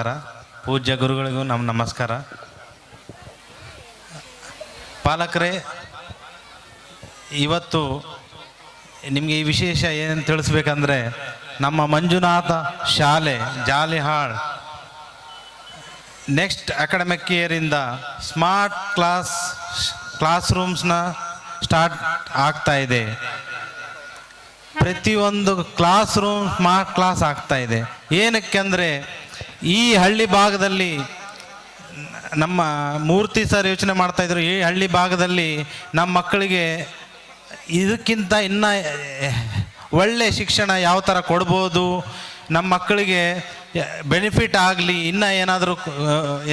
ನಮಸ್ಕಾರ. ಪೂಜ್ಯ ಗುರುಗಳಿಗೂ ನಮಸ್ಕಾರ. ಪಾಲಕರೇ, ಇವತ್ತು ನಿಮಗೆ ಈ ವಿಶೇಷ ಏನು ತಿಳಿಸ್ಬೇಕಂದ್ರೆ, ನಮ್ಮ ಮಂಜುನಾಥ ಶಾಲೆ ಜಾಲಿಹಾಳ್ ನೆಕ್ಸ್ಟ್ ಅಕಾಡೆಮಿಕ್ ಇಯರಿಂದ ಸ್ಮಾರ್ಟ್ ಕ್ಲಾಸ್ ರೂಮ್ಸ್ನ ಸ್ಟಾರ್ಟ್ ಆಗ್ತಾ ಇದೆ. ಪ್ರತಿಯೊಂದು ಕ್ಲಾಸ್ ರೂಮ್ ಸ್ಮಾರ್ಟ್ ಕ್ಲಾಸ್ ಆಗ್ತಾ ಇದೆ. ಏನಕ್ಕೆ ಅಂದರೆ, ಈ ಹಳ್ಳಿ ಭಾಗದಲ್ಲಿ ನಮ್ಮ ಮೂರ್ತಿ ಸರ್ ಯೋಚನೆ ಮಾಡ್ತಾಯಿದ್ರು, ಈ ಹಳ್ಳಿ ಭಾಗದಲ್ಲಿ ನಮ್ಮ ಮಕ್ಕಳಿಗೆ ಇದಕ್ಕಿಂತ ಇನ್ನೂ ಒಳ್ಳೆಯ ಶಿಕ್ಷಣ ಯಾವ ಥರ ಕೊಡ್ಬೋದು, ನಮ್ಮ ಮಕ್ಕಳಿಗೆ ಬೆನಿಫಿಟ್ ಆಗಲಿ, ಇನ್ನೂ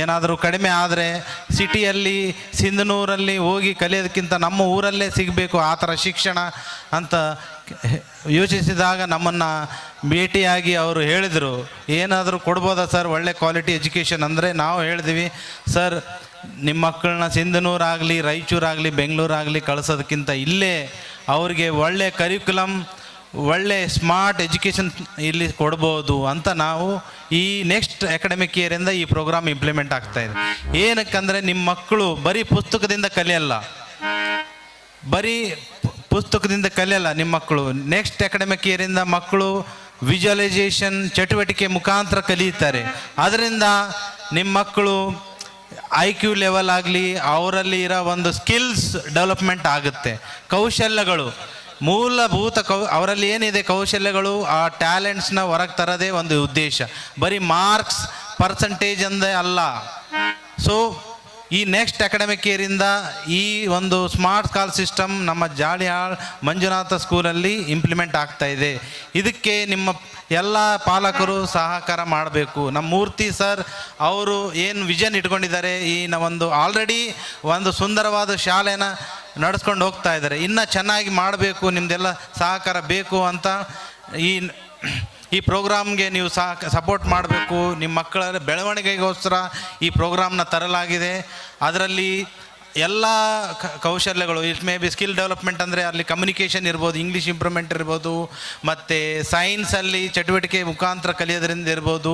ಏನಾದರೂ ಕಡಿಮೆ ಆದರೆ ಸಿಟಿಯಲ್ಲಿ ಸಿಂಧನೂರಲ್ಲಿ ಹೋಗಿ ಕಲಿಯೋದಕ್ಕಿಂತ ನಮ್ಮ ಊರಲ್ಲೇ ಸಿಗಬೇಕು ಆ ಥರ ಶಿಕ್ಷಣ ಅಂತ ಯೋಚಿಸಿದಾಗ ನಮ್ಮನ್ನು ಭೇಟಿಯಾಗಿ ಅವರು ಹೇಳಿದರು, ಏನಾದರೂ ಕೊಡ್ಬೋದಾ ಸರ್ ಒಳ್ಳೆ ಕ್ವಾಲಿಟಿ ಎಜುಕೇಷನ್ ಅಂದರೆ. ನಾವು ಹೇಳಿದ್ವಿ, ಸರ್ ನಿಮ್ಮ ಮಕ್ಕಳನ್ನ ಸಿಂಧನೂರಾಗಲಿ ರಾಯಚೂರಾಗಲಿ ಬೆಂಗಳೂರಾಗಲಿ ಕಳಿಸೋದಕ್ಕಿಂತ ಇಲ್ಲೇ ಅವ್ರಿಗೆ ಒಳ್ಳೆ ಕರಿಕ್ಯುಲಮ್ ಒಳ್ಳೆ ಸ್ಮಾರ್ಟ್ ಎಜುಕೇಷನ್ ಇಲ್ಲಿ ಕೊಡ್ಬೋದು ಅಂತ ನಾವು ಈ ನೆಕ್ಸ್ಟ್ ಅಕಾಡೆಮಿಕ್ ಇಯರಿಂದ ಈ ಪ್ರೋಗ್ರಾಮ್ ಇಂಪ್ಲಿಮೆಂಟ್ ಆಗ್ತಾಯಿದೆ. ಏನಕ್ಕಂದರೆ, ನಿಮ್ಮ ಮಕ್ಕಳು ಬರೀ ಪುಸ್ತಕದಿಂದ ಕಲಿಯಲ್ಲ, ನಿಮ್ಮ ಮಕ್ಕಳು ನೆಕ್ಸ್ಟ್ ಅಕಾಡೆಮಿಕ್ ಇಯರಿಂದ ಮಕ್ಕಳು ವಿಜುವಲೈಸೇಷನ್ ಚಟುವಟಿಕೆ ಮುಖಾಂತರ ಕಲಿಯುತ್ತಾರೆ. ಅದರಿಂದ ನಿಮ್ಮ ಮಕ್ಕಳು IQ ಲೆವೆಲ್ ಆಗಲಿ, ಅವರಲ್ಲಿ ಇರೋ ಒಂದು ಸ್ಕಿಲ್ಸ್ ಡೆವಲಪ್ಮೆಂಟ್ ಆಗುತ್ತೆ. ಕೌಶಲ್ಯಗಳು ಮೂಲಭೂತ ಅವರಲ್ಲಿ ಏನಿದೆ ಕೌಶಲ್ಯಗಳು, ಆ ಟ್ಯಾಲೆಂಟ್ಸ್ನ ಹೊರಗೆ ತರೋದೇ ಒಂದು ಉದ್ದೇಶ, ಬರೀ ಮಾರ್ಕ್ಸ್ ಪರ್ಸಂಟೇಜ್ ಅಂದೇ ಅಲ್ಲ. ಸೊ ಈ ನೆಕ್ಸ್ಟ್ ಅಕಾಡೆಮಿಕ್ ಇಯರಿಂದ ಈ ಒಂದು ಸ್ಮಾರ್ಟ್ ಕಾಲ್ ಸಿಸ್ಟಮ್ ನಮ್ಮ ಜಾಲಿಹಾಳ್ ಮಂಜುನಾಥ ಸ್ಕೂಲಲ್ಲಿ ಇಂಪ್ಲಿಮೆಂಟ್ ಆಗ್ತಾ ಇದೆ. ಇದಕ್ಕೆ ನಿಮ್ಮ ಎಲ್ಲ ಪಾಲಕರು ಸಹಕಾರ ಮಾಡಬೇಕು. ನಮ್ಮ ಮೂರ್ತಿ ಸರ್ ಅವರು ಏನು ವಿಷನ್ ಇಟ್ಕೊಂಡಿದ್ದಾರೆ, ಈ ಒಂದು ಆಲ್ರೆಡಿ ಒಂದು ಸುಂದರವಾದ ಶಾಲೆನ ನಡೆಸ್ಕೊಂಡು ಹೋಗ್ತಾ ಇದ್ದಾರೆ. ಇನ್ನೂ ಚೆನ್ನಾಗಿ ಮಾಡಬೇಕು, ನಿಮ್ಮದೆಲ್ಲ ಸಹಕಾರ ಬೇಕು ಅಂತ ಈ ಪ್ರೋಗ್ರಾಮ್ಗೆ ನೀವು ಸಪೋರ್ಟ್ ಮಾಡಬೇಕು. ನಿಮ್ಮ ಮಕ್ಕಳ ಬೆಳವಣಿಗೆಗೋಸ್ಕರ ಈ ಪ್ರೋಗ್ರಾಮ್ನ ತರಲಾಗಿದೆ. ಅದರಲ್ಲಿ ಎಲ್ಲ ಕೌಶಲ್ಯಗಳು, it may be skill development ಅಂದರೆ ಅಲ್ಲಿ ಕಮ್ಯುನಿಕೇಷನ್ ಇರ್ಬೋದು, ಇಂಗ್ಲೀಷ್ ಇಂಪ್ರೂವ್ಮೆಂಟ್ ಇರ್ಬೋದು, ಮತ್ತು ಸೈನ್ಸಲ್ಲಿ ಚಟುವಟಿಕೆ ಮುಖಾಂತರ ಕಲಿಯೋದ್ರಿಂದ ಇರ್ಬೋದು,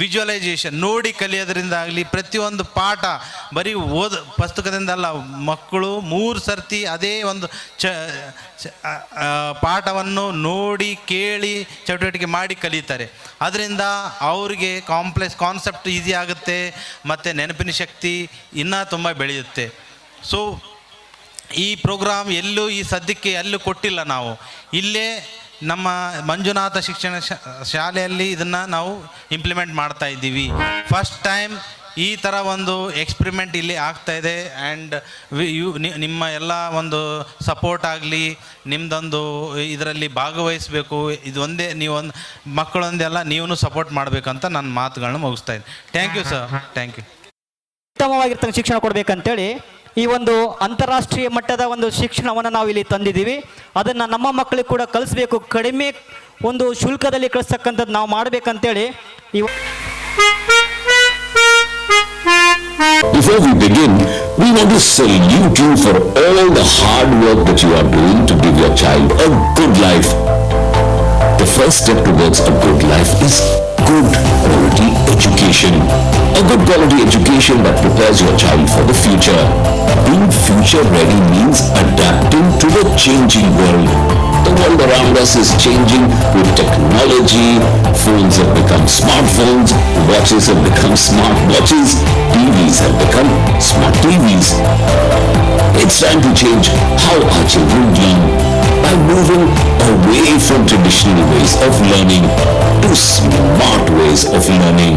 ವಿಜುವಲೈಸೇಷನ್ ನೋಡಿ ಕಲಿಯೋದ್ರಿಂದ ಆಗಲಿ, ಪ್ರತಿಯೊಂದು ಪಾಠ ಬರೀ ಪುಸ್ತಕದಿಂದ ಅಲ್ಲ, ಮಕ್ಕಳು 3 ಸರ್ತಿ ಅದೇ ಒಂದು ಪಾಠವನ್ನು ನೋಡಿ ಕೇಳಿ ಚಟುವಟಿಕೆ ಮಾಡಿ ಕಲಿತಾರೆ. ಅದರಿಂದ ಅವರಿಗೆ ಕಾನ್ಸೆಪ್ಟ್ ಈಸಿ ಆಗುತ್ತೆ ಮತ್ತು ನೆನಪಿನ ಶಕ್ತಿ ಇನ್ನೂ ತುಂಬ ಬೆಳೆಯುತ್ತೆ. ಸೊ ಈ ಪ್ರೋಗ್ರಾಮ್ ಎಲ್ಲೂ ಈ ಸದ್ಯಕ್ಕೆ ಎಲ್ಲೂ ಕೊಟ್ಟಿಲ್ಲ. ನಾವು ಇಲ್ಲೇ ನಮ್ಮ ಮಂಜುನಾಥ ಶಿಕ್ಷಣ ಶಾಲೆಯಲ್ಲಿ ಇದನ್ನು ನಾವು ಇಂಪ್ಲಿಮೆಂಟ್ ಮಾಡ್ತಾ ಇದ್ದೀವಿ. ಫಸ್ಟ್ ಟೈಮ್ ಈ ಥರ ಒಂದು ಎಕ್ಸ್ಪೆರಿಮೆಂಟ್ ಇಲ್ಲಿ ಆಗ್ತಾಯಿದೆ. ಆ್ಯಂಡ್ ನಿಮ್ಮ ಎಲ್ಲ ಒಂದು ಸಪೋರ್ಟ್ ಆಗಲಿ, ನಿಮ್ಮದೊಂದು ಇದರಲ್ಲಿ ಭಾಗವಹಿಸಬೇಕು. ಇದು ಒಂದೇ ನೀವೊಂದು ಮಕ್ಕಳೊಂದೆಲ್ಲ ನೀವು ಸಪೋರ್ಟ್ ಮಾಡಬೇಕಂತ ನನ್ನ ಮಾತುಗಳನ್ನ ಮುಗಿಸ್ತಾ ಇದ್ದೀನಿ. Thank you sir, thank you. ಉತ್ತಮವಾಗಿರ್ತಕ್ಕಂಥ ಶಿಕ್ಷಣ ಕೊಡಬೇಕಂತೇಳಿ ಈ ಒಂದು ಅಂತಾರಾಷ್ಟ್ರೀಯ ಮಟ್ಟದ ಒಂದು ಶಿಕ್ಷಣವನ್ನು ನಾವು ಇಲ್ಲಿ ತಂದಿದ್ದೀವಿ. ಅದನ್ನು ನಮ್ಮ ಮಕ್ಕಳಿಗೆ ಕೂಡ ಕಲಿಸ್ಬೇಕು, ಕಡಿಮೆ ಒಂದು ಶುಲ್ಕದಲ್ಲಿ ಕಳಿಸ್ತಕ್ಕಂಥದ್ದು ನಾವು ಮಾಡಬೇಕಂತೇಳಿ Before we begin, we want to salute you for all the hard work that you are doing to give your child a good life. The first step towards a good life is good quality education. A good quality education that prepares your child for the future. Being future ready means adapting to the changing world. The world around us is changing with technology. Phones have become smartphones, watches have become smart watches, TVs have become smart TVs. It's time to change how our children learn by moving away from traditional ways of learning to smart ways of learning.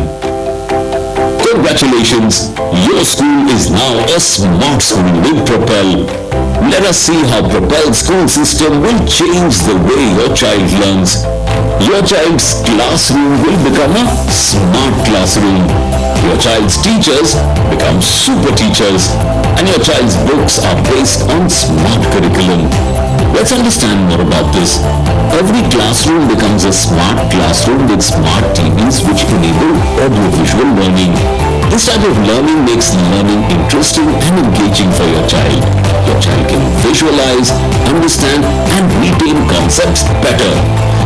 Congratulations, your school is now a smart school with Propel. Let us see how Propel's school system will change the way your child learns. Your child's classroom will become a smart classroom. Your child's teachers become super teachers. And your child's books are based on smart curriculum. Let's understand more about this. Every classroom becomes a smart classroom with smart TVs which enable audio-visual learning. This type of learning makes learning interesting and engaging for your child. Your child can visualize, understand and retain concepts better.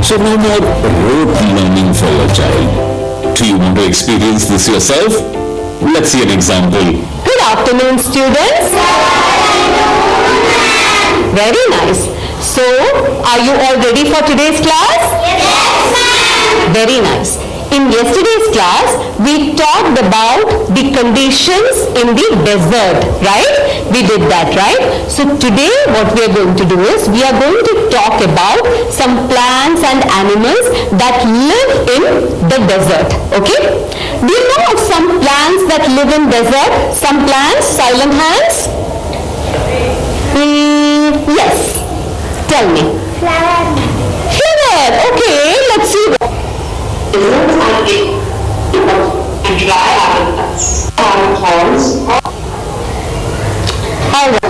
So no more rote learning for your child. Do you want to experience this yourself? Let's see an example. Good afternoon, students. Very nice. So, are you all ready for today's class? Yes, ma'am. Very nice. In yesterday's class, we talked about the conditions in the desert, right? We did that, right? So today what we are going to do is, we are going to talk about some plants and animals that live in the desert, okay? Do you know of some plants that live in desert? Some plants, silent hands? Yes. Tell me. Flower. Okay, let's see.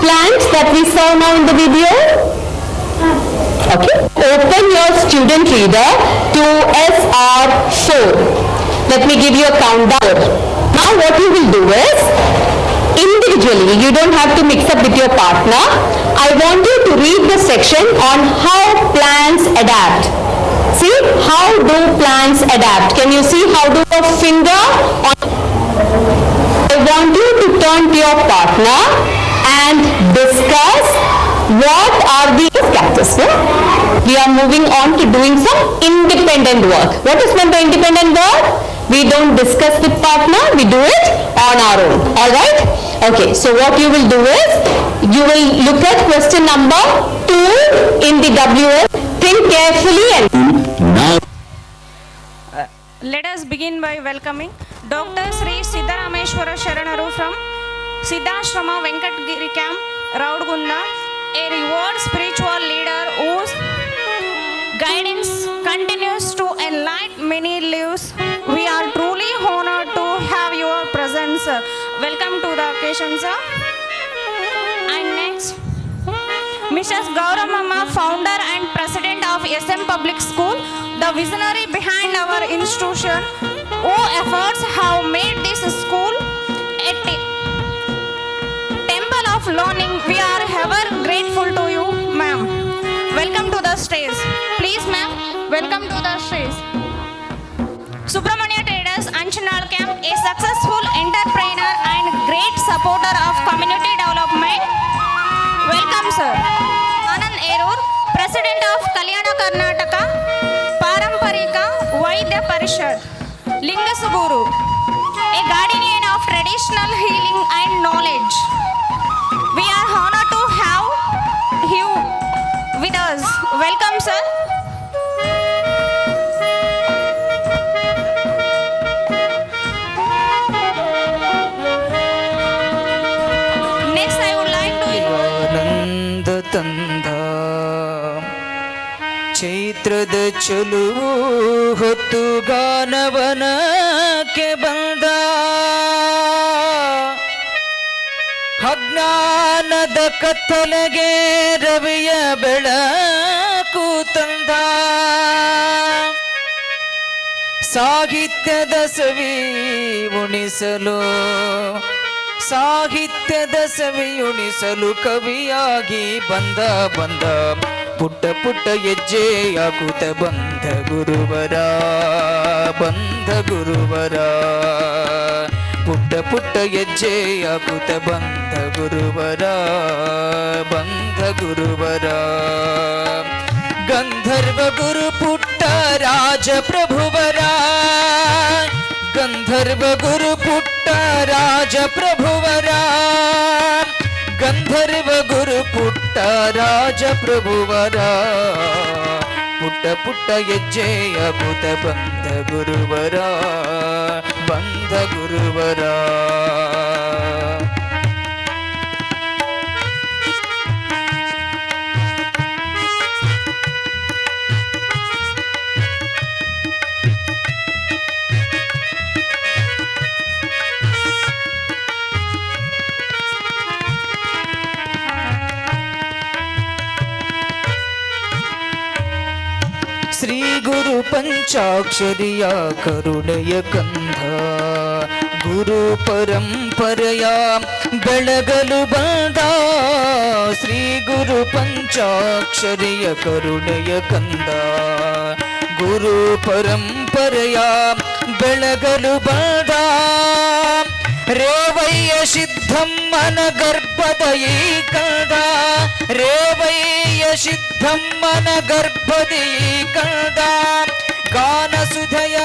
Plants that we saw now in the video. Okay. Open your student reader to SR4. Let me give you a countdown. Now what you will do is, individually, you don't have to mix up with your partner. I want you to read the section on how plants adapt. See, how do plants adapt? Can you see how do a finger on... I want you to turn to your partner and discuss what are the cactus. No? We are moving on to doing some independent work. What is meant by independent work? We don't discuss with partner, we do it on our own. Alright? Okay, so what you will do is, you will look at question number 2 in the WS. Think carefully and Now, Let us begin by welcoming Dr. Sri Siddharameshwara Sharanaru from Siddhashrama Venkatgiri Camp, Raudgunda, a revered spiritual leader whose guidance continues to enlighten many lives. We are truly honored to have your presence, sir. Welcome to the occasion, sir. And next, Mrs. Gauramama, founder and president of SM Public School, the visionary behind our institution, whose efforts have made this school a temple of learning. We are ever grateful to you, ma'am. Welcome to the stage. Please, ma'am, welcome to the stage. Subramania Traders, Anchanal Camp, a successful entrepreneur and great supporter of community development. Welcome, sir. Anand Erur, President of Kalyana Karnataka, Paramparika Vaidya Parishad. Lingasuguru, a guardian of traditional healing and knowledge. We are honored to have you with us. Welcome, sir. Next, I would like to ಆನಂದ ತಂದ ಚೈತ್ರದ ಚಲುವು ಹೊತ್ತು ಗಾನವನಕ್ಕೆ ಬಂದ ಅಜ್ಞಾನದ ಕತ್ತಲೆಗೆ ರವಿಯ ಬೆಳಕು ತಂದ ಸಾಹಿತ್ಯದ ಸವಿ ಉಣಿಸಲು ಸಾಹಿತ್ಯದ ಸವಿಯುಣಿಸಲು ಕವಿಯಾಗಿ ಬಂದ ಪುಟ್ಟ ಪುಟ್ಟ ಹೆಜ್ಜೆ ಹಾಕುತ್ತ ಬಂದ ಗುರುವರ ಪುಟ್ಟ ಪುಟ್ಟ ಹೆಜ್ಜೆ ಹಾಕುತ್ತ ಬಂದ ಗುರುವರ ಗಂಧರ್ವ ಗುರು ಪುಟ್ಟ ರಾಜ ಪ್ರಭುವರ ಗಂಧರ್ವ ಗುರು ಪುಟ್ಟ ರಾಜ ಪ್ರಭುವರ ಗಂಧರ್ವ ಗುರು ಪುಟ್ಟ ರಾಜ ಪ್ರಭುವರ ಪುಟ್ಟ ಪುಟ್ಟ ಹೆಜ್ಜೆಯ ಪುಟ ಬಂದ ಗುರುವರ ಶ್ರೀ ಗುರು ಪಂಚಾಕ್ಷರಿಯ ಕರುಣೆಯ ಕಂಧ ಗುರು ಪರಂಪರೆಯ ಬೆಳಗಲು ಬಂದ ಶ್ರೀ ಗುರು ಪಂಚಾಕ್ಷರಿಯ ಕರುಣೆಯ ಕಂದ ಗುರು ಪರಂಪರೆಯ ಬೆಳಗಲು ಬಂದ ರೇವಯ್ಯ ಸಿದ್ಧಮ್ಮನ ಗರ್ಭದ ಈ ಕಂದ ರೇವಯ್ಯ ಸಿದ್ಧಮ್ಮನ ಗರ್ಭದ ಈ ಕಂದ ಗಾನಸುಧಯ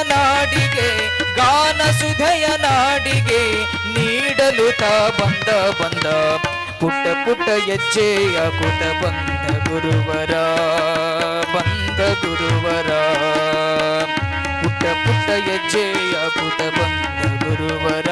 ನಾಡಿಗೆ ನೀಡಲು ತಾ ಬಂದ ಪುಟ್ಟ ಪುಟ್ಟ ಹೆಜ್ಜೆಯ ಕುತ ಬಂದ ಗುರುವರ ಪುಟ್ಟ ಪುಟ್ಟ ಹೆಜ್ಜೆಯ ಕುತ ಬಂದ ಗುರುವರ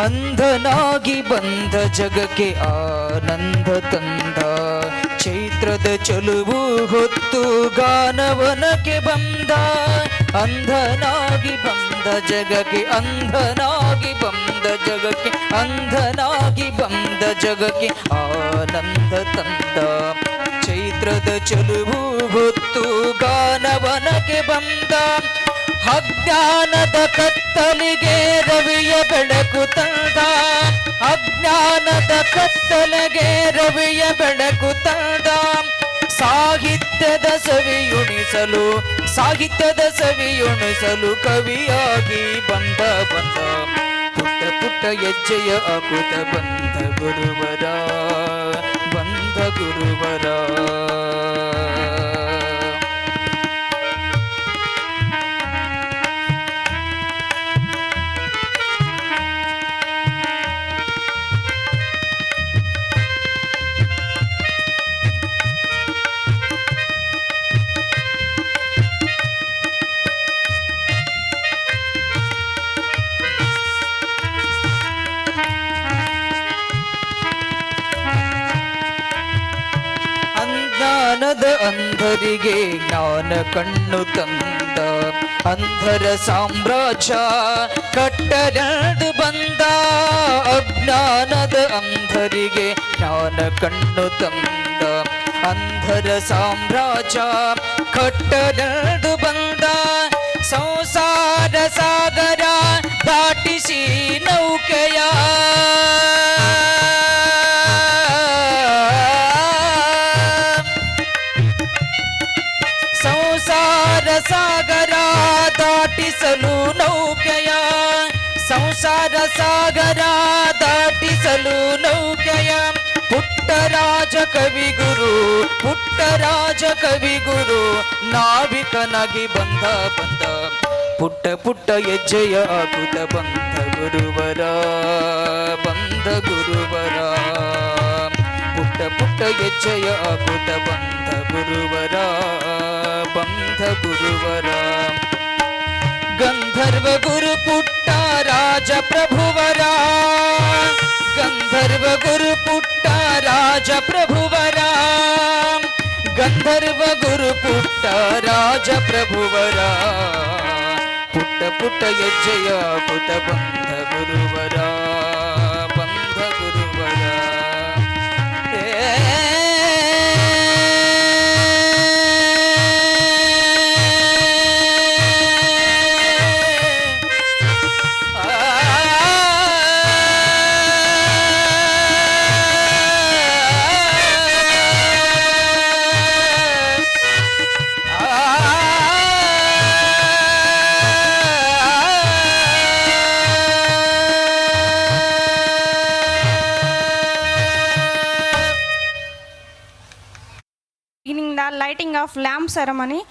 ಅಂಧನಾಗಿ ಬಂದ ಜಗಕ್ಕೆ ಆನಂದ ತಂದ ಚೈತ್ರದ ಚಲುವು ಹೊತ್ತು ಗಾನವನಕ್ಕೆ ಬಂದ ಅಂಧನಾಗಿ ಬಂದ ಜಗಕ್ಕೆ ಆನಂದ ತಂದ ಚೈತ್ರದ ಚಲುವು ಹೊತ್ತು ಗಾನವನಕ್ಕೆ ಬಂದ ಅಜ್ಞಾನದ ಕತ್ತಲಿಗೆ ರವಿಯ ಬೆಳಕು ತಂದ ಸಾಹಿತ್ಯದ ಸವಿಯುಣಿಸಲು ಕವಿಯಾಗಿ ಬಂದ ಪುಟ್ಟ ಪುಟ್ಟ ಹೆಜ್ಜೆಯ ಅಕುತ ಬಂದ ಗುರುವರ ಜ್ಞಾನದ ಅಂಧರಿಗೆ ಜ್ಞಾನ ಕಣ್ಣು ತಂದ ಅಂಧರ ಸಾಮ್ರಾಜ್ಯ ಕಟ್ಟರೆದು ಬಂದ ಅಜ್ಞಾನದ ಅಂಧರಿಗೆ ಜ್ಞಾನ ಕಣ್ಣು ತಂದ ಅಂಧರ ಸಾಮ್ರಾಜ್ಯ ಕಟ್ಟರೆದು ಬಂದ ಸಂಸಾರ ಸಾಗರ ದಾಟಿಸಿ ನೌಕೆಯ ಸಾಗರ ದಾಟಿಸಲು ನೌಕೆಯ ಪುಟ್ಟ ರಾಜ ಕವಿಗುರು ನಾವಿಕನಾಗಿ ಬಂದ ಪುಟ್ಟ ಪುಟ್ಟ ಹೆಜ್ಜೆಯ ಆಗುತ್ತ ಬಂದ ಗುರುವರ ಪುಟ್ಟ ಪುಟ್ಟ ಹೆಜ್ಜೆಯ ಆಗುತ್ತ ಬಂದ ಗುರುವರ ಗಂಧರ್ವ ಗುರು ಪುಟ್ಟ ರಾಜ ಪ್ರಭುವರ ಗಂಧರ್ವ ಗುರು ಪುಟ್ಟ ರಾಜ ಪ್ರಭುವರ ಪುಟ್ಟ ಪುಟ್ಟ ಹೆಜ್ಜೆಯ ಪುಟ ಬಂಧ ಗುರುವರ beginning the lighting of lamp ceremony.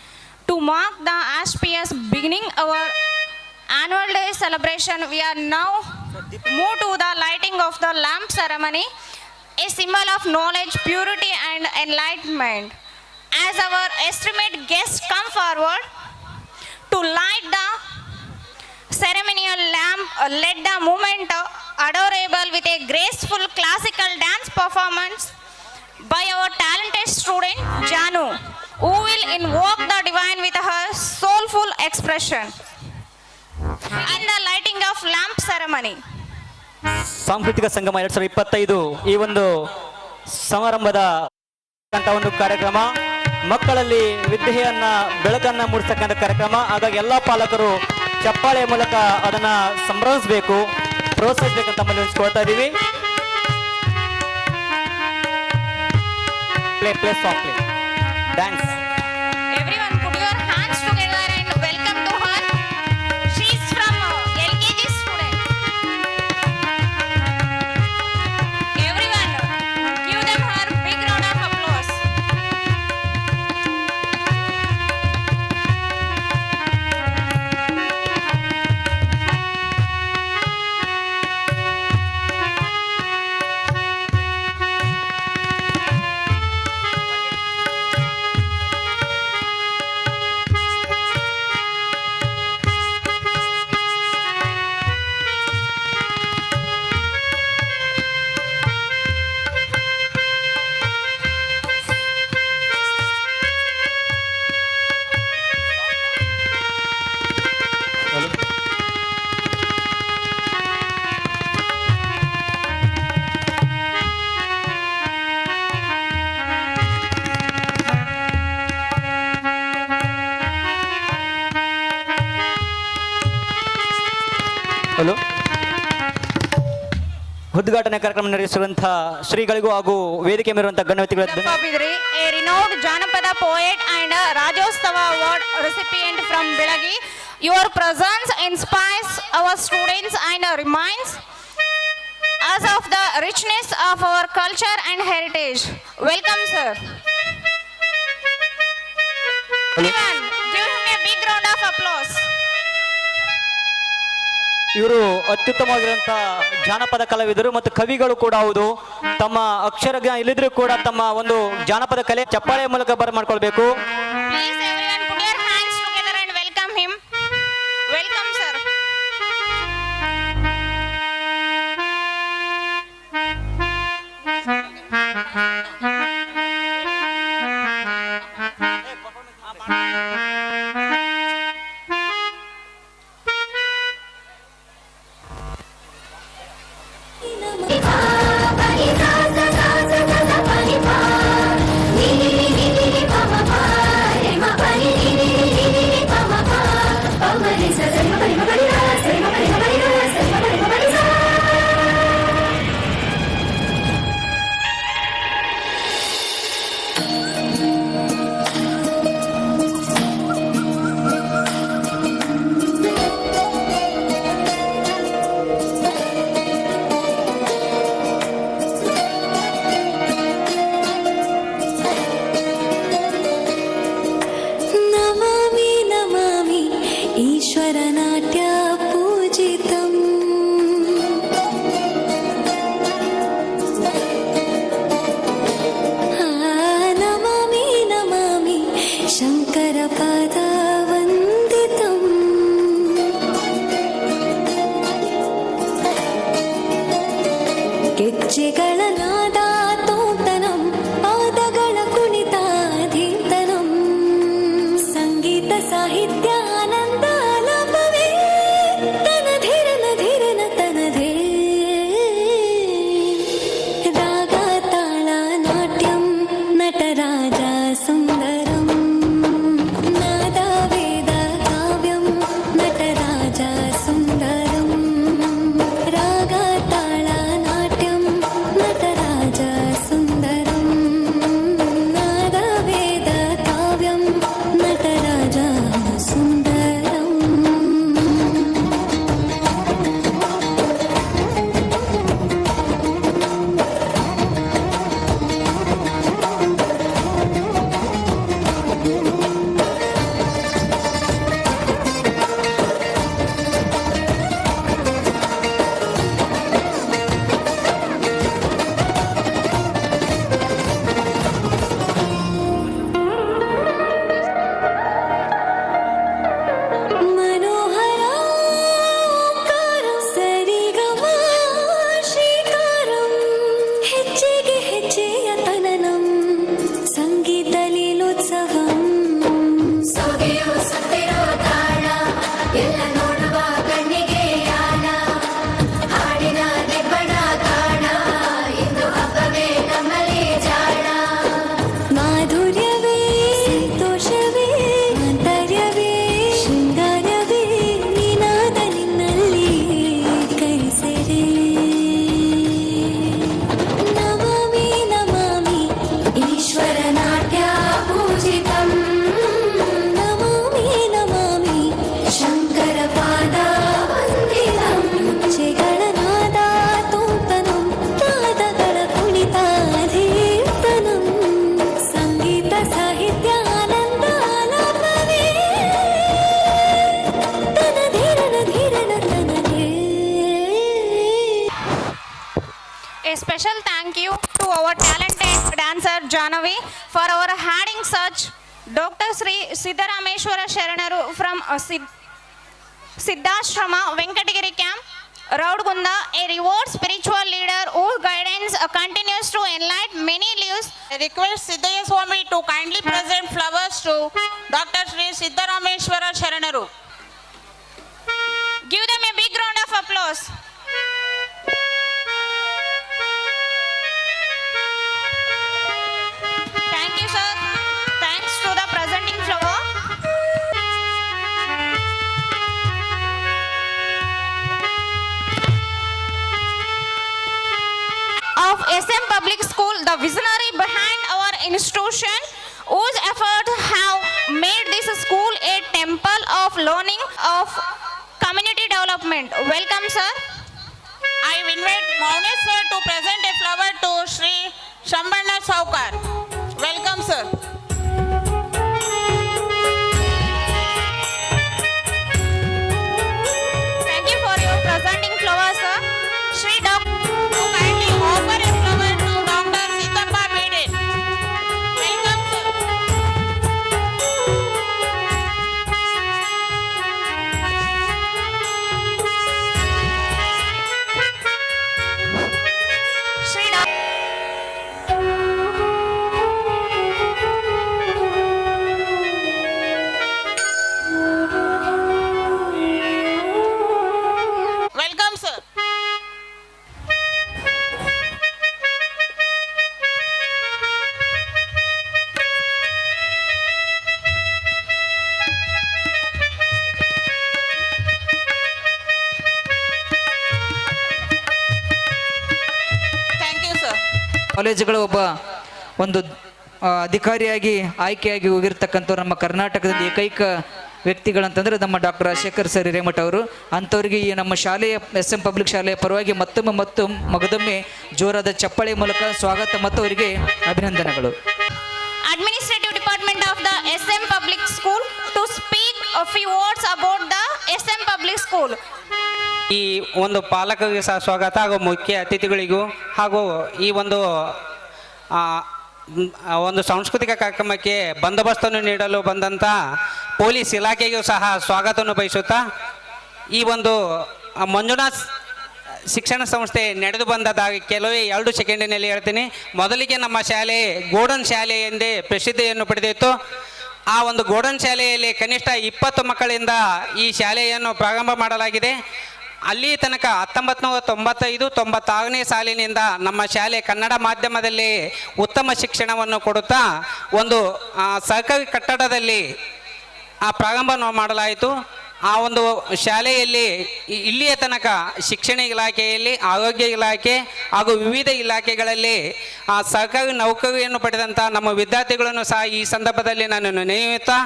To mark the auspicious beginning our annual day celebration, we are now move to the lighting of the lamp ceremony, a symbol of knowledge, purity and enlightenment. As our esteemed guests come forward to light the ceremonial lamp, led the movement adorable with a graceful classical dance performance by our talented student Janu, who will invoke the divine with her soulful expression in the lighting of lamp ceremony. ಸಾಂಸ್ಕೃತಿಕ ಸಂಗಮ 2025 ಈ ಒಂದು ಸಮಾರಂಭದ ಅಂತ ಒಂದು ಕಾರ್ಯಕ್ರಮ, ಮಕ್ಕಳಲ್ಲಿ ವಿದ್ಯೆಯನ್ನ ಬೆಳಕನ್ನ ಮೂಡಿಸ್ತಕ್ಕಂಥ ಕಾರ್ಯಕ್ರಮ. ಹಾಗಾಗಿ ಎಲ್ಲ ಪಾಲಕರು ಚಪ್ಪಾಳೆ ಮೂಲಕ ಅದನ್ನ ಸಂಭ್ರಮಿಸಬೇಕು, ಪ್ರೋತ್ಸಾಹಿಸಬೇಕಂತ ಮನವಿಸ್ಕೊಳ್ತಾ ಇದ್ದೀವಿ. Play song, play dance. Everyone put your hands together and welcome to her. She is from LKG student. Everyone give them her big round of applause. Hello. ಉದ್ಘಾಟನೆ ಕಾರ್ಯಕ್ರಮ ನಡೆಸಿರುವಂತಹ ಶ್ರೀಗಳಿಗೂ ಹಾಗೂ ವೇದಿಕೆ ಮೇಲಿರುವಂತಹ ಗಣ್ಯವ್ಯಕ್ತಿಗಳ Bidri, a renowned Janapada poet and a Rajyostava award recipient from Belagi. Your presence inspires our students and reminds us of the richness of our culture and heritage. Welcome, sir. Everyone, give him a big round of applause. ಇವರು ಅತ್ಯುತ್ತಮವಾಗಿರುವಂತಹ ಜಾನಪದ ಕಲಾವಿದರು ಮತ್ತು ಕವಿಗಳು ಕೂಡ ಹೌದು. ತಮ್ಮ ಅಕ್ಷರ ಜ್ಞಾನ ಇಲ್ಲಿದ್ರು ಕೂಡ ತಮ್ಮ ಒಂದು ಜಾನಪದ ಕಲೆ ಚಪ್ಪಾಳೆ ಮೂಲಕ ಬರಮಾಡ್ಕೊಳ್ಬೇಕು. Please, everyone, put your hands together and welcome him. Welcome, sir. talented dancer Janavi for our adding such Dr. Sri Siddarameshwara Sharanaru from Siddhashrama Venkatagiri camp, Raudgunda, a revered spiritual leader whose guidance continues to enlighten many lives. I request Siddhaya Swami to kindly present flowers to Dr. Sri Siddarameshwara Sharanaru. Give them a big round of applause. Thank you, sir. Thanks to the presenting flower. Of SM Public School, the visionary behind our institution, whose efforts have made this school a temple of learning, of community development. Welcome, sir. I invite Maunesh sir to present a flower to Sri Shambhanna Saukar. Welcome, sir. Thank you for your presenting flower, sir. Sri Dr. To kindly offer a flower to Dr. Sitappa Bede. Welcome, sir. Sri Dr. Welcome, sir. Thank you, sir. ಕಾಲೇಜುಗಳ ಒಬ್ಬ ಒಂದು ಅಧಿಕಾರಿಯಾಗಿ ಆಯ್ಕೆಯಾಗಿ ಹೋಗಿರ್ತಕ್ಕಂಥವ್ರು ನಮ್ಮ ಕರ್ನಾಟಕದಲ್ಲಿ ಏಕೈಕ ವ್ಯಕ್ತಿಗಳಂತಂದ್ರೆ ನಮ್ಮ doctor Rajashekhar sir Hiremath ಅವರು. ಅಂಥವ್ರಿಗೆ ಈ ನಮ್ಮ ಶಾಲೆಯ SM ಪಬ್ಲಿಕ್ ಶಾಲೆಯ ಪರವಾಗಿ ಮಗದೊಮ್ಮೆ ಜೋರಾದ ಚಪ್ಪಾಳೆ ಮೂಲಕ ಸ್ವಾಗತ ಮತ್ತು ಅವರಿಗೆ ಅಭಿನಂದನೆಗಳು. Administrative Department of the SM Public School to speak a few words about the SM Public School. ಈ ಒಂದು ಪಾಲಕರಿಗೆ ಸಹ ಸ್ವಾಗತ ಹಾಗೂ ಮುಖ್ಯ ಅತಿಥಿಗಳಿಗೂ ಹಾಗೂ ಈ ಒಂದು ಒಂದು ಸಾಂಸ್ಕೃತಿಕ ಕಾರ್ಯಕ್ರಮಕ್ಕೆ ಬಂದೋಬಸ್ತನ್ನು ನೀಡಲು ಬಂದಂಥ ಪೊಲೀಸ್ ಇಲಾಖೆಗೂ ಸಹ ಸ್ವಾಗತವನ್ನು ಬಯಸುತ್ತಾ ಈ ಒಂದು ಮಂಜುನಾಥ್ ಶಿಕ್ಷಣ ಸಂಸ್ಥೆ ನಡೆದು ಬಂದದಾಗಿ ಕೆಲವೇ 2 ಸೆಕೆಂಡಿನಲ್ಲಿ ಹೇಳ್ತೀನಿ. ಮೊದಲಿಗೆ ನಮ್ಮ ಶಾಲೆ ಗೋಲ್ಡನ್ ಶಾಲೆ ಎಂದೇ ಪ್ರಸಿದ್ಧಿಯನ್ನು ಪಡೆದಿತ್ತು. ಆ ಒಂದು ಗೋಲ್ಡನ್ ಶಾಲೆಯಲ್ಲಿ ಕನಿಷ್ಠ 20 ಮಕ್ಕಳಿಂದ ಈ ಶಾಲೆಯನ್ನು ಪ್ರಾರಂಭ ಮಾಡಲಾಗಿದೆ. ಅಲ್ಲಿ ತನಕ 1995-96ನೇ ಸಾಲಿನಿಂದ ನಮ್ಮ ಶಾಲೆ ಕನ್ನಡ ಮಾಧ್ಯಮದಲ್ಲಿ ಉತ್ತಮ ಶಿಕ್ಷಣವನ್ನು ಕೊಡುತ್ತಾ ಒಂದು ಸರ್ಕಾರಿ ಕಟ್ಟಡದಲ್ಲಿ ಪ್ರಾರಂಭ ಮಾಡಲಾಯಿತು. ಆ ಒಂದು ಶಾಲೆಯಲ್ಲಿ ಇಲ್ಲಿಯ ತನಕ ಶಿಕ್ಷಣ ಇಲಾಖೆಯಲ್ಲಿ, ಆರೋಗ್ಯ ಇಲಾಖೆ ಹಾಗೂ ವಿವಿಧ ಇಲಾಖೆಗಳಲ್ಲಿ ಸರ್ಕಾರಿ ನೌಕರಿಯನ್ನು ಪಡೆದಂಥ ನಮ್ಮ ವಿದ್ಯಾರ್ಥಿಗಳನ್ನು ಸಹ ಈ ಸಂದರ್ಭದಲ್ಲಿ ನಾನು ನೆನೆಯುತ್ತಾ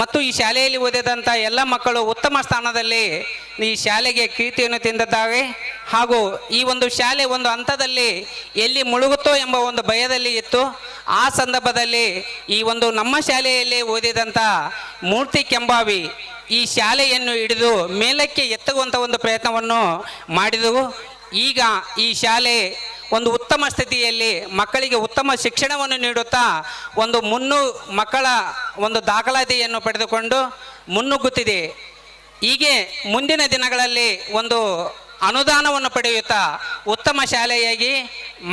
ಮತ್ತು ಈ ಶಾಲೆಯಲ್ಲಿ ಓದಿದಂಥ ಎಲ್ಲ ಮಕ್ಕಳು ಉತ್ತಮ ಸ್ಥಾನದಲ್ಲಿ ಈ ಶಾಲೆಗೆ ಕೀರ್ತಿಯನ್ನು ತಂದಿದ್ದಾರೆ. ಹಾಗೂ ಈ ಒಂದು ಶಾಲೆ ಒಂದು ಹಂತದಲ್ಲಿ ಎಲ್ಲಿ ಮುಳುಗುತ್ತೋ ಎಂಬ ಒಂದು ಭಯದಲ್ಲಿ ಇತ್ತು. ಆ ಸಂದರ್ಭದಲ್ಲಿ ಈ ಒಂದು ನಮ್ಮ ಶಾಲೆಯಲ್ಲಿ ಓದಿದಂಥ ಮೂರ್ತಿ ಕೆಂಬಾವಿ ಈ ಶಾಲೆಯನ್ನು ಹಿಡಿದು ಮೇಲಕ್ಕೆ ಎತ್ತುವಂಥ ಒಂದು ಪ್ರಯತ್ನವನ್ನು ಮಾಡಿದವು. ಈಗ ಈ ಶಾಲೆ ಒಂದು ಉತ್ತಮ ಸ್ಥಿತಿಯಲ್ಲಿ ಮಕ್ಕಳಿಗೆ ಉತ್ತಮ ಶಿಕ್ಷಣವನ್ನು ನೀಡುತ್ತಾ ಒಂದು 300 ಮಕ್ಕಳ ಒಂದು ದಾಖಲಾತಿಯನ್ನು ಪಡೆದುಕೊಂಡು ಮುನ್ನುಗ್ಗುತ್ತಿದೆ. ಹೀಗೆ ಮುಂದಿನ ದಿನಗಳಲ್ಲಿ ಒಂದು ಅನುದಾನವನ್ನು ಪಡೆಯುತ್ತಾ ಉತ್ತಮ ಶಾಲೆಯಾಗಿ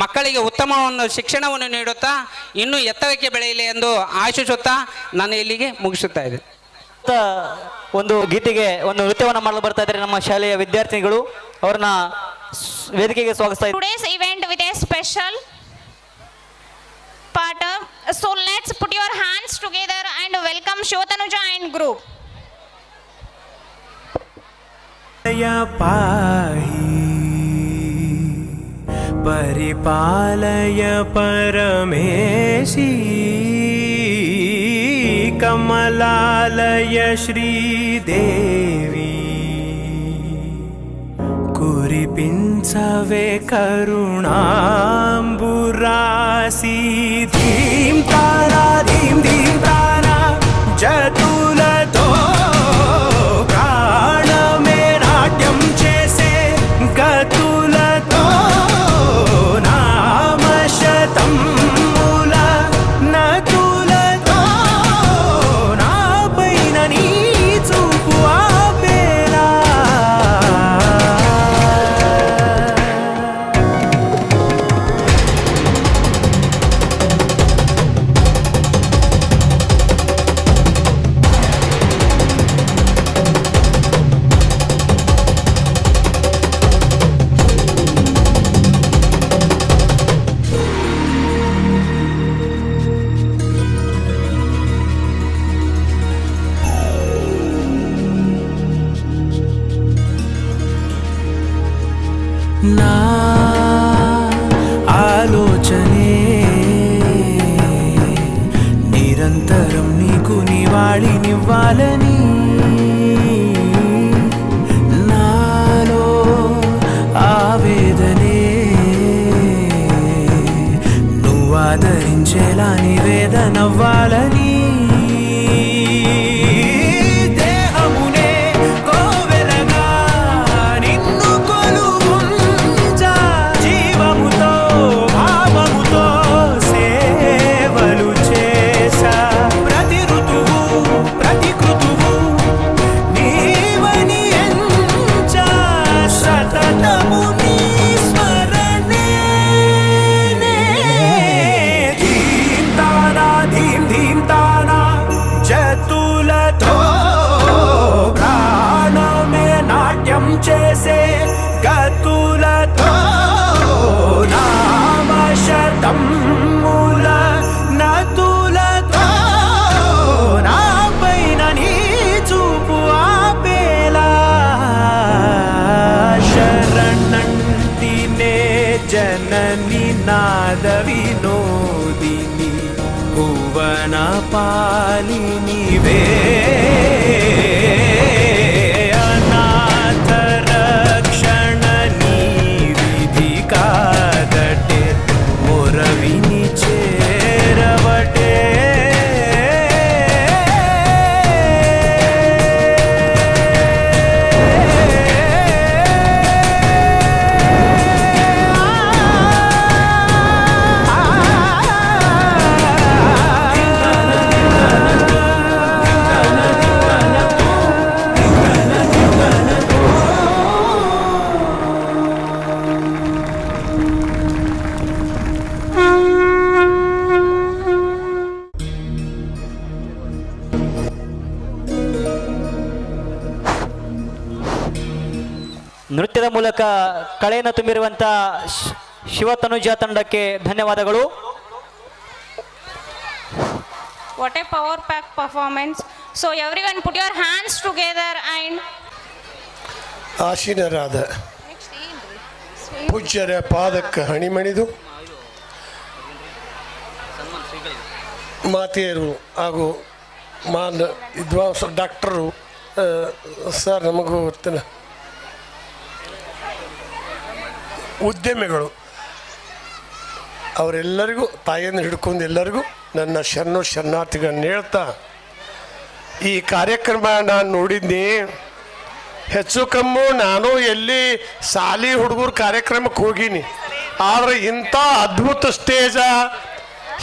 ಮಕ್ಕಳಿಗೆ ಉತ್ತಮ ಒಂದು ಶಿಕ್ಷಣವನ್ನು ನೀಡುತ್ತಾ ಇನ್ನೂ ಎತ್ತರಕ್ಕೆ ಬೆಳೆಯಲಿ ಎಂದು ಆಶಿಸುತ್ತಾ ನಾನು ಇಲ್ಲಿಗೆ ಮುಗಿಸುತ್ತಾ ಇದ್ದೇನೆ. ಒಂದು ಗೀತೆಗೆ ಒಂದು ನೃತ್ಯವನ್ನು ಮಾಡಲು ಬರ್ತಾ ಇದ್ದಾರೆ ನಮ್ಮ ಶಾಲೆಯ ವಿದ್ಯಾರ್ಥಿಗಳು. ಅವ್ರನ್ನ ವೇದಿಕೆಗೆ ಸ್ವಾಗತಿಸ್ತಾ ಇದ್ದಾರೆ. Today's event with a special part. So let's put your hands together and welcome Shyotanuja and group. पाहि परिपालय परमेशी कमलालय श्रीदेवी कुरिपिंचवे करुणाम्बुरासी धीं तारा जतुलतो प्राणमे नाट्यं चेसे गतुलतो नाम ఆదరించేలా నివేదనవ్వాలని దేహమునే కోవెలగా నిన్ను కొలువుంచా జీవముతో భావముతో సేవలు చేశా ప్రతి ఋతువు ప్రతి కృతువు నీవని ఎంచా సతతము నీ స్మరణే ధీం తానా ధీం ధీం తానా జతులతో ప్రాణమే నాట్యం చేసే గతులతో నామశతం మూల నతులతో నా పైన నీ చూపు ఆపేలా శరణంటినే జనని నాద వినోదిని భువన పాలినివే అనాథ రక్షణ నీ విధి కాదటే మొరవిని చేరవటే ನೃತ್ಯದ ಮೂಲಕ ಕಳೆಯನ್ನು ತುಂಬಿರುವಂಥ ಶಿವತನುಜ ತಂಡಕ್ಕೆ ಧನ್ಯವಾದಗಳು. What a power pack performance. So everyone put your hands together and ಆಶೀನರಾದ ಪೂಜ್ಯರ ಪಾದಕ್ಕೆ ಹಣಿಮಣಿದು ಮಾತೆಯರು ಹಾಗೂ ವಿದ್ವಾಂಸರು ಡಾಕ್ಟರು ಸರ್ ನಮಗೂ ಗೊತ್ತಿಲ್ಲ ಉದ್ಯಮಿಗಳು ಅವರೆಲ್ಲರಿಗೂ ತಾಯಿಯನ್ನು ಹಿಡ್ಕೊಂಡು ಎಲ್ಲರಿಗೂ ನನ್ನ ಶರಣಾರ್ಥಿಗಳನ್ನು ಹೇಳ್ತಾ ಈ ಕಾರ್ಯಕ್ರಮ ನಾನು ನೋಡಿದ್ನಿ ಹೆಚ್ಚು ಕಮ್ಮು ನಾನು ಎಲ್ಲಿ ಶಾಲಿ ಹುಡುಗರು ಕಾರ್ಯಕ್ರಮಕ್ಕೆ ಹೋಗೀನಿ ಆದರೆ ಇಂಥ ಅದ್ಭುತ ಸ್ಟೇಜ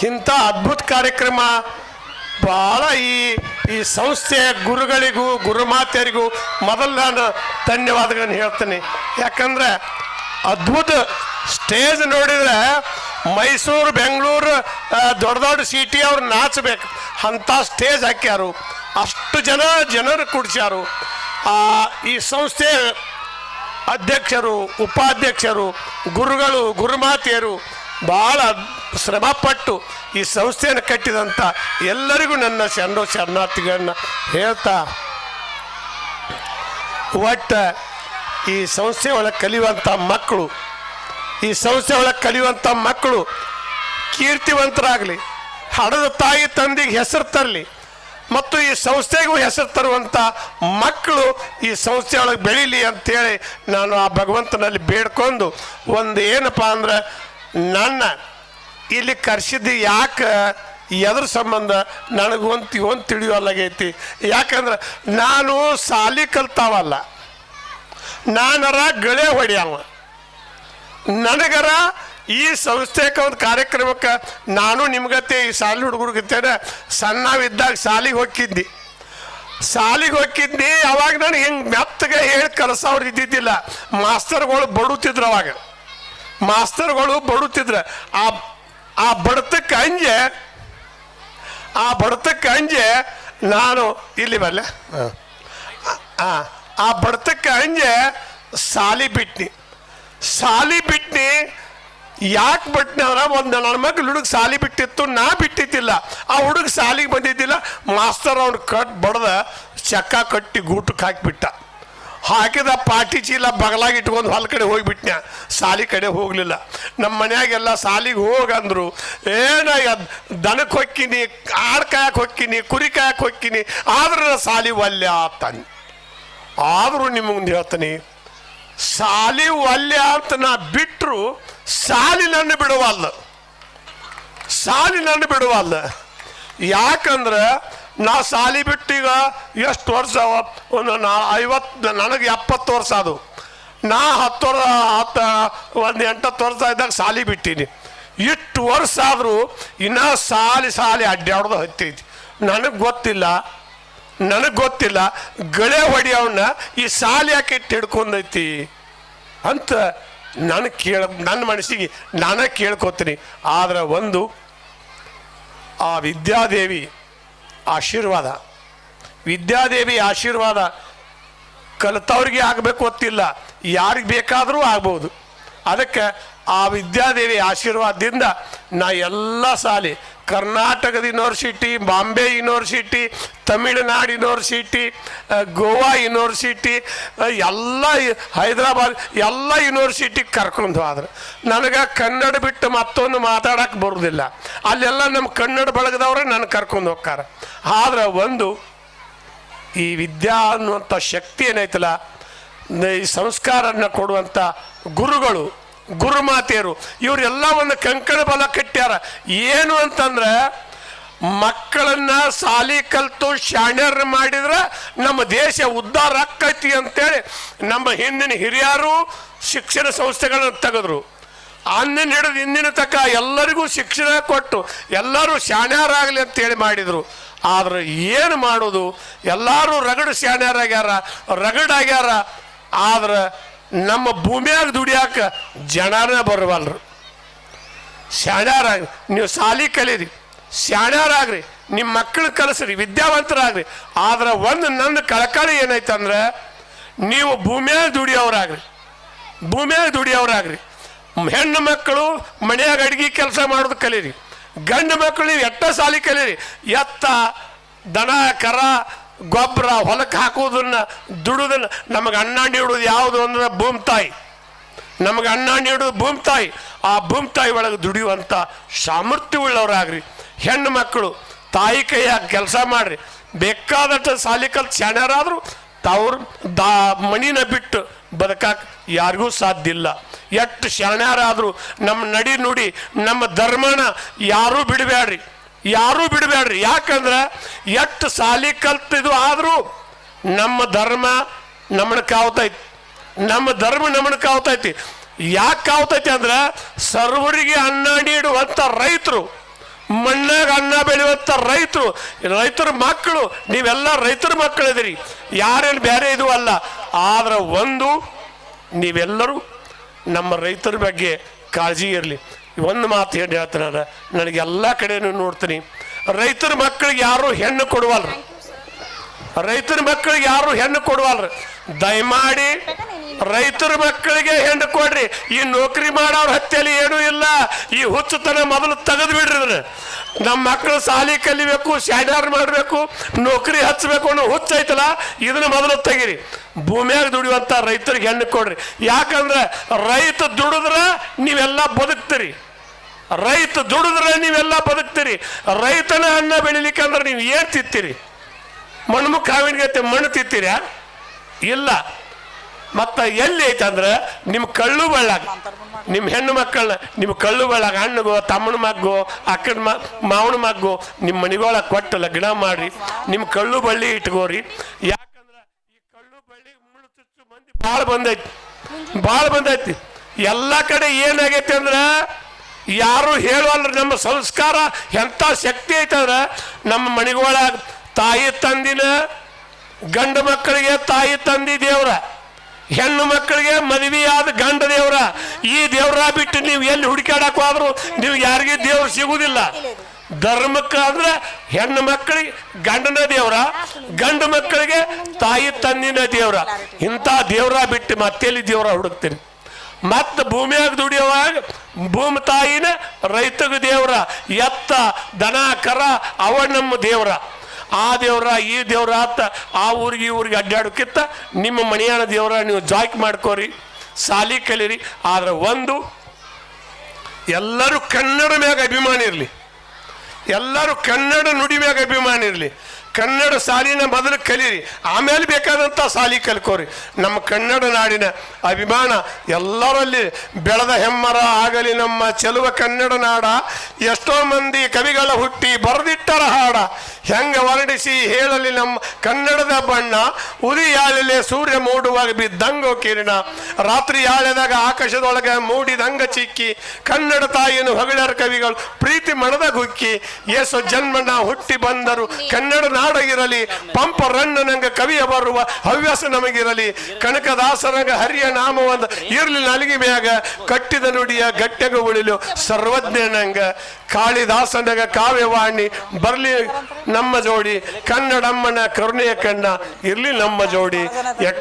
ಇಂಥ ಅದ್ಭುತ ಕಾರ್ಯಕ್ರಮ ಭಾಳ ಈ ಸಂಸ್ಥೆಯ ಗುರುಗಳಿಗೂ ಗುರುಮಾತೆಯರಿಗೂ ಮೊದಲು ನಾನು ಧನ್ಯವಾದಗಳನ್ನು ಹೇಳ್ತೀನಿ. ಯಾಕಂದರೆ ಅದ್ಭುತ ಸ್ಟೇಜ್ ನೋಡಿದರೆ ಮೈಸೂರು ಬೆಂಗಳೂರು ದೊಡ್ಡ ದೊಡ್ಡ ಸಿಟಿ ಅವ್ರು ನಾಚಬೇಕು ಅಂಥ ಸ್ಟೇಜ್ ಹಾಕ್ಯಾರು. ಅಷ್ಟು ಜನರು ಕೂಡಿಸ್ಯಾರು. ಈ ಸಂಸ್ಥೆ ಅಧ್ಯಕ್ಷರು ಉಪಾಧ್ಯಕ್ಷರು ಗುರುಗಳು ಗುರುಮಾತೆಯರು ಭಾಳ ಶ್ರಮಪಟ್ಟು ಈ ಸಂಸ್ಥೆಯನ್ನು ಕಟ್ಟಿದಂಥ ಎಲ್ಲರಿಗೂ ನನ್ನ ಶರಣಾರ್ಥಿಗಳನ್ನ ಹೇಳ್ತಾ ಒಟ್ಟು ಈ ಸಂಸ್ಥೆ ಒಳಗೆ ಕಲಿಯುವಂಥ ಮಕ್ಕಳು ಈ ಸಂಸ್ಥೆ ಒಳಗೆ ಕಲಿಯುವಂಥ ಮಕ್ಕಳು ಕೀರ್ತಿವಂತರಾಗಲಿ, ಹಡದ ತಾಯಿ ತಂದೆಗೆ ಹೆಸರು ತರಲಿ ಮತ್ತು ಈ ಸಂಸ್ಥೆಗೂ ಹೆಸರು ತರುವಂಥ ಮಕ್ಕಳು ಈ ಸಂಸ್ಥೆಯೊಳಗೆ ಬೆಳೀಲಿ ಅಂತೇಳಿ ನಾನು ಆ ಭಗವಂತನಲ್ಲಿ ಬೇಡ್ಕೊಂಡು ಒಂದು ಏನಪ್ಪ ಅಂದ್ರೆ ನನ್ನ ಇಲ್ಲಿ ಕರೆಸಿದ್ದು ಯಾಕೆ ಎದ್ರ ಸಂಬಂಧ ನನಗೊಂದು ತಿಳಿಯೋಲ್ಲಾಗೈತಿ. ಯಾಕಂದ್ರೆ ನಾನು ಸಾಲಿ ಕಲ್ತಾವಲ್ಲ, ನಾನರ ಗಳೆ ಹೊಡಿಯವ, ನನಗರ ಈ ಸಂಸ್ಥೆಗೆ ಒಂದು ಕಾರ್ಯಕ್ರಮಕ್ಕೆ ನಾನು ನಿಮ್ಗತ್ತೆ ಈ ಶಾಲೆ ಹುಡುಗರಿಗತ್ತೇನೆ ಸಣ್ಣವಿದ್ದಾಗ ಶಾಲಿಗೆ ಹೋಗಿದ್ನಿ. ಅವಾಗ ನಾನು ಹಿಂಗೆ ಮೆತ್ತಗೆ ಹೇಳಿ ಕಲಿಸೋರು ಇದ್ದಿದ್ದಿಲ್ಲ. ಮಾಸ್ತರ್ಗಳು ಬಡುತ್ತಿದ್ರು. ಆ ಬಡತಕ್ಕೆ ಅಂಜೆ ನಾನು ಇಲ್ಲಿ ಬರಲೆ ಆ ಬಡತಕ್ಕೆ ಅಂಜೆ ಶಾಲಿ ಬಿಟ್ನಿ. ಯಾಕೆ ಬಿಟ್ನಿ ಅಂದ್ರೆ ಒಂದು ನನ್ನ ಮಗಳು ಹುಡುಗ ಶಾಲಿ ಬಿಟ್ಟಿತ್ತು, ನಾ ಬಿಟ್ಟಿದ್ದಿಲ್ಲ. ಆ ಹುಡುಗ ಶಾಲಿಗೆ ಬಂದಿದ್ದಿಲ್ಲ. ಮಾಸ್ತರ್ ಅವ್ನು ಬಡ್ದ ಚಕ್ಕ ಕಟ್ಟಿ ಗೂಟಕ್ಕೆ ಹಾಕಿಬಿಟ್ಟ. ಹಾಕಿದ ಪಾಟಿ ಚೀಲ ಬಗಲಾಗಿ ಇಟ್ಕೊಂಡು ಹೊಲ ಕಡೆ ಹೋಗಿಬಿಟ್ನ್ಯ, ಶಾಲಿ ಕಡೆ ಹೋಗಲಿಲ್ಲ. ನಮ್ಮ ಮನ್ಯಾಗೆಲ್ಲ ಶಾಲಿಗೆ ಹೋಗಂದ್ರು. ದನಕ್ಕೆ ಹೊಕ್ಕಿನಿ, ಆಡು ಕಾಯಕ್ಕೆ ಹೊಕ್ಕಿನಿ, ಕುರಿ ಕಾಯಕ್ಕೆ ಹೊಕ್ಕಿನಿ, ಆದ್ರೆ ಶಾಲಿ ಒಲ್ಯ ತಾನೆ. ಆದರೂ ನಿಮಗೆ ಹೇಳ್ತೀನಿ, ಶಾಲಿ ಒಲ್ಯ ಅಂತ ನಾ ಬಿಟ್ಟರು ಶಾಲಿ ನನ್ನ ಬಿಡುವಲ್ಲ. ಸಾಲಿ ನನ್ನ ಬಿಡುವಲ್ಲ. ಯಾಕಂದ್ರೆ ನಾ ಸಾಲಿ ಬಿಟ್ಟೀಗ ಎಷ್ಟು ವರ್ಷ, ಒಂದು 50, ನನಗೆ 70 ವರ್ಷ ಅದು. ನಾ 10 ವರ್ಷ ಇದ್ದಾಗ ಸಾಲಿ ಬಿಟ್ಟೀನಿ. ಇಷ್ಟು ವರ್ಷ ಆದರೂ ಇನ್ನೂ ಸಾಲಿ ಅಡ್ಡಾಡೋದು ಹತ್ತೈತಿ. ನನಗೆ ಗೊತ್ತಿಲ್ಲ ಗಳೆ ಹೊಡಿಯವನ್ನ ಈ ಸಾಲಿ ಯಾಕೆ ಇಟ್ಟು ಹಿಡ್ಕೊಂಡೈತಿ ಅಂತ ನನ್ನ ಮನಸ್ಸಿಗೆ ನಾನೇ ಕೇಳ್ಕೊತೀನಿ. ಆದರೆ ಒಂದು, ಆ ವಿದ್ಯಾದೇವಿ ಆಶೀರ್ವಾದ ಕಲಿತವ್ರಿಗೆ ಆಗಬೇಕು ಗೊತ್ತಿಲ್ಲ, ಯಾರಿಗೆ ಬೇಕಾದರೂ ಆಗ್ಬೋದು. ಅದಕ್ಕೆ ಆ ವಿದ್ಯಾದೇವಿ ಆಶೀರ್ವಾದದಿಂದ ನಾ ಎಲ್ಲ ಸಾಲಿ, ಕರ್ನಾಟಕದ university, Bombay university, Tamil Nadu university, Goa university, ಎಲ್ಲ ಹೈದರಾಬಾದ್ ಎಲ್ಲ ಯೂನಿವರ್ಸಿಟಿಗೆ ಕರ್ಕೊಂಡು ಹೋದ್ರೆ ನನಗೆ ಕನ್ನಡ ಬಿಟ್ಟು ಮತ್ತೊಂದು ಮಾತಾಡೋಕ್ಕೆ ಬರೋದಿಲ್ಲ. ಅಲ್ಲೆಲ್ಲ ನಮ್ಮ ಕನ್ನಡ ಬಳಗದವ್ರೆ ನನಗೆ ಕರ್ಕೊಂಡು ಹೋಗ್ತಾರೆ. ಆದ್ರೆ ಒಂದು, ಈ ವಿದ್ಯಾ ಅನ್ನುವಂಥ ಶಕ್ತಿ ಏನೈತಲ್ಲ, ಈ ಸಂಸ್ಕಾರನ ಕೊಡುವಂಥ ಗುರುಗಳು, ಗುರುಮಾತೆಯರು, ಇವರೆಲ್ಲ ಒಂದು ಕಂಕಣ ಬಲ ಕಟ್ಟ್ಯಾರ. ಏನು ಅಂತಂದ್ರೆ, ಮಕ್ಕಳನ್ನ ಸಾಲಿ ಕಲ್ತು ಶಾಣ್ಯರ ಮಾಡಿದ್ರೆ ನಮ್ಮ ದೇಶ ಉದ್ಧಾರ ಆಕ್ಕೈತಿ ಅಂತೇಳಿ ನಮ್ಮ ಹಿಂದಿನ ಹಿರಿಯರು ಶಿಕ್ಷಣ ಸಂಸ್ಥೆಗಳನ್ನು ತೆಗೆದ್ರು. ಅಂದಿನ ಹಿಡಿದು ಇಂದಿನ ತನಕ ಎಲ್ಲರಿಗೂ ಶಿಕ್ಷಣ ಕೊಟ್ಟು ಎಲ್ಲರೂ ಶಾಣ್ಯರಾಗಲಿ ಅಂತೇಳಿ ಮಾಡಿದರು. ಆದ್ರೆ ಏನು ಮಾಡೋದು, ಎಲ್ಲರೂ ರಗಡಾಗ್ಯಾರ. ಆದ್ರೆ ನಮ್ಮ ಭೂಮಿಯಾಗ ದುಡಿಯಾಕ ಜನರೇ ಬರವಲ್ರು. ಶಾಣ್ಯರಾಗ್ರಿ, ನೀವು ಸಾಲಿ ಕಲೀರಿ, ಶಾಣ್ಯರಾಗ್ರಿ, ನಿಮ್ಮ ಮಕ್ಕಳು ಕಲಿಸ್ರಿ, ವಿದ್ಯಾವಂತರಾಗ್ರಿ. ಆದ್ರೆ ಒಂದು ನನ್ನ ಕಳಕಳಿ ಏನೈತಂದ್ರೆ, ನೀವು ಭೂಮಿಯಾಗ ದುಡಿಯೋರಾಗ್ರಿ. ಹೆಣ್ಣು ಮಕ್ಕಳು ಮನೆಯಾಗ ಅಡಿಗೆ ಕೆಲಸ ಮಾಡೋದು ಕಲೀರಿ. ಗಂಡು ಮಕ್ಕಳು ನೀವು ಸಾಲಿ ಕಲೀರಿ. ದನ ಕರ ಗೊಬ್ಬರ ಹೊಲಕ್ಕೆ ಹಾಕೋದನ್ನ ದುಡಿದನ್ನ ನಮಗೆ ಅನ್ನ ನೀಡೋದು ಯಾವುದು ಅಂದ್ರೆ ಭೂಮಿ ತಾಯಿ. ನಮಗೆ ಅನ್ನ ನೀಡೋದು ಭೂಮಿ ತಾಯಿ. ಆ ಭೂಮಿ ತಾಯಿ ಒಳಗೆ ದುಡಿಯುವಂಥ ಸಾಮರ್ಥ್ಯ ಉಳ್ಳವರಾಗ್ರಿ. ಹೆಣ್ಣು ಮಕ್ಕಳು ತಾಯಿ ಕೈಯಾಗ ಕೆಲಸ ಮಾಡ್ರಿ. ಬೇಕಾದಷ್ಟು ಸಾಲಿ ಕಲ್ತು ಶಾಣ್ಯರಾದ್ರು ತಾವ್ರ ಮನಿನ ಬಿಟ್ಟು ಬದುಕಕ್ಕೆ ಯಾರಿಗೂ ಸಾಧ್ಯ ಇಲ್ಲ. ಎಷ್ಟು ಶಾಣ್ಯರಾದ್ರು ನಮ್ಮ ನಡಿ ನುಡಿ ನಮ್ಮ ಧರ್ಮನ ಯಾರೂ ಬಿಡಬೇಡ್ರಿ. ಯಾಕಂದ್ರೆ ಎಷ್ಟು ಸಾಲಿ ಕಲ್ತಿದ್ದು ಆದರೂ ನಮ್ಮ ಧರ್ಮ ನಮ್ಮನ್ನ ಕಾವ್ತೈತಿ. ಯಾಕೆ ಕಾವ್ತೈತಿ ಅಂದ್ರೆ, ಸರ್ವರಿಗೆ ಅನ್ನ ನೀಡುವಂಥ ರೈತರು, ಮಣ್ಣಾಗ ಅನ್ನ ಬೆಳೆಯುವಂಥ ರೈತರ ಮಕ್ಕಳು, ನೀವೆಲ್ಲ ರೈತರ ಮಕ್ಕಳಿದಿರಿ, ಯಾರೇನು ಬೇರೆ ಇದು ಅಲ್ಲ. ಆದ್ರೆ ಒಂದು, ನೀವೆಲ್ಲರೂ ನಮ್ಮ ರೈತರ ಬಗ್ಗೆ ಕಾಳಜಿ ಇರಲಿ. ಒಂದು ಮಾತು ಹೇಳ್ತಾರ, ನನಗೆ ಎಲ್ಲ ಕಡೆನೂ ನೋಡ್ತೀನಿ, ರೈತರ ಮಕ್ಕಳಿಗೆ ಯಾರು ಹೆಣ್ಣು ಕೊಡುವಲ್ರಿ. ದಯಮಾಡಿ ರೈತರ ಮಕ್ಕಳಿಗೆ ಹೆಣ್ಣು ಕೊಡ್ರಿ. ಈ ನೌಕರಿ ಮಾಡೋರ ಹತ್ಯೆಯಲ್ಲಿ ಏನೂ ಇಲ್ಲ. ಈ ಹುಚ್ಚುತನ ಮೊದಲು ತೆಗೆದು ಬಿಡ್ರಿ. ನಮ್ಮ ಮಕ್ಕಳು ಸಾಲಿ ಕಲಿಬೇಕು, ಶಾಣ್ಯಾರ ಮಾಡಬೇಕು, ನೌಕರಿ ಹಚ್ಚಬೇಕು ಅನ್ನೋ ಹುಚ್ಚೈತಲ್ಲ, ಇದನ್ನ ಮೊದಲು ತೆಗೀರಿ. ಭೂಮಿಯಾಗ ದುಡಿಯುವಂಥ ರೈತರಿಗೆ ಹೆಣ್ಣು ಕೊಡ್ರಿ. ಯಾಕಂದ್ರೆ ರೈತ ದುಡಿದ್ರೆ ನೀವೆಲ್ಲ ಬದುಕ್ತೀರಿ. ರೈತನ ಅನ್ನ ಬೆಳಿಲಿಕ್ಕೆ ಅಂದ್ರೆ ನೀವು ಏನು ತಿತ್ತೀರಿ? ಮಣ್ಮುಖ ಹಾವಿನಗತ್ತೆ ಮಣ್ಣು ತಿತ್ತೀರಾ? ಇಲ್ಲ. ಮತ್ತು ಎಲ್ಲಿ ಐತಂದ್ರೆ ನಿಮ್ಮ ಕಳ್ಳು ಬಳ್ಳಾಗ, ನಿಮ್ಮ ಹೆಣ್ಣು ಮಕ್ಕಳನ್ನ ನಿಮ್ಮ ಕಳ್ಳು ಬಳ್ಳಾಗ ಅಣ್ಣಗೋ ತಮ್ಮನ ಮಗ್ಗೋ ಅಕ್ಕನ ಮಾವನ ಮಗ್ಗೋ ನಿಮ್ಮ ಮನೆಗೊಳಗೆ ಕೊಟ್ಟು ಲಗ್ನ ಮಾಡ್ರಿ. ನಿಮ್ಮ ಕಳ್ಳು ಬಳ್ಳಿ ಇಟ್ಕೋರಿ. ಯಾಕಂದ್ರೆ ಈ ಕಳ್ಳು ಬಳ್ಳಿ ಮುಳ್ಳು ಚುಚ್ಚು ಮಂದಿ ಭಾಳ ಬಂದೈತಿ. ಎಲ್ಲ ಕಡೆ ಏನಾಗೈತಿ ಅಂದ್ರೆ, ಯಾರು ಹೇಳುವಲ್ರಿ. ನಮ್ಮ ಸಂಸ್ಕಾರ ಎಂಥ ಶಕ್ತಿ ಐತಂದ್ರೆ, ನಮ್ಮ ಮನೆಗೊಳಗೆ ತಾಯಿ ತಂದಿನ ಗಂಡು ಮಕ್ಕಳಿಗೆ ತಾಯಿ ತಂದಿ ದೇವ್ರ, ಹೆಣ್ಣು ಮಕ್ಕಳಿಗೆ ಮದುವೆಯಾದ ಗಂಡ ದೇವ್ರ. ಈ ದೇವ್ರ ಬಿಟ್ಟು ನೀವು ಎಲ್ಲಿ ಹುಡುಕಾಡಕ್ ಹೋದ್ರು ನೀವು ಯಾರಿಗೆ ದೇವ್ರು ಸಿಗುವುದಿಲ್ಲ. ಧರ್ಮಕ್ಕೆ ಅಂದ್ರೆ ಹೆಣ್ಣು ಮಕ್ಕಳಿಗೆ ಗಂಡನ ದೇವ್ರ, ಗಂಡು ಮಕ್ಕಳಿಗೆ ತಾಯಿ ತಂದಿನ ದೇವ್ರ. ಇಂಥ ದೇವ್ರ ಬಿಟ್ಟು ಮತ್ತೆಲ್ಲಿ ದೇವ್ರ ಹುಡುಕ್ತೀನಿ? ಮತ್ತು ಭೂಮಿಯಾಗ ದುಡಿಯುವಾಗ ಭೂಮಿ ತಾಯಿನ ರೈತಗ ದೇವ್ರ, ಎತ್ತ ದನ ಕರ ಅವ ನಮ್ಮ ದೇವ್ರ. ಆ ದೇವ್ರ ಈ ದೇವ್ರ ಅಂತ ಆ ಊರಿಗೆ ಈ ಊರಿಗೆ ಅಡ್ಡಾಡೋಕ್ಕಿಂತ ನಿಮ್ಮ ಮನೆಯಾನ ದೇವ್ರ ನೀವು ಜಾಯ್ಕ್ ಮಾಡ್ಕೋರಿ, ಸಾಲಿ ಕಲೀರಿ. ಆದ್ರೆ ಒಂದು, ಎಲ್ಲರೂ ಕನ್ನಡ ಮ್ಯಾಗ ಅಭಿಮಾನಿ ಇರಲಿ, ಎಲ್ಲರೂ ಕನ್ನಡ ನುಡಿ ಮ್ಯಾಗ ಅಭಿಮಾನಿ ಇರಲಿ. ಕನ್ನಡ ಸಾಲಿನ ಮೊದಲು ಕಲೀರಿ, ಆಮೇಲೆ ಬೇಕಾದಂಥ ಸಾಲಿ ಕಲ್ಕೋರಿ. ನಮ್ಮ ಕನ್ನಡ ನಾಡಿನ ಅಭಿಮಾನ ಎಲ್ಲರಲ್ಲಿ ಬೆಳೆದ ಹೆಮ್ಮರ ಆಗಲಿ ನಮ್ಮ ಚೆಲುವ ಕನ್ನಡ ನಾಡ. ಎಷ್ಟೋ ಮಂದಿ ಕವಿಗಳ ಹುಟ್ಟಿ ಬರೆದಿಟ್ಟರ ಹಾಡ, ಹೆಂಗ ವರ್ಣಿಸಿ ಹೇಳಲಿ ನಮ್ಮ ಕನ್ನಡದ ಬಣ್ಣ. ಉದಿಯಾಳಲೆ ಸೂರ್ಯ ಮೂಡುವಾಗ ಬಿದ್ದಂಗೋ ಕಿರಣ, ರಾತ್ರಿ ಯಾಳೆದಾಗ ಆಕಾಶದೊಳಗೆ ಮೂಡಿದಂಗ ಚಿಕ್ಕಿ, ಕನ್ನಡ ತಾಯಿಯನ್ನು ಹೊಗಳರ ಕವಿಗಳು ಪ್ರೀತಿ ಮನದ ಗುಕ್ಕಿ. ಏಸು ಜನ್ಮನ ಹುಟ್ಟಿ ಬಂದರು ಕನ್ನಡ ನಾಡಗಿರಲಿ, ಪಂಪ ರಣ್ಣನಂಗ ಕವಿಯ ಬರುವ ಹವ್ಯಾಸ ನಮಗಿರಲಿ. ಕನಕದಾಸರಂಗ ಹರಿಯ ನಾಮವಂದ ಇರ್ಲಿ ನಲಿಗೆ ಮ್ಯಾಗ, ಕಟ್ಟಿದ ನುಡಿಯ ಗಟ್ಟೆಗ ಉಳಿಲು ಸರ್ವಜ್ಞನಂಗ. ಕಾಳಿದಾಸನಗ ಕಾವ್ಯವಾಣಿ ಬರ್ಲಿ ನಮ್ಮ ಜೋಡಿ, ಕನ್ನಡಮ್ಮನ ಕರುಣೆಯ ಕಣ್ಣ ಇರ್ಲಿ ನಮ್ಮ ಜೋಡಿ.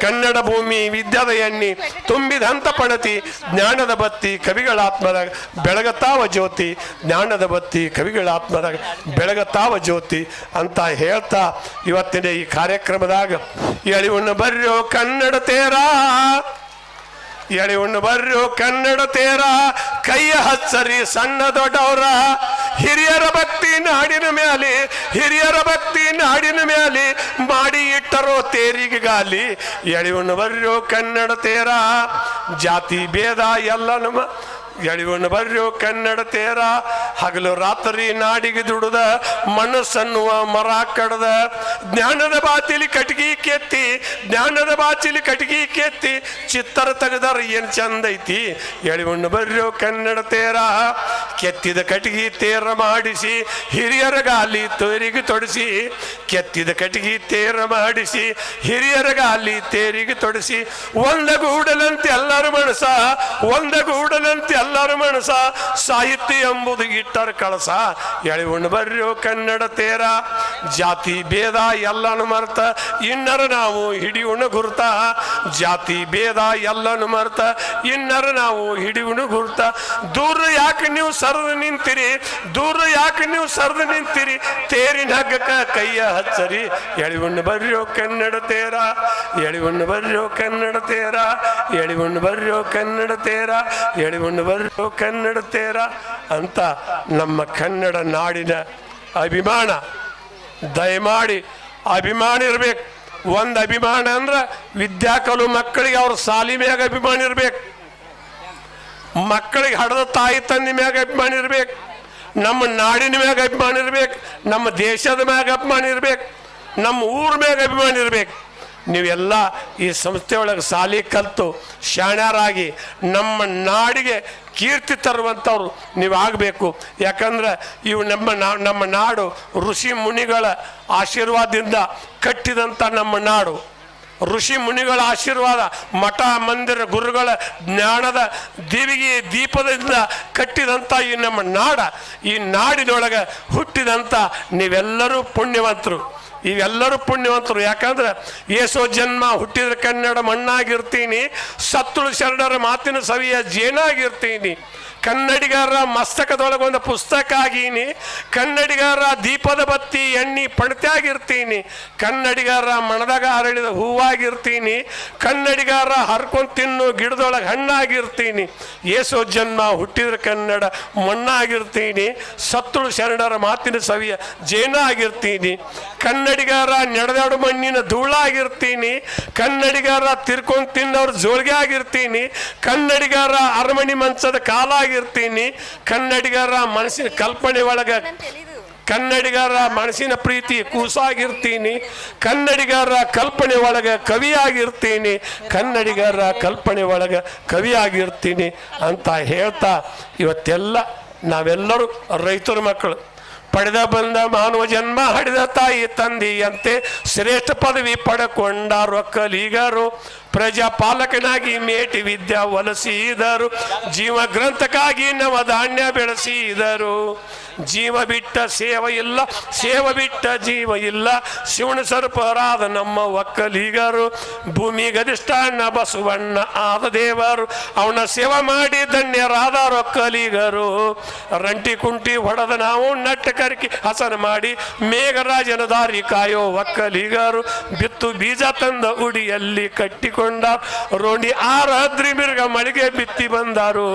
ಕನ್ನಡ ಭೂಮಿ ವಿದ್ಯಾದ ಎಣ್ಣಿ ತುಂಬಿದಂತ ಪಣತಿ, ಜ್ಞಾನದ ಬತ್ತಿ ಕವಿಗಳ ಆತ್ಮದಾಗ ಬೆಳಗತಾವ ಜ್ಯೋತಿ, ಜ್ಞಾನದ ಬತ್ತಿ ಕವಿಗಳ ಆತ್ಮದಾಗ ಬೆಳಗತಾವ ಜ್ಯೋತಿ ಅಂತ ಹೇಳ್ತಾ ಇವತ್ತಿನ ಈ ಕಾರ್ಯಕ್ರಮದಾಗ ಎಳಿವಣ್ಣ ಬರ್ರೋ ಕನ್ನಡ ತೇರ, ಎಳಿವಣ್ಣ ಬರ್ರೋ ಕನ್ನಡ ತೇರ, ಕೈಯ ಹಚ್ಚರಿ ಸಣ್ಣ ದೊಡ್ಡವರ. ಹಿರಿಯರ ಭಕ್ತಿ ನಾಡಿನ ಮ್ಯಾಲೆ, ಹಿರಿಯರ ಭಕ್ತಿ ನಾಡಿನ ಮ್ಯಾಲೆ, ಮಾಡಿ ಇಟ್ಟರೋ ತೇರಿಗೆ ಗಾಲಿ. ಎಳಿವಣ್ಣ ಬರ್ರೋ ಕನ್ನಡ ತೇರ, ಜಾತಿ ಭೇದ ಎಲ್ಲ ನಮ್ಮ ಎಳಿವಣ್ಣ ಬರ್ರೋ ಕನ್ನಡ ತೇರ. ಹಗಲು ರಾತ್ರಿ ನಾಡಿಗೆ ದುಡಿದ ಮನಸ್ಸನ್ನುವ ಮರ ಕಡದ, ಜ್ಞಾನದ ಬಾತಿಲಿ ಕಟ್ಗಿ ಕೆತ್ತಿ, ಜ್ಞಾನದ ಬಾಚಿಲಿ ಕಟ್ಗಿ ಕೆತ್ತಿ, ಚಿತ್ತರ ತೆಗೆದಾರ ಏನ್ ಚಂದ ಐತಿ. ಎಳಿವಣ್ಣ ಬರ್ರೋ ಕನ್ನಡ ತೇರ, ಕೆತ್ತಿದ ಕಟ್ಗಿ ತೇರ ಮಾಡಿಸಿ, ಹಿರಿಯರ ಗಾಲಿ ತೇರಿಗೆ ತೊಡಿಸಿ, ಕೆತ್ತಿದ ಕಟ್ಗಿ ತೇರ ಮಾಡಿಸಿ, ಹಿರಿಯರ ಗಾಲಿ ತೇರಿಗೆ ತೊಡಿಸಿ. ಒಂದಗೂಡಲಂತೆ ಎಲ್ಲರ ಮನಸ, ಒಂದಗೂಡಲಂತೆ ಎಲ್ಲರ ಮನಸ, ಸಾಹಿತ್ಯ ಎಂಬುದು ಗಿಟ್ಟರ ಕಳಸ. ಎಳಿವಣ್ಣ ಬರ್ರೋ ಕನ್ನಡ ತೇರ, ಜಾತಿ ಭೇದ ಎಲ್ಲನು ಮರ್ತ ಇನ್ನರ ನಾವು ಹಿಡಿಯುಣ ಗುರುತ, ಜಾತಿ ಭೇದ ಎಲ್ಲನು ಮರ್ತ ಇನ್ನರ ನಾವು ಹಿಡಿಯುಣ ಗುರುತ. ದೂರ ಯಾಕೆ ನೀವು ಸರದು ನಿಂತಿರಿ, ದೂರ ಯಾಕೆ ನೀವು ಸರದು ನಿಂತಿರಿ, ತೇರಿನ ಹಗ್ಗಕ್ಕ ಕೈಯ ಹಚ್ಚರಿ. ಎಳಿವಣ್ಣ ಬರ್ರೋ ಕನ್ನಡ ತೇರ, ಎಳಿವಣ್ಣ ಬರ್ರೋ ಕನ್ನಡ ತೇರ, ಎಳಿವಣ್ಣ ಬರ್ರೋ ಕನ್ನಡ ತೇರ, ಎಳಿವಣ್ಣ ಬರ್ರೋ ಕನ್ನಡ ತೇರ ಅಂತ ನಮ್ಮ ಕನ್ನಡ ನಾಡಿನ ಅಭಿಮಾನ. ದಯಮಾಡಿ ಅಭಿಮಾನ ಇರ್ಬೇಕು. ಒಂದು ಅಭಿಮಾನ ಅಂದ್ರೆ ವಿದ್ಯಾಕಲು ಮಕ್ಕಳಿಗೆ ಅವ್ರ ಸಾಲಿ ಮ್ಯಾಗ ಅಭಿಮಾನ ಇರ್ಬೇಕು, ಮಕ್ಕಳಿಗೆ ಹಡದ ತಾಯಿ ತಂದೆ ಮ್ಯಾಗ ಅಭಿಮಾನ ಇರ್ಬೇಕು, ನಮ್ಮ ನಾಡಿನ ಮ್ಯಾಗ ಅಭಿಮಾನ ಇರ್ಬೇಕು, ನಮ್ಮ ದೇಶದ ಮ್ಯಾಗ ಅಭಿಮಾನ ಇರ್ಬೇಕು, ನಮ್ಮ ಊರ ಮ್ಯಾಗ ಅಭಿಮಾನ ಇರ್ಬೇಕು. ನೀವೆಲ್ಲ ಈ ಸಂಸ್ಥೆಯೊಳಗೆ ಸಾಲಿ ಕಲಿತು ಶಾಣ್ಯರಾಗಿ ನಮ್ಮ ನಾಡಿಗೆ ಕೀರ್ತಿ ತರುವಂಥವ್ರು ನೀವು ಆಗಬೇಕು. ಯಾಕಂದ್ರೆ ಇವು ನಮ್ಮ ನಾಡು ಋಷಿ ಮುನಿಗಳ ಆಶೀರ್ವಾದದಿಂದ ಕಟ್ಟಿದಂಥ ನಮ್ಮ ನಾಡು. ಋಷಿ ಮುನಿಗಳ ಆಶೀರ್ವಾದ, ಮಠ ಮಂದಿರ ಗುರುಗಳ ಜ್ಞಾನದ ದೇವಿಗೆ ದೀಪದಿಂದ ಕಟ್ಟಿದಂಥ ಈ ನಮ್ಮ ನಾಡ, ಈ ನಾಡಿನೊಳಗೆ ಹುಟ್ಟಿದಂಥ ನೀವೆಲ್ಲರೂ ಪುಣ್ಯವಂತರು, ಇವೆಲ್ಲರೂ ಪುಣ್ಯವಂತರು. ಯಾಕಂದ್ರೆ ಏಸೋ ಜನ್ಮ ಹುಟ್ಟಿದ್ರೆ ಕನ್ನಡ ಮಣ್ಣಾಗಿರ್ತೀನಿ, ಸತ್ತುಳು ಶರಣರ ಮಾತಿನ ಸವಿಯ ಜೇನಾಗಿರ್ತೀನಿ, ಕನ್ನಡಿಗರ ಮಸ್ತಕದೊಳಗೊಂದು ಪುಸ್ತಕ ಆಗೀನಿ, ಕನ್ನಡಿಗರ ದೀಪದ ಬತ್ತಿ ಎಣ್ಣಿ ಪಣತ್ಯಾಗಿರ್ತೀನಿ, ಕನ್ನಡಿಗರ ಮಣದಾಗ ಅರಳಿದ ಹೂವಾಗಿರ್ತೀನಿ, ಕನ್ನಡಿಗರ ಹರ್ಕೊಂಡು ತಿನ್ನು ಗಿಡದೊಳಗೆ ಹಣ್ಣಾಗಿರ್ತೀನಿ. ಏಸೋ ಜನ್ಮ ಹುಟ್ಟಿದ್ರೆ ಕನ್ನಡ ಮಣ್ಣಾಗಿರ್ತೀನಿ, ಸತ್ತುಳು ಶರಣರ ಮಾತಿನ ಸವಿಯ ಜೇನ ಆಗಿರ್ತೀನಿ, ಕನ್ನಡಿಗರ ನಡೆದಾಡು ಮಣ್ಣಿನ ಧೂಳಾಗಿರ್ತೀನಿ, ಕನ್ನಡಿಗರ ತಿರ್ಕೊಂಡು ತಿನ್ನೋರು ಜೋಳಿಗೆ ಆಗಿರ್ತೀನಿ, ಕನ್ನಡಿಗರ ಅರಮನೆ ಮಂಚದ ಕಾಲಾಗಿರ್ತೀನಿ, ಕನ್ನಡಿಗರ ಮನಸ್ಸಿನ ಕಲ್ಪನೆ ಒಳಗ ಕನ್ನಡಿಗರ ಮನಸ್ಸಿನ ಪ್ರೀತಿ ಕೂಸಾಗಿರ್ತೀನಿ, ಕನ್ನಡಿಗರ ಕಲ್ಪನೆ ಒಳಗೆ ಕವಿಯಾಗಿರ್ತೀನಿ, ಕನ್ನಡಿಗರ ಕಲ್ಪನೆ ಒಳಗೆ ಕವಿಯಾಗಿರ್ತೀನಿ ಅಂತ ಹೇಳ್ತಾ ಇವತ್ತೆಲ್ಲ ನಾವೆಲ್ಲರೂ ರೈತರ ಮಕ್ಕಳು. ಪಡೆದ ಬಂದ ಮಾನವ ಜನ್ಮ ಹಡಿದ ತಾಯಿ ತಂದೆಯಂತೆ ಶ್ರೇಷ್ಠ ಪದವಿ ಪಡಕೊಂಡಾರು ಒಕ್ಕಲಿಗರು, ಪ್ರಜಾಪಾಲಕನಾಗಿ ಮೇಟಿ ವಿದ್ಯಾ ಒಲಿಸಿದರು, ಜೀವ ಗ್ರಂಥಕ್ಕಾಗಿ ನವಧಾನ್ಯ ಬೆಳೆಸಿದರು. ಜೀವ ಬಿಟ್ಟ ಸೇವ ಇಲ್ಲ, ಸೇವ ಬಿಟ್ಟ ಜೀವ ಇಲ್ಲ, ಶಿವನ ಸರ್ಪರಾದ ನಮ್ಮ ಒಕ್ಕಲಿಗರು. ಭೂಮಿಗೆ ಅಧಿಷ್ಠಾನ ಬಸವಣ್ಣ ಆದ ದೇವರು, ಅವನ ಸೇವೆ ಮಾಡಿ ಧನ್ಯರಾದ ಒಕ್ಕಲಿಗರು. ರಂಟಿ ಕುಂಟಿ ಹೊಡೆದ ನಾವು ನಟ್ಟಕ ಕಟ್ಟಾರಿಕೆ ಹಸನ ಮಾಡಿ ಮೇಘರಾಜನ ದಾರಿ ಕಾಯೋ ಒಕ್ಕಲಿಗರು ಬಿತ್ತು ಬೀಜ ತಂದ ಉಡಿಯಲ್ಲಿ ಕಟ್ಟಿಕೊಂಡ ರೋಣಿ ಆರಾದ್ರಿ ಮಿರ್ಗ ಮಳಿಗೆ ಬಿತ್ತಿ ಬಂದಾರು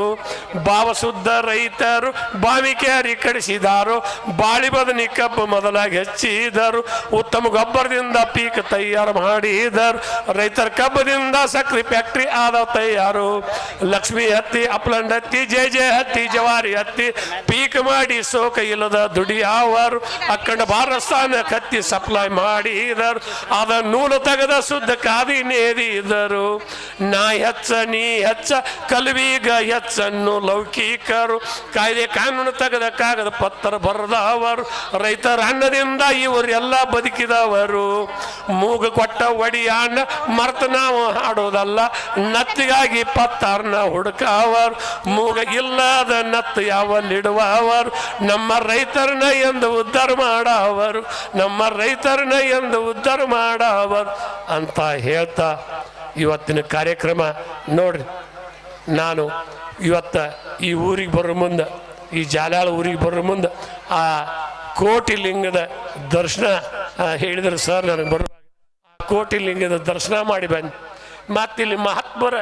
ಭಾವ ಶುದ್ಧ ರೈತರು ಬಾವಿಕೆಯಾರಿ ಕಡಿಸಿದಾರು ಬಾಳಿ ಬದನಿ ಕಬ್ಬು ಮೊದಲಾಗಿ ಹೆಚ್ಚಿದರು ಉತ್ತಮ ಗೊಬ್ಬರದಿಂದ ಪೀಕ್ ತಯಾರು ಮಾಡಿದರು ರೈತರ ಕಬ್ಬದಿಂದ ಸಕ್ರಿ ಫ್ಯಾಕ್ಟ್ರಿ ಆದ ತಯಾರು ಲಕ್ಷ್ಮಿ ಹತ್ತಿ ಅಪ್ಲಂಡ್ ಹತ್ತಿ ಜೆ ಹತ್ತಿ ಜವಾರಿ ಹತ್ತಿ ಪೀಕ್ ಮಾಡಿ ಸೋಕ ಇಲ್ಲದ ದುಡಿಯಾವರು ಅಕ್ಕಂಡ ಭಾರತಸ್ಥಾನ ಕತ್ತಿ ಸಪ್ಲೈ ಮಾಡಿದರು ಅದ ನೂಲು ತೆಗೆದ ಶುದ್ಧ ಕಾದಿ ನೇದಿದರು ನಾ ಹೆಚ್ಚ ನೀ ಹೆಚ್ಚ ಕಲ್ವೀಗ ಹೆಚ್ಚನ್ನು ಲೌಕಿಕರು ಕಾಯ್ದೆ ಕಾನೂನು ತೆಗೆದ ಕಾಗದ ಪತ್ರ ಬರೆದವರು ರೈತರ ಅನ್ನದಿಂದ ಇವರೆಲ್ಲ ಬದುಕಿದವರು ಮೂಗು ಕೊಟ್ಟ ಒಡಿಯಾಣ ಮರ್ತ ನಾವು ಹಾಡೋದಲ್ಲ ನತ್ತಿಗಾಗಿ ಪತ್ತಾರ್ನ ಹುಡುಕವರು ಮೂಗ ಇಲ್ಲದ ನತ್ತು ಯಾವಲ್ಲಿಡುವವರು ನಮ್ಮ ರೈತರನ್ನ ಎಂದು ಉದ್ಧಾರ ಮಾಡವರು ನಮ್ಮ ರೈತರನ್ನ ಎಂದು ಉದ್ಧಾರ ಮಾಡವರು ಅಂತ ಹೇಳ್ತಾ ಇವತ್ತಿನ ಕಾರ್ಯಕ್ರಮ ನೋಡ್ರಿ. ನಾನು ಇವತ್ತ ಈ ಊರಿಗೆ ಬರೋ ಮುಂದೆ, ಈ ಜಾಲಾಳ ಊರಿಗೆ ಬರೋ ಮುಂದೆ ಆ ಕೋಟಿ ಲಿಂಗದ ದರ್ಶನ ಹೇಳಿದ್ರು ಸರ್. ನನಗೆ ಬರುವಾಗ ಕೋಟಿ ಲಿಂಗದ ದರ್ಶನ ಮಾಡಿ ಬನ್ನಿ, ಮತ್ತಿಲ್ಲಿ ಮಹಾತ್ಮರ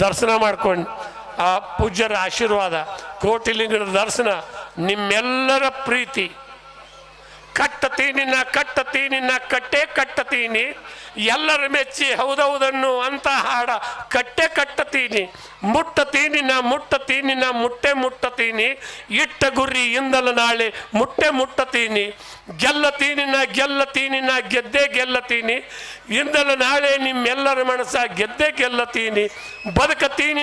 ದರ್ಶನ ಮಾಡ್ಕೊಂಡು ಆ ಪೂಜ್ಯರ ಆಶೀರ್ವಾದ, ಕೋಟಿ ಲಿಂಗದ ದರ್ಶನ, ನಿಮ್ಮೆಲ್ಲರ ಪ್ರೀತಿ. ಕಟ್ಟತೀನಿ ಕಟ್ಟತೀನಿ ಎಲ್ಲರ ಮೆಚ್ಚಿ ಹೌದೌದನ್ನು ಅಂತ ಹಾಡ ಕಟ್ಟತೀನಿ ಮುಟ್ಟತೀನಿ ಇಟ್ಟ ಗುರಿ ಇಂದಲ ನಾಳೆ ಮುಟ್ಟತೀನಿ ಗೆಲ್ಲತೀನಿ ಗೆಲ್ಲತೀನಿ ಇಂದಲ ನಾಳೆ ನಿಮ್ಮೆಲ್ಲರ ಮನಸ್ಸ ಗೆಲ್ಲತೀನಿ ಬದುಕತೀನಿ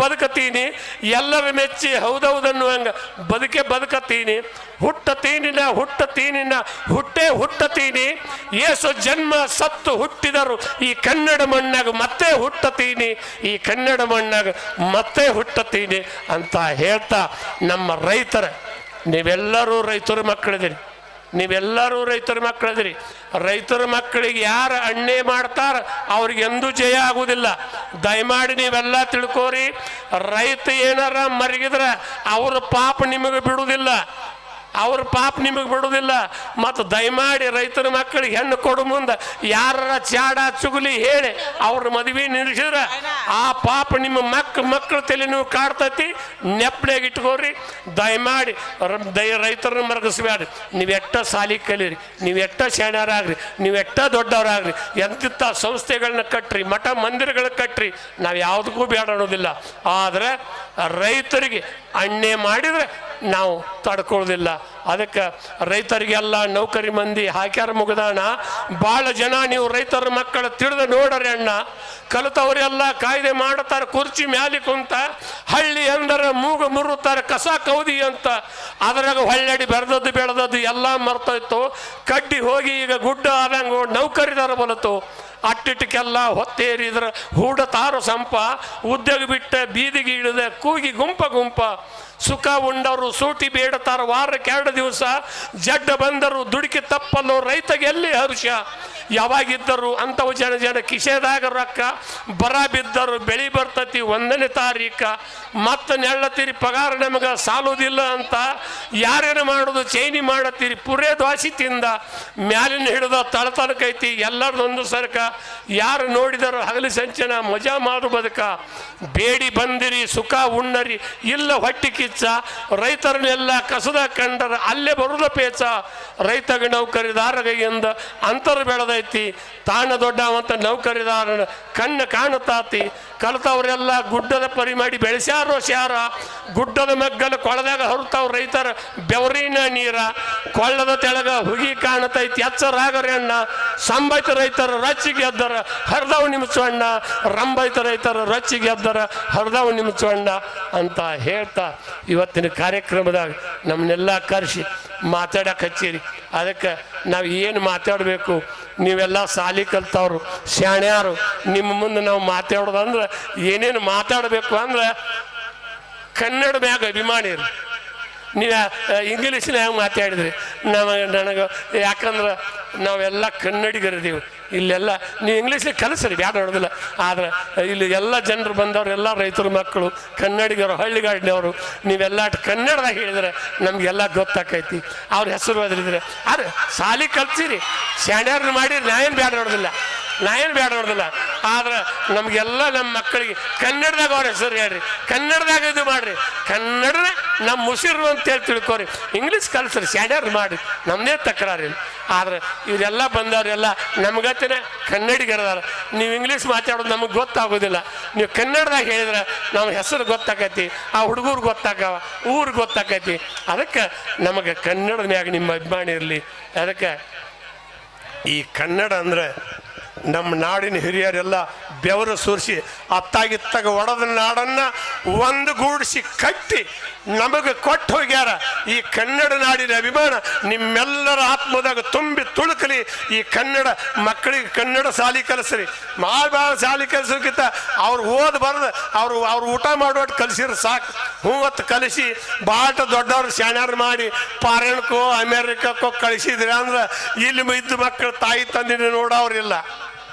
ಬದುಕತೀನಿ ಎಲ್ಲರ ಮೆಚ್ಚಿ ಹೌದೌದನ್ನು ಹಂಗ ಬದುಕತೀನಿ ಹುಟ್ಟತೀನಿ ಏಸು ಜನ್ಮ ಸತ್ತು ಹುಟ್ಟಿದರು ಈ ಕನ್ನಡ ಮಣ್ಣಾಗ ಮತ್ತೆ ಹುಟ್ಟತೀನಿ ಅಂತ ಹೇಳ್ತಾ ನಮ್ಮ ರೈತರ, ನೀವೆಲ್ಲರೂ ರೈತರ ಮಕ್ಕಳಿದಿರಿ. ರೈತರ ಮಕ್ಕಳಿಗೆ ಯಾರು ಅಣ್ಣೆ ಮಾಡ್ತಾರ ಅವ್ರಿಗೆ ಎಂದೂ ಜಯ ಆಗುವುದಿಲ್ಲ. ದಯಮಾಡಿ ನೀವೆಲ್ಲ ತಿಳ್ಕೋರಿ. ರೈತ ಏನಾರ ಮರಗಿದ್ರೆ ಅವ್ರ ಪಾಪ ನಿಮಗೆ ಬಿಡುವುದಿಲ್ಲ. ಮತ್ತು ದಯಮಾಡಿ ರೈತರ ಮಕ್ಕಳಿಗೆ ಹೆಣ್ಣು ಕೊಡು ಮುಂದೆ ಯಾರ ಚಾಡ ಚುಗುಲಿ ಹೇಳಿ ಅವ್ರ ಮದುವೆ ನಿಲ್ಲಿಸಿದ್ರೆ ಆ ಪಾಪ ನಿಮ್ಮ ಮಕ್ಕಳ ತಲೆ ನೀವು ಕಾಡ್ತೈತಿ. ನೆಪ್ಪನಾಗ ಇಟ್ಕೋರಿ. ದಯಮಾಡಿ ರೈತರನ್ನ ಮರಗಿಸ್ಬೇಡ್ರಿ. ನೀವೆಷ್ಟ ಸಾಲಿ ಕಲೀರಿ, ನೀವೆಷ್ಟ ಶಾಣ್ಯರಾಗ್ರಿ, ನೀವೆಷ್ಟ ದೊಡ್ಡವರಾಗ್ರಿ, ಎಂತಿಂಥ ಸಂಸ್ಥೆಗಳನ್ನ ಕಟ್ರಿ, ಮಠ ಮಂದಿರಗಳ ಕಟ್ರಿ, ನಾವು ಯಾವುದಕ್ಕೂ ಬೇಡ ಅನ್ನೋದಿಲ್ಲ. ಆದರೆ ರೈತರಿಗೆ ಅಣ್ಣೆ ಮಾಡಿದರೆ ನಾವು ತಡ್ಕೊಳ್ಳೋದಿಲ್ಲ. ಅದಕ್ಕೆ ರೈತರಿಗೆಲ್ಲ ನೌಕರಿ ಮಂದಿ ಹಾಕ್ಯಾರ ಮುಗ್ದಾಣ. ಭಾಳ ಜನ ನೀವು ರೈತರ ಮಕ್ಕಳು ತಿಳಿದು ನೋಡ್ರಿ ಅಣ್ಣ. ಕಲಿತವರೆಲ್ಲ ಕಾಯ್ದೆ ಮಾಡುತ್ತಾರೆ ಕುರ್ಚಿ ಮ್ಯಾಲಿ ಕುಂತ. ಹಳ್ಳಿ ಅಂದರೆ ಮೂಗು ಮುರುತ್ತಾರೆ ಕಸ ಕೌದಿ ಅಂತ. ಅದ್ರಾಗ ಹೊಳ್ಳಡಿ ಬೆಳೆದದ್ದು ಎಲ್ಲ ಮರ್ತೋಯ್ತು. ಕಡ್ಡಿ ಹೋಗಿ ಈಗ ಗುಡ್ಡ ಆದಂಗೆ ನೌಕರಿದಾರ ಬಲತು. ಅಟ್ಟಿಟ್ಟಕ್ಕೆಲ್ಲ ಹೊತ್ತೇರಿದ್ರೆ ಹೂಡತಾರು ಸಂಪ. ಉದ್ಯೋಗ ಬಿಟ್ಟ ಬೀದಿಗೆ ಇಳಿದ ಕೂಗಿ ಗುಂಪ ಸುಖ ಉಂಡವರು ಸೂಟಿ ಬೇಡತಾರ ವಾರಕ್ಕೆ 2 ದಿವಸ. ಜಡ್ಡ ಬಂದರು ದುಡುಕಿ ತಪ್ಪಲು ರೈತಗೆ ಎಲ್ಲಿ ಹರ್ಷ. ಯಾವಾಗಿದ್ದರು ಅಂಥವು ಜನ ಕಿಸೆದಾಗ ರೊಕ್ಕ ಬರ ಬಿದ್ದರು ಬೆಳಿ ಬರ್ತತಿ 1ನೇ ತಾರೀಕ. ಮತ್ತೆ ನೆಳ್ಳತ್ತೀರಿ ಪಗಾರ ನಮಗೆ ಸಾಲುವುದಿಲ್ಲ ಅಂತ. ಯಾರೇನು ಮಾಡೋದು ಚೈನಿ ಮಾಡತ್ತೀರಿ ಪುರೇ ದ್ವಾಸಿ ತಿಂದ. ಮ್ಯಾಲಿನ ಹಿಡಿದ ತಳತನಕೈತಿ ಎಲ್ಲರದೊಂದು ಸರ್ಕ. ಯಾರು ನೋಡಿದರು ಹಗಲಿ ಸಂಚನ ಮಜಾ ಮಾಡು ಬದುಕ. ಬೇಡಿ ಬಂದಿರಿ ಸುಖ ಉಣ್ಣರಿ ಇಲ್ಲ ಹೊಟ್ಟಿ ಕಿಚ್ಚ. ರೈತರನ್ನೆಲ್ಲ ಕಸದ ಕಂಡರ ಅಲ್ಲೇ ಬರುದ ಪೇಚ. ರೈತಗ ನೌಕರಿದಾರಗೆಯಿಂದ ಅಂತರ ಬೆಳೆದೈತಿ. ತಾಣ ದೊಡ್ಡವಂತ ನೌಕರಿದಾರನ ಕಣ್ಣು ಕಾಣುತ್ತಾತಿ. ಕಲಿತವರೆಲ್ಲ ಗುಡ್ಡದ ಪರಿ ಮಾಡಿ ಬೆಳೆಸ್ಯಾರೋ ಶಾರ. ಗುಡ್ಡದ ಮಗ್ಗಲು ಕೊಳದಾಗ ಹೊರತಾವ್ ರೈತರ ಬೆವರಿನ ನೀರ. ಕೊಳ್ಳದ ತೆಳಗ ಹುಗಿ ಕಾಣತೈತಿ ಎಚ್ಚರಾಗರಿ ಅಣ್ಣ. ಸಂಬೈತ ರೈತರ ರಚ್ಚಿಗೆ ಎದ್ದರ ಹರಿದವು ನಿಮಿಸಣ್ಣ. ರಂಬೈತ ರೈತರ ರಚ್ಚಿಗೆ ಎದ್ದರ ಹರಿದವು ನಿಮಿಸಣ್ಣ ಅಂತ ಹೇಳ್ತಾ ಇವತ್ತಿನ ಕಾರ್ಯಕ್ರಮದಾಗ ನಮ್ಮನ್ನೆಲ್ಲ ಕರೆಸಿ ಮಾತಾಡಕ್ಕೆ ಹಚ್ಚಿರಿ. ಅದಕ್ಕೆ ನಾವು ಏನು ಮಾತಾಡಬೇಕು, ನೀವೆಲ್ಲ ಸಾಲಿ ಕಲ್ತವ್ರು ಶಾಣ್ಯಾರು. ನಿಮ್ಮ ಮುಂದೆ ನಾವು ಮಾತಾಡೋದಂದ್ರೆ ಏನೇನು ಮಾತಾಡಬೇಕು ಅಂದ್ರೆ ಕನ್ನಡ ಮ್ಯಾಗ ಅಭಿಮಾನಿ ರೀ. ನೀವು ಇಂಗ್ಲೀಷ್ನಾಗ ಮಾತಾಡಿದ್ರಿ ನನಗೆ ಯಾಕಂದ್ರೆ ನಾವೆಲ್ಲ ಕನ್ನಡಿಗರಿದ್ದೀವಿ. ಇಲ್ಲೆಲ್ಲ ನೀವು ಇಂಗ್ಲೀಷ್ಲಿ ಕಲಿಸ್ರಿ, ಬ್ಯಾಡ ನೋಡೋದಿಲ್ಲ. ಆದರೆ ಇಲ್ಲಿ ಎಲ್ಲ ಜನರು ಬಂದವರು ಎಲ್ಲ ರೈತರ ಮಕ್ಕಳು, ಕನ್ನಡಿಗರು, ಹಳ್ಳಿಗಾಡಿನವರು. ನೀವೆಲ್ಲ ಕನ್ನಡದಾಗ ಹೇಳಿದ್ರೆ ನಮಗೆಲ್ಲ ಗೊತ್ತಾಕೈತಿ. ಅವ್ರ ಹೆಸರು ಬದಲಿದ್ರೆ ಆದರೆ ಸಾಲಿ ಕಲ್ಸಿರಿ, ಶಾಣ್ಯಾರನ್ನ ಮಾಡಿರಿ, ನಾ ಏನು ಬ್ಯಾಡ ನೋಡೋದಿಲ್ಲ. ಆದ್ರೆ ನಮಗೆಲ್ಲ ನಮ್ಮ ಮಕ್ಕಳಿಗೆ ಕನ್ನಡದಾಗ ಅವ್ರ ಹೆಸರು ಹೇಳ್ರಿ, ಕನ್ನಡದಾಗ ಇದು ಮಾಡ್ರಿ, ಕನ್ನಡದ ನಮ್ಮ ಮುಸಿರು ಅಂತೇಳಿ ತಿಳ್ಕೊರಿ. ಇಂಗ್ಲೀಷ್ ಕಲ್ಸ್ರಿ, ಶಾಣ್ಯಾರ ಮಾಡಿ, ನಮ್ಮದೇ ತಕರಾರಿಲ್ಲ. ಆದ್ರೆ ಇವರೆಲ್ಲ ಬಂದವರೆಲ್ಲ ನಮ್ಗತ್ತೇನೆ ಕನ್ನಡಿಗರದಾರ. ನೀವು ಇಂಗ್ಲೀಷ್ ಮಾತಾಡೋದು ನಮಗೆ ಗೊತ್ತಾಗೋದಿಲ್ಲ. ನೀವು ಕನ್ನಡದಾಗ ಹೇಳಿದ್ರೆ ನಮ್ಮ ಹೆಸರು ಗೊತ್ತಾಕೈತಿ, ಆ ಹುಡುಗರು ಗೊತ್ತಾಗವ, ಊರು ಗೊತ್ತಾಕೈತಿ. ಅದಕ್ಕೆ ನಮಗೆ ಕನ್ನಡದ ಮ್ಯಾಗ ನಿಮ್ಮ ಅಭಿಮಾನ ಇರಲಿ. ಅದಕ್ಕೆ ಈ ಕನ್ನಡ ಅಂದರೆ ನಮ್ಮ ನಾಡಿನ ಹಿರಿಯರೆಲ್ಲ ಬೆವರು ಸುರಿಸಿ ಅತ್ತಾಗಿತ್ತಾಗ ಒಡೆದ ನಾಡನ್ನು ಒಂದುಗೂಡಿಸಿ ಕಟ್ಟಿ ನಮಗೆ ಕೊಟ್ಟು ಹೋಗ್ಯಾರ. ಈ ಕನ್ನಡ ನಾಡಿನ ಅಭಿಮಾನ ನಿಮ್ಮೆಲ್ಲರ ಆತ್ಮದಾಗ ತುಂಬಿ ತುಳುಕಲಿ. ಈ ಕನ್ನಡ ಮಕ್ಕಳಿಗೆ ಕನ್ನಡ ಶಾಲಿ ಕಲಿಸ್ರಿ. ಭಾಳ ಶಾಲಿ ಕಲಿಸೋಕ್ಕಿಂತ ಅವ್ರು ಓದಬಾರ್ದು, ಅವ್ರು ಊಟ ಮಾಡೋಟ್ಟು ಕಲಿಸಿದ್ರೆ ಸಾಕು. ಮೂವತ್ತು ಕಲಿಸಿ ಬಾಟ ದೊಡ್ಡವ್ರು ಶಾಣ್ಯಾರು ಮಾಡಿ ಪಾರಾಯಣಕ್ಕೋ ಅಮೇರಿಕಕ್ಕೋ ಕಳಿಸಿದ್ರೆ ಅಂದ್ರೆ ಇಲ್ಲಿ ಇದ್ದ ಮಕ್ಕಳು ತಾಯಿ ತಂದಿನ ನೋಡೋರಿಲ್ಲ.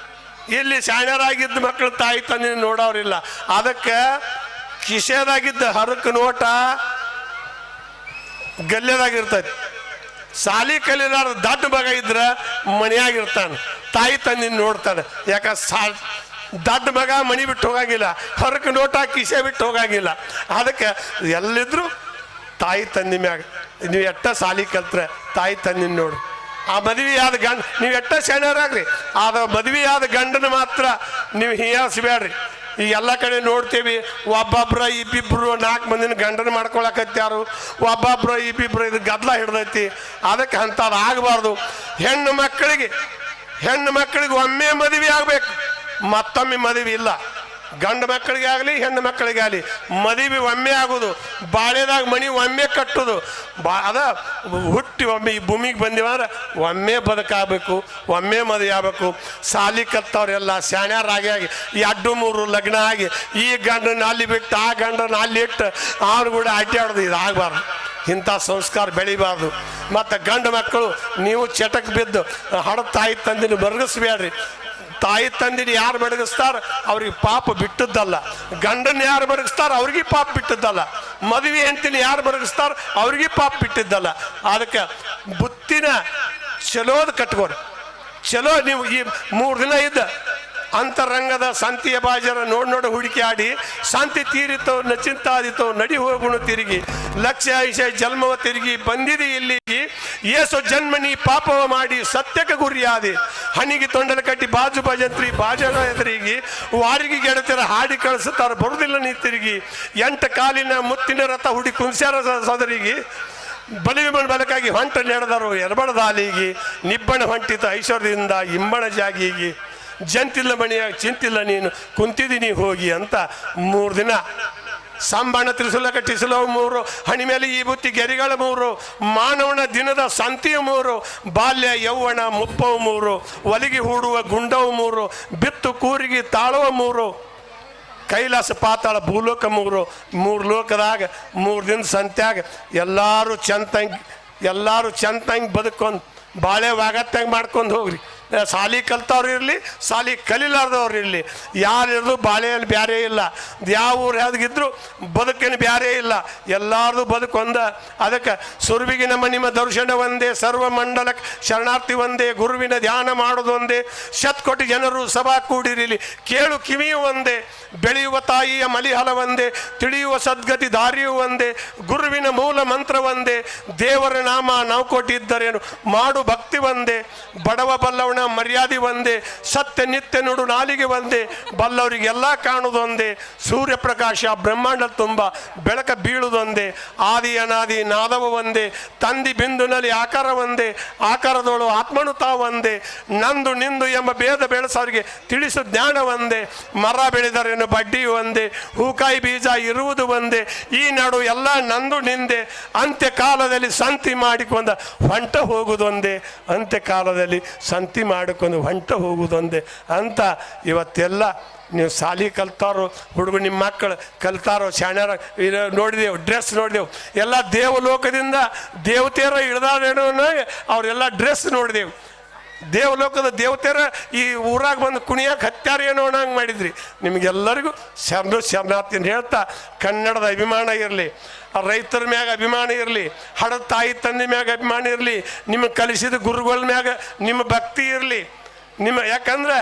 ಇಲ್ಲಿ ಶಾಣ್ಯರಾಗಿದ್ದ ಮಕ್ಕಳು ತಾಯಿ ತಂದಿನ ನೋಡೋರಿಲ್ಲ. ಅದಕ್ಕೆ ಕಿಶೆದಾಗಿದ್ದ ಹರಕು ನೋಟ ಗಲ್ಯದಾಗಿರ್ತೈತಿ. ಸಾಲಿ ಕಲಿಲಾರ ದಡ್ಡ ಮಗ ಇದ್ರೆ ಮನೆಯಾಗಿರ್ತಾನೆ, ತಾಯಿ ತಂದಿನ ನೋಡ್ತಾನೆ. ಯಾಕ ದಡ್ಡ ಮಗ ಮನಿ ಬಿಟ್ಟು ಹೋಗಂಗಿಲ್ಲ, ಹರಕು ನೋಟ ಕಿಶೆ ಬಿಟ್ಟು ಹೋಗಂಗಿಲ್ಲ. ಅದಕ್ಕೆ ಎಲ್ಲಿದ್ರು ತಾಯಿ ತಂದಿ ಮ್ಯಾಗ ನೀವು ಎಟ್ಟ ಸಾಲಿ ಕಲ್ತ್ರೆ ತಾಯಿ ತಂದಿನ ನೋಡು. ಆ ಮದುವೆ ಆದ ಗಂಡ ನೀವು ಎಟ್ಟ ಶಾಣ್ಯರಾಗ್ರಿ, ಆದ ಮದುವೆ ಆದ ಗಂಡನ ಮಾತ್ರ ನೀವು ಹೀಯಾಸ್ಬೇಡ್ರಿ. ಈಗ ಎಲ್ಲ ಕಡೆ ನೋಡ್ತೀವಿ, ಒಬ್ಬೊಬ್ರ ಇಬ್ಬಿಬ್ರು 4 ಮಂದಿನ ಗಂಡನ ಮಾಡ್ಕೊಳಕತ್ಯಾರು, ಒಬ್ಬೊಬ್ರ ಇಬ್ಬಿಬ್ರು ಇದು ಗದ್ದಲ ಹಿಡ್ದೈತಿ. ಅದಕ್ಕೆ ಅಂಥದ್ದು ಆಗಬಾರ್ದು. ಹೆಣ್ಣು ಮಕ್ಕಳಿಗೆ ಒಮ್ಮೆ ಮದುವೆ ಆಗಬೇಕು, ಮತ್ತೊಮ್ಮೆ ಮದುವೆ ಇಲ್ಲ. ಗಂಡು ಮಕ್ಕಳಿಗೆ ಆಗಲಿ ಹೆಣ್ಣು ಮಕ್ಕಳಿಗೆ ಆಗಲಿ ಮದುವೆ ಒಮ್ಮೆ ಆಗೋದು, ಬಾಳೆದಾಗ ಮಣಿ ಒಮ್ಮೆ ಕಟ್ಟೋದು. ಅದ ಹುಟ್ಟಿ ಒಮ್ಮೆ ಈ ಭೂಮಿಗೆ ಬಂದಿವಂದ್ರೆ ಒಮ್ಮೆ ಬದುಕಾಗಬೇಕು, ಒಮ್ಮೆ ಮದುವೆ ಆಗಬೇಕು. ಸಾಲಿ ಕಲ್ತವ್ರೆಲ್ಲ ಶಾಣ್ಯರಾಗಿ ಈ 2-3 ಲಗ್ನ ಆಗಿ ಈ ಗಂಡನ ಅಲ್ಲಿ ಬಿಟ್ಟು ಆ ಗಂಡನ ಅಲ್ಲಿ ಇಟ್ಟು ಅವ್ರು ಕೂಡ ಅಡ್ಡಾಡೋದು ಇದು ಆಗಬಾರ್ದು. ಇಂಥ ಸಂಸ್ಕಾರ ಬೆಳಿಬಾರ್ದು. ಮತ್ತು ಗಂಡು ಮಕ್ಕಳು ನೀವು ಚಟಕ್ಕೆ ಬಿದ್ದು ತಾಯಿ ತಂದಿನ ಬರಗಿಸ್ಬೇಡ್ರಿ. ತಾಯಿ ತಂದಿನ ಯಾರು ಬಡಗಿಸ್ತಾರ ಅವ್ರಿಗೆ ಪಾಪ ಬಿಟ್ಟದ್ದಲ್ಲ, ಗಂಡನ ಯಾರು ಬಡಗಿಸ್ತಾರ ಅವ್ರಿಗೆ ಪಾಪ ಬಿಟ್ಟದ್ದಲ್ಲ, ಮದುವೆ ಹೆಂಡ್ತಿನ ಯಾರು ಬಡಗಿಸ್ತಾರ ಅವ್ರಿಗೆ ಪಾಪ ಬಿಟ್ಟಿದ್ದಲ್ಲ. ಅದಕ್ಕೆ ಬುತ್ತಿನ ಚಲೋದು ಕಟ್ಕೋರಿ. ಚಲೋ ನೀವು ಈ 3 ದಿನ ಇದ್ದ ಅಂತರಂಗದ ಸಂತಿಯ ಬಾಜರ ನೋಡಿ ಹುಡುಕಿ ಆಡಿ ಶಾಂತಿ ತೀರಿತೋ ನಚಿಂತಾದಿತೋ ನಡಿ ಹೋಗುಣ ತಿರುಗಿ ಲಕ್ಷ ಐಷ ಜನ್ಮವ ತಿರುಗಿ ಬಂದಿದೆ ಇಲ್ಲಿಗೆ ಏಸು ಜನ್ಮನಿ ಪಾಪವ ಮಾಡಿ ಸತ್ಯಕ್ಕೆ ಗುರಿಯಾದೆ ಹನಿಗೆ ತೊಂಡಲ ಕಟ್ಟಿ ಬಾಜು ಭಜಂತ್ರಿ ಬಾಜನ ಎದುರಿಗೆ ವಾರಿಗೆ ಗೆಡತಿರ ಹಾಡಿ ಕಳಿಸುತ್ತಾರೆ ಬರುದಿಲ್ಲ ನೀ ತಿರುಗಿ 8 ಕಾಲಿನ ಮುತ್ತಿನ ರಥ ಹುಡಿ ಕುಂಸ್ಯಾರ ಸದರಿಗೆ ಬಲಿವಿಮನ್ ಬಲಕಾಗಿ ಹೊಂಟ ನಡೆದರು ಎರಬಣದ ಹಾಲಿಗೆ ನಿಬ್ಬಣ ಹೊಂಟಿತ ಐಶ್ವರ್ಯದಿಂದ ಇಂಬಣ ಜಾಗಿಗೆ ಜಂತಿಲ್ಲ ಮಣಿಯಾಗಿ ಚಿಂತಿಲ್ಲ ನೀನು ಕುಂತಿದ್ದೀನಿ ಹೋಗಿ ಅಂತ 3 ದಿನ ಸಂಬಾಣ ತ್ರಿಸುಲ ಕಟ್ಟಿಸಲು 3 ಹಣಿ ಮೇಲೆ ಈ ಬುತ್ತಿ ಗೆರಿಗಳ 3 ಮಾನವನ ದಿನದ ಸಂತಿಯ 3 ಬಾಲ್ಯ ಯೌವನ ಮುಪ್ಪವು 3 ಒಲಿಗೆ ಹೂಡುವ ಗುಂಡವು 3 ಬಿತ್ತು ಕೂರಿಗೆ ತಾಳುವ 3 ಕೈಲಾಸ ಪಾತಾಳ ಭೂಲೋಕ 3 ಲೋಕದಾಗ 3 ದಿನ ಸಂತ್ಯಾಗ ಎಲ್ಲರೂ ಚಂತಂಗೆ ಬದುಕೊಂಡು ಬಾಳೆ ವಾಗತ್ತಂಗೆ ಮಾಡ್ಕೊಂಡು ಹೋಗ್ರಿ. ಸಾಲಿ ಕಲ್ತವ್ರು ಇರಲಿ ಸಾಲಿ ಕಲಿಲಾರ್ದವ್ರು ಇರಲಿ ಯಾರಿದ್ರು ಬಾಳೆಯಲ್ಲಿ ಬ್ಯಾರೆ ಇಲ್ಲ, ಯಾವ ಊರು ಯಾವ್ದಿದ್ರು ಬದುಕೇನು ಬ್ಯಾರೆ ಇಲ್ಲ, ಎಲ್ಲಾರ್ದು ಬದುಕು ಒಂದ. ಅದಕ್ಕೆ ಸುರ್ವಿಗೆ ನಿಮ್ಮ ದರ್ಶನ ಒಂದೇ, ಸರ್ವ ಮಂಡಲ ಶರಣಾರ್ಥಿ ಒಂದೇ, ಗುರುವಿನ ಧ್ಯಾನ ಮಾಡೋದು ಒಂದೇ, 100 ಕೋಟಿ ಜನರು ಸಭಾ ಕೂಡಿರಲಿ ಕೇಳು ಕಿವಿಯು ಒಂದೇ, ಬೆಳೆಯುವ ತಾಯಿಯ ಮಲಿಹಲ ಒಂದೇ, ತಿಳಿಯುವ ಸದ್ಗತಿ ದಾರಿಯು ಒಂದೇ, ಗುರುವಿನ ಮೂಲ ಮಂತ್ರ ಒಂದೇ, ದೇವರ ನಾಮ 9 ಕೋಟಿ ಇದ್ದರೇನು ಮಾಡು ಭಕ್ತಿ ಒಂದೇ, ಬಡವ ಬಲ್ಲವನ ಮರ್ಯಾದೆ ಒಂದೇ, ಸತ್ಯ ನಿತ್ಯ ನುಡು ನಾಲಿಗೆ ಒಂದೇ, ಬಲ್ಲವರಿಗೆಲ್ಲ ಕಾಣುವುದೊಂದೇ, ಸೂರ್ಯಪ್ರಕಾಶ ಬ್ರಹ್ಮಾಂಡ ತುಂಬ ಬೆಳಕ ಬೀಳುವುದೊಂದೇ, ಆದಿ ಅನಾದಿ ನಾದವ ಒಂದೇ, ತಂದಿ ಬಿಂದುನಲ್ಲಿ ಆಕಾರ ಒಂದೇ, ಆಕಾರದೋಳು ಆತ್ಮನು ತಾವೊಂದೇ, ನಂದು ನಿಂದು ಎಂಬ ಭೇದ ಬೆಳೆಸೋರಿಗೆ ತಿಳಿಸು ಜ್ಞಾನ ಒಂದೇ, ಮರ ಬೆಳೆದರೇನು ಬಡ್ಡಿ ಒಂದೇ, ಹೂಕಾಯಿ ಬೀಜ ಇರುವುದು ಒಂದೇ, ಈ ನಡು ಎಲ್ಲ ನಂದು ನಿಂದೆ, ಅಂತ್ಯಕಾಲದಲ್ಲಿ ಸಂತಿ ಮಾಡಿಕೊಂಡ ಹೊಂಟ ಹೋಗುವುದೊಂದೇ, ಅಂತ್ಯಕಾಲದಲ್ಲಿ ಸಂತಿ ಮಾಡಿಕೊಂಡು ಹೊಂಟ ಹೋಗುವುದೊಂದೇ ಅಂತ ಇವತ್ತೆಲ್ಲ ನೀವು ಸಾಲಿ ಕಲ್ತಾರೋ ಹುಡುಗರು ನಿಮ್ಮ ಮಕ್ಕಳು ಕಲ್ತಾರೋ ಶಾಣ್ಯಾರ ನೋಡಿದೆವು, ಡ್ರೆಸ್ ನೋಡಿದೆವು, ಎಲ್ಲ ದೇವಲೋಕದಿಂದ ದೇವತೆಯರ ಇಳಿದಾರೇನೋ ಅವರೆಲ್ಲ ಡ್ರೆಸ್ ನೋಡಿದೆವು. ದೇವಲೋಕದ ದೇವತೆಯರ ಈ ಊರಾಗ ಬಂದು ಕುಣಿಯಕ್ಕೆ ಹತ್ಯಾರ ಏನೋ ಹಂಗೆ ಮಾಡಿದ್ರಿ. ನಿಮಗೆಲ್ಲರಿಗೂ ಶರಣಾರ್ಥಿ ಹೇಳ್ತಾ ಕನ್ನಡದ ಅಭಿಮಾನ ಇರಲಿ, ರೈತರ ಮ್ಯಾಗ ಅಭಿಮಾನ ಇರಲಿ, ಹಡದ ತಾಯಿ ತಂದೆ ಮ್ಯಾಗ ಅಭಿಮಾನ ಇರಲಿ, ನಿಮಗೆ ಕಲಿಸಿದ ಗುರುಗಳ ಮ್ಯಾಗ ನಿಮ್ಮ ಭಕ್ತಿ ಇರಲಿ. ಯಾಕಂದ್ರೆ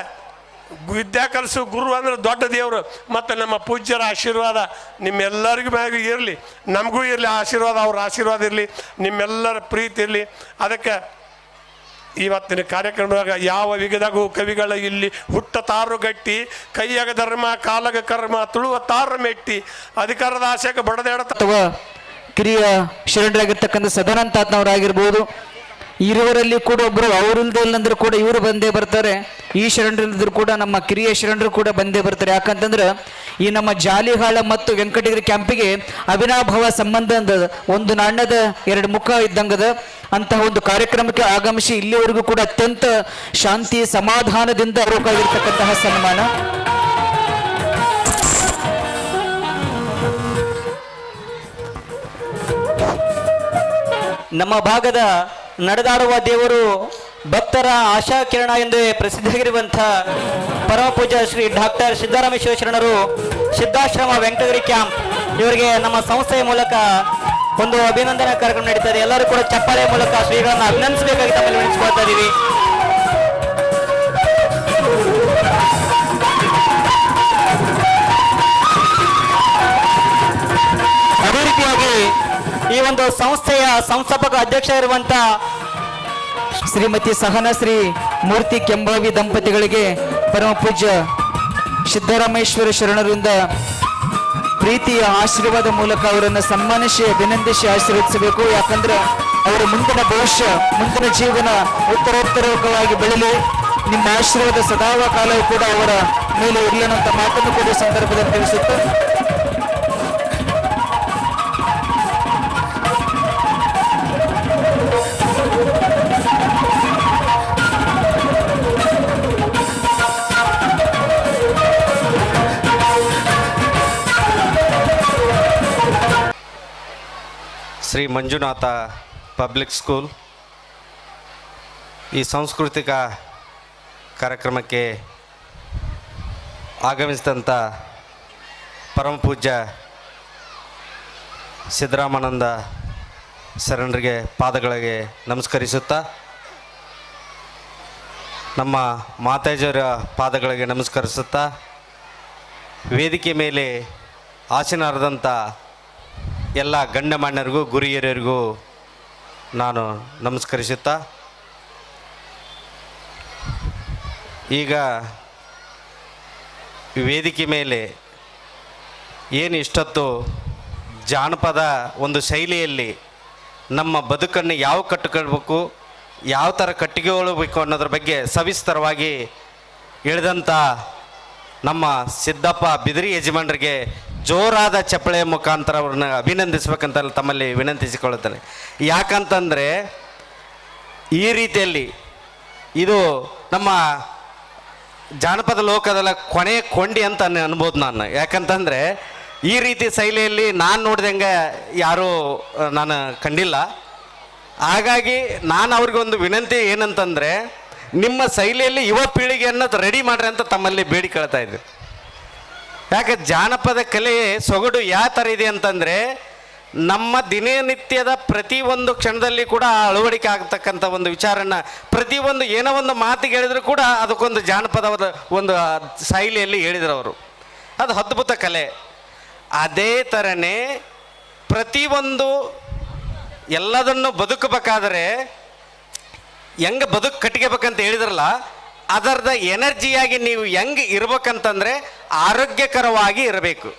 ವಿದ್ಯಾ ಕಲಿಸೋ ಗುರು ಅಂದ್ರೆ ದೊಡ್ಡ ದೇವರು. ಮತ್ತು ನಮ್ಮ ಪೂಜ್ಯರ ಆಶೀರ್ವಾದ ನಿಮ್ಮೆಲ್ಲರಿಗೂ ಮ್ಯಾಗ ಇರಲಿ, ನಮಗೂ ಇರಲಿ ಆಶೀರ್ವಾದ, ಅವ್ರ ಆಶೀರ್ವಾದ ಇರಲಿ, ನಿಮ್ಮೆಲ್ಲರ ಪ್ರೀತಿ ಇರಲಿ. ಅದಕ್ಕೆ ಇವತ್ತಿನ ಕಾರ್ಯಕ್ರಮದಾಗ ಯಾವ ವಿಗದಾಗೂ ಕವಿಗಳ ಇಲ್ಲಿ ಹುಟ್ಟತಾರು ಗಟ್ಟಿ, ಕೈಯಾಗ ಧರ್ಮ ಕಾಲಗ ಕರ್ಮ ತುಳುವ ತಾರ ಮೆಟ್ಟಿ, ಅಧಿಕಾರದ ಆಶೆಗೆ ಬಡದಾಡ ಅಥವಾ ಕಿರಿಯ ಶರಣರಾಗಿರ್ತಕ್ಕಂಥ ಸದಾನಂತಾತ್ನವರಾಗಿರ್ಬೋದು, ಇರುವರಲ್ಲಿ ಕೂಡ ಒಬ್ಬರು ಅವರಿಲ್ಲದೆ ಇಲ್ಲಂದ್ರೂ ಕೂಡ ಇವರು ಬಂದೇ ಬರ್ತಾರೆ. ಈ ಶರಣರಿಲ್ಲದ್ರು ಕೂಡ ನಮ್ಮ ಕಿರಿಯ ಶರಣರು ಕೂಡ ಬಂದೇ ಬರ್ತಾರೆ. ಯಾಕಂತಂದ್ರೆ ಈ ನಮ್ಮ ಜಾಲಿಹಾಳ ಮತ್ತು ವೆಂಕಟಗಿರಿ ಕ್ಯಾಂಪಿಗೆ ಅವಿನಾಭಾವ ಸಂಬಂಧ ಅಂದದ, ಒಂದು ನಾಣ್ಯದ ಎರಡು ಮುಖ ಇದ್ದಂಗದ. ಅಂತಹ ಒಂದು ಕಾರ್ಯಕ್ರಮಕ್ಕೆ ಆಗಮಿಸಿ ಇಲ್ಲಿವರೆಗೂ ಕೂಡ ಅತ್ಯಂತ ಶಾಂತಿ ಸಮಾಧಾನದಿಂದ ಅವರೋಕಾಗಿರ್ತಕ್ಕಂತಹ ಸನ್ಮಾನ. ನಮ್ಮ ಭಾಗದ ನಡೆದಾಡುವ ದೇವರು, ಭಕ್ತರ ಆಶಾ ಕಿರಣ ಎಂದೇ ಪ್ರಸಿದ್ಧಿಯಾಗಿರುವಂಥ ಪರಮ ಪೂಜ್ಯ ಶ್ರೀ ಡಾಕ್ಟರ್ ಸಿದ್ದರಾಮೇಶ್ವರ ಶರಣರು ಸಿದ್ಧಾಶ್ರಮ ವೆಂಕಟಗಿರಿ ಕ್ಯಾಂಪ್ ಇವರಿಗೆ ನಮ್ಮ ಸಂಸ್ಥೆಯ ಮೂಲಕ ಒಂದು ಅಭಿನಂದನಾ ಕಾರ್ಯಕ್ರಮ ನಡೀತದೆ. ಎಲ್ಲರೂ ಕೂಡ ಚಪ್ಪಾಳೆ ಮೂಲಕ ಶ್ರೀಗಳನ್ನು ಅಭಿನಂದಿಸಬೇಕಾಗಿ ತಮ್ಮಲ್ಲಿ ವಿನಿಸ್ಕೊಳ್ತಾ ಇದ್ದೀವಿ. ಅದೇ ರೀತಿಯಾಗಿ ಈ ಒಂದು ಸಂಸ್ಥೆಯ ಸಂಸ್ಥಾಪಕ ಅಧ್ಯಕ್ಷ ಇರುವಂತ ಶ್ರೀಮತಿ ಸಹನಾ ಶ್ರೀ ಮೂರ್ತಿ ಕೆಂಬಾವಿ ದಂಪತಿಗಳಿಗೆ ಪರಮ ಪೂಜ್ಯ ಸಿದ್ದರಾಮೇಶ್ವರ ಶರಣರಿಂದ ಪ್ರೀತಿಯ ಆಶೀರ್ವಾದ ಮೂಲಕ ಅವರನ್ನು ಸನ್ಮಾನಿಸಿ ಅಭಿನಂದಿಸಿ ಆಶೀರ್ವದಿಸಬೇಕು. ಯಾಕಂದ್ರೆ ಅವರ ಮುಂದಿನ ಭವಿಷ್ಯ, ಮುಂದಿನ ಜೀವನ ಉತ್ತರೋತ್ತರವಾಗಿ ಬೆಳಲಿ. ನಿಮ್ಮ ಆಶೀರ್ವಾದ ಸದಾವ ಕಾಲವೂ ಕೂಡ ಅವರ ಮೇಲೆ ಇರಲಿನಂತ ಮಾತನ್ನು ಕೂಡ ಸಂದರ್ಭದಲ್ಲಿ ತಿಳಿಸುತ್ತೆ. ಶ್ರೀ ಮಂಜುನಾಥ ಪಬ್ಲಿಕ್ ಸ್ಕೂಲ್ ಈ ಸಾಂಸ್ಕೃತಿಕ ಕಾರ್ಯಕ್ರಮಕ್ಕೆ ಆಗಮಿಸಿದಂಥ ಪರಮ ಪೂಜ್ಯ ಸಿದ್ದರಾಮಾನಂದ ಶರಣರಿಗೆ ಪಾದಗಳಿಗೆ ನಮಸ್ಕರಿಸುತ್ತಾ, ನಮ್ಮ ಮಾತಾಜಿಯವರ ಪಾದಗಳಿಗೆ ನಮಸ್ಕರಿಸುತ್ತಾ, ವೇದಿಕೆ ಮೇಲೆ ಆಸೀನರಾದಂಥ ಎಲ್ಲ ಗಣ್ಯಮಾನ್ಯರಿಗೂ ಗುರು ಹಿರಿಯರಿಗೂ ನಾನು ನಮಸ್ಕರಿಸುತ್ತಾ, ಈಗ ವೇದಿಕೆ ಮೇಲೆ ಏನು ಇಷ್ಟೊತ್ತು ಜಾನಪದ ಒಂದು ಶೈಲಿಯಲ್ಲಿ ನಮ್ಮ ಬದುಕನ್ನು ಯಾವ ಕಟ್ಟಿಕೊಳ್ಬೇಕು, ಯಾವ ಥರ ಕಟ್ಟಿಗೆಗೊಳ್ಳಬೇಕು ಅನ್ನೋದ್ರ ಬಗ್ಗೆ ಸವಿಸ್ತರವಾಗಿ ಹೇಳಿದಂಥ ನಮ್ಮ ಸಿದ್ದಪ್ಪ ಬಿದಿರಿ ಯಜಮಾನರಿಗೆ ಜೋರಾದ ಚಪ್ಪಳೆಯ ಮುಖಾಂತರ ಅವ್ರನ್ನ ಅಭಿನಂದಿಸ್ಬೇಕಂತ ತಮ್ಮಲ್ಲಿ ವಿನಂತಿಸಿಕೊಳ್ಳುತ್ತೇನೆ. ಯಾಕಂತಂದರೆ ಈ ರೀತಿಯಲ್ಲಿ ಇದು ನಮ್ಮ ಜಾನಪದ ಲೋಕದಲ್ಲ ಕೊನೆಯ ಕೊಂಡಿ ಅಂತ ಅನ್ಬೋದು ನಾನು. ಯಾಕಂತಂದರೆ ಈ ರೀತಿ ಶೈಲಿಯಲ್ಲಿ ನಾನು ನೋಡ್ದಂಗೆ ಯಾರೂ ನಾನು ಕಂಡಿಲ್ಲ. ಹಾಗಾಗಿ ನಾನು ಅವ್ರಿಗೊಂದು ವಿನಂತಿ ಏನಂತಂದರೆ, ನಿಮ್ಮ ಶೈಲಿಯಲ್ಲಿ ಯುವ ಪೀಳಿಗೆಯನ್ನು ರೆಡಿ ಮಾಡ್ರಿ ಅಂತ ತಮ್ಮಲ್ಲಿ ಬೇಡಿಕೊಳ್ತಾ ಇದ್ದೆ. ಯಾಕೆ ಜಾನಪದ ಕಲೆ ಸೊಗಡು ಯಾವ ಥರ ಇದೆ ಅಂತಂದರೆ, ನಮ್ಮ ದಿನನಿತ್ಯದ ಪ್ರತಿಯೊಂದು ಕ್ಷಣದಲ್ಲಿ ಕೂಡ ಅಳವಡಿಕೆ ಆಗ್ತಕ್ಕಂಥ ಒಂದು ವಿಚಾರನ ಪ್ರತಿಯೊಂದು ಏನೋ ಒಂದು ಮಾತಿಗೆ ಹೇಳಿದ್ರು ಕೂಡ ಅದಕ್ಕೊಂದು ಜಾನಪದವಾದ ಒಂದು ಶೈಲಿಯಲ್ಲಿ ಹೇಳಿದ್ರು ಅವರು. ಅದು ಅದ್ಭುತ ಕಲೆ. ಅದೇ ಥರನೇ ಪ್ರತಿಯೊಂದು ಎಲ್ಲದನ್ನು ಬದುಕಬೇಕಾದರೆ ಹೆಂಗೆ ಬದುಕು ಕಟ್ಕೋಬೇಕಂತ ಹೇಳಿದ್ರಲ್ಲ, ಅದರದ ಎನರ್ಜಿಯಾಗಿ ನೀವು ಹೆಂಗೆ ಇರ್ಬೇಕಂತಂದರೆ ಆರೋಗ್ಯಕರವಾಗಿ ಇರಬೇಕು.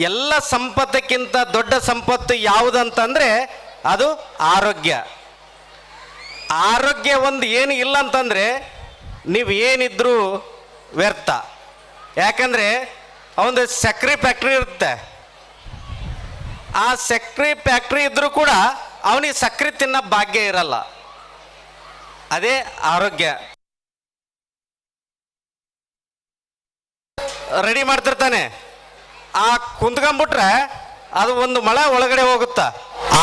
ಎಲ್ಲ ಸಂಪತ್ತಕ್ಕಿಂತ ದೊಡ್ಡ ಸಂಪತ್ತು ಯಾವುದಂತಂದರೆ ಅದು ಆರೋಗ್ಯ. ಆರೋಗ್ಯ ಒಂದು ಏನು ಇಲ್ಲ ಅಂತಂದರೆ ನೀವು ಏನಿದ್ರೂ ವ್ಯರ್ಥ. ಯಾಕಂದರೆ ಒಂದು ಸಕ್ರೆ ಫ್ಯಾಕ್ಟ್ರಿ ಇರುತ್ತೆ, ಆ ಸಕ್ರೆ ಫ್ಯಾಕ್ಟ್ರಿ ಇದ್ದರೂ ಕೂಡ ಅವನಿಗೆ ಸಕ್ರೆ ತಿನ್ನೋ ಭಾಗ್ಯ ಇರಲ್ಲ. ಅದೇ ಆರೋಗ್ಯ. ರೆಡಿ ಮಾಡ್ತಿರ್ತಾನೆ, ಆ ಕುಂತ್ಕೊಂಡ್ಬಿಟ್ರೆ ಅದು ಒಂದು ಮಳೆ ಒಳಗಡೆ ಹೋಗುತ್ತಾ.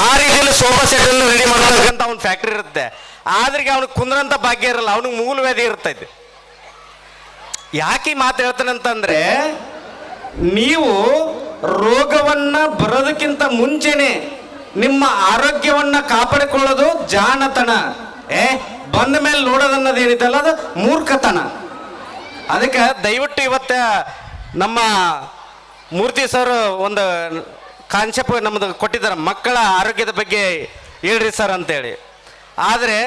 ಆ ರೀತಿಯಲ್ಲಿ ಸೋಫಾ ಸೆಟ್ ರೆಡಿ ಮಾಡಬೇಕಂತ ಒಂದು ಫ್ಯಾಕ್ಟ್ರಿ ಇರುತ್ತೆ. ಆದ್ರಿಗೆ ಅವ್ನಿಗೆ ಕುಂದ್ರಂತ ಭಾಗ್ಯ ಇರಲ್ಲ, ಅವನಿಗೆ ಮೂಲವ್ಯಾಧಿ ಇರ್ತೈತಿ. ಯಾಕೆ ಈ ಮಾತು ಹೇಳ್ತಾನಂತಂದ್ರೆ, ನೀವು ರೋಗವನ್ನ ಬರೋದಕ್ಕಿಂತ ಮುಂಚೆನೆ ನಿಮ್ಮ ಆರೋಗ್ಯವನ್ನ ಕಾಪಾಡಿಕೊಳ್ಳೋದು ಜಾಣತನ. ಬಂದ ಮೇಲೆ ನೋಡೋದನ್ನೋದು ಏನಿದೆಯಲ್ಲ ಅದು ಮೂರ್ಖತನ. ಅದಕ್ಕೆ ದಯವಿಟ್ಟು ಇವತ್ತ ನಮ್ಮ ಮೂರ್ತಿ ಸರ್ ಒಂದು ಕಾನ್ಸೆಪ್ಟ್ ನಮ್ದು ಕೊಟ್ಟಿದ್ದಾರೆ, ಮಕ್ಕಳ ಆರೋಗ್ಯದ ಬಗ್ಗೆ ಹೇಳ್ರಿ ಸರ್ ಅಂತೇಳಿ. ಆದರೆ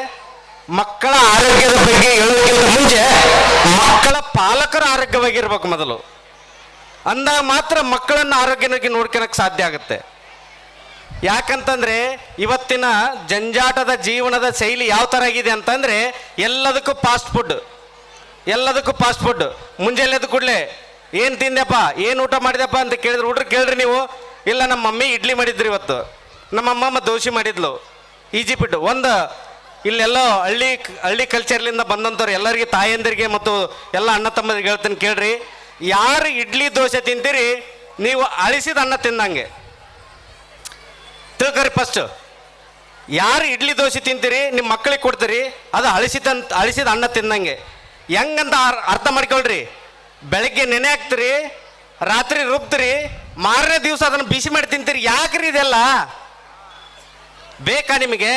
ಮಕ್ಕಳ ಆರೋಗ್ಯದ ಬಗ್ಗೆ ಹೇಳೋದಕ್ಕಿಂತ ಮುಂಚೆ ಮಕ್ಕಳ ಪಾಲಕರ ಆರೋಗ್ಯವಾಗಿರ್ಬೇಕು ಮೊದಲು. ಅಂದಾಗ ಮಾತ್ರ ಮಕ್ಕಳನ್ನ ಆರೋಗ್ಯವಾಗಿ ನೋಡ್ಕೊಳಕ್ ಸಾಧ್ಯ ಆಗುತ್ತೆ. ಯಾಕಂತಂದ್ರೆ ಇವತ್ತಿನ ಜಂಜಾಟದ ಜೀವನದ ಶೈಲಿ ಯಾವ ಥರ ಆಗಿದೆ ಅಂತಂದ್ರೆ, ಎಲ್ಲದಕ್ಕೂ ಫಾಸ್ಟ್ ಫುಡ್. ಮುಂಜಾನೆ ಎದ್ದ ಕೂಡಲೇ ಏನು ತಿಂದೆಪ್ಪ, ಏನು ಊಟ ಮಾಡಿದೆಪ್ಪ ಅಂತ ಕೇಳಿದ್ರು, ಊಟ ಕೇಳ್ರಿ ನೀವು. ಇಲ್ಲ ನಮ್ಮ ಮಮ್ಮಿ ಇಡ್ಲಿ ಮಾಡಿದ್ರಿ ಇವತ್ತು, ನಮ್ಮ ಅಮ್ಮಮ್ಮ ದೋಸೆ ಮಾಡಿದ್ಲು, ಈಜಿಪ್ಟ್ ಒಂದು ಇಲ್ಲೆಲ್ಲೋ ಹಳ್ಳಿ ಕಲ್ಚರ್ಲಿಂದ ಬಂದಂಥವ್ರು ಎಲ್ಲರಿಗೆ, ತಾಯಂದಿರಿಗೆ ಮತ್ತು ಎಲ್ಲ ಅಣ್ಣ ತಮ್ಮದಿರಿಗೆ ಹೇಳ್ತೀನಿ ಕೇಳ್ರಿ. ಯಾರು ಇಡ್ಲಿ ದೋಸೆ ತಿಂತೀರಿ ನೀವು ಅಳಿಸಿದ ಅನ್ನ ತಿಂದಂಗೆ ತಿಳ್ಕೊರಿ. ಫಸ್ಟ್ ಯಾರು ಇಡ್ಲಿ ದೋಸೆ ತಿಂತೀರಿ ನಿಮ್ಮ ಮಕ್ಕಳಿಗೆ ಕೊಡ್ತೀರಿ ಅದು ಅಳಿಸಿದ ಅನ್ನ ತಿಂದಂಗೆ. ಹೆಂಗಂತ ಅರ್ಥ ಮಾಡ್ಕೊಳ್ರಿ. ಬೆಳಗ್ಗೆ ನೆನೆ ಹಾಕ್ತೀರಿ, ರಾತ್ರಿ ರುಬ್ತೀರಿ, ಮಾರನೇ ದಿವಸ ಅದನ್ನು ಬಿಸಿ ಮಾಡಿ ತಿಂತೀರಿ. ಯಾಕ್ರಿ ಇದೆಲ್ಲ ಬೇಕಾ ನಿಮಗೆ?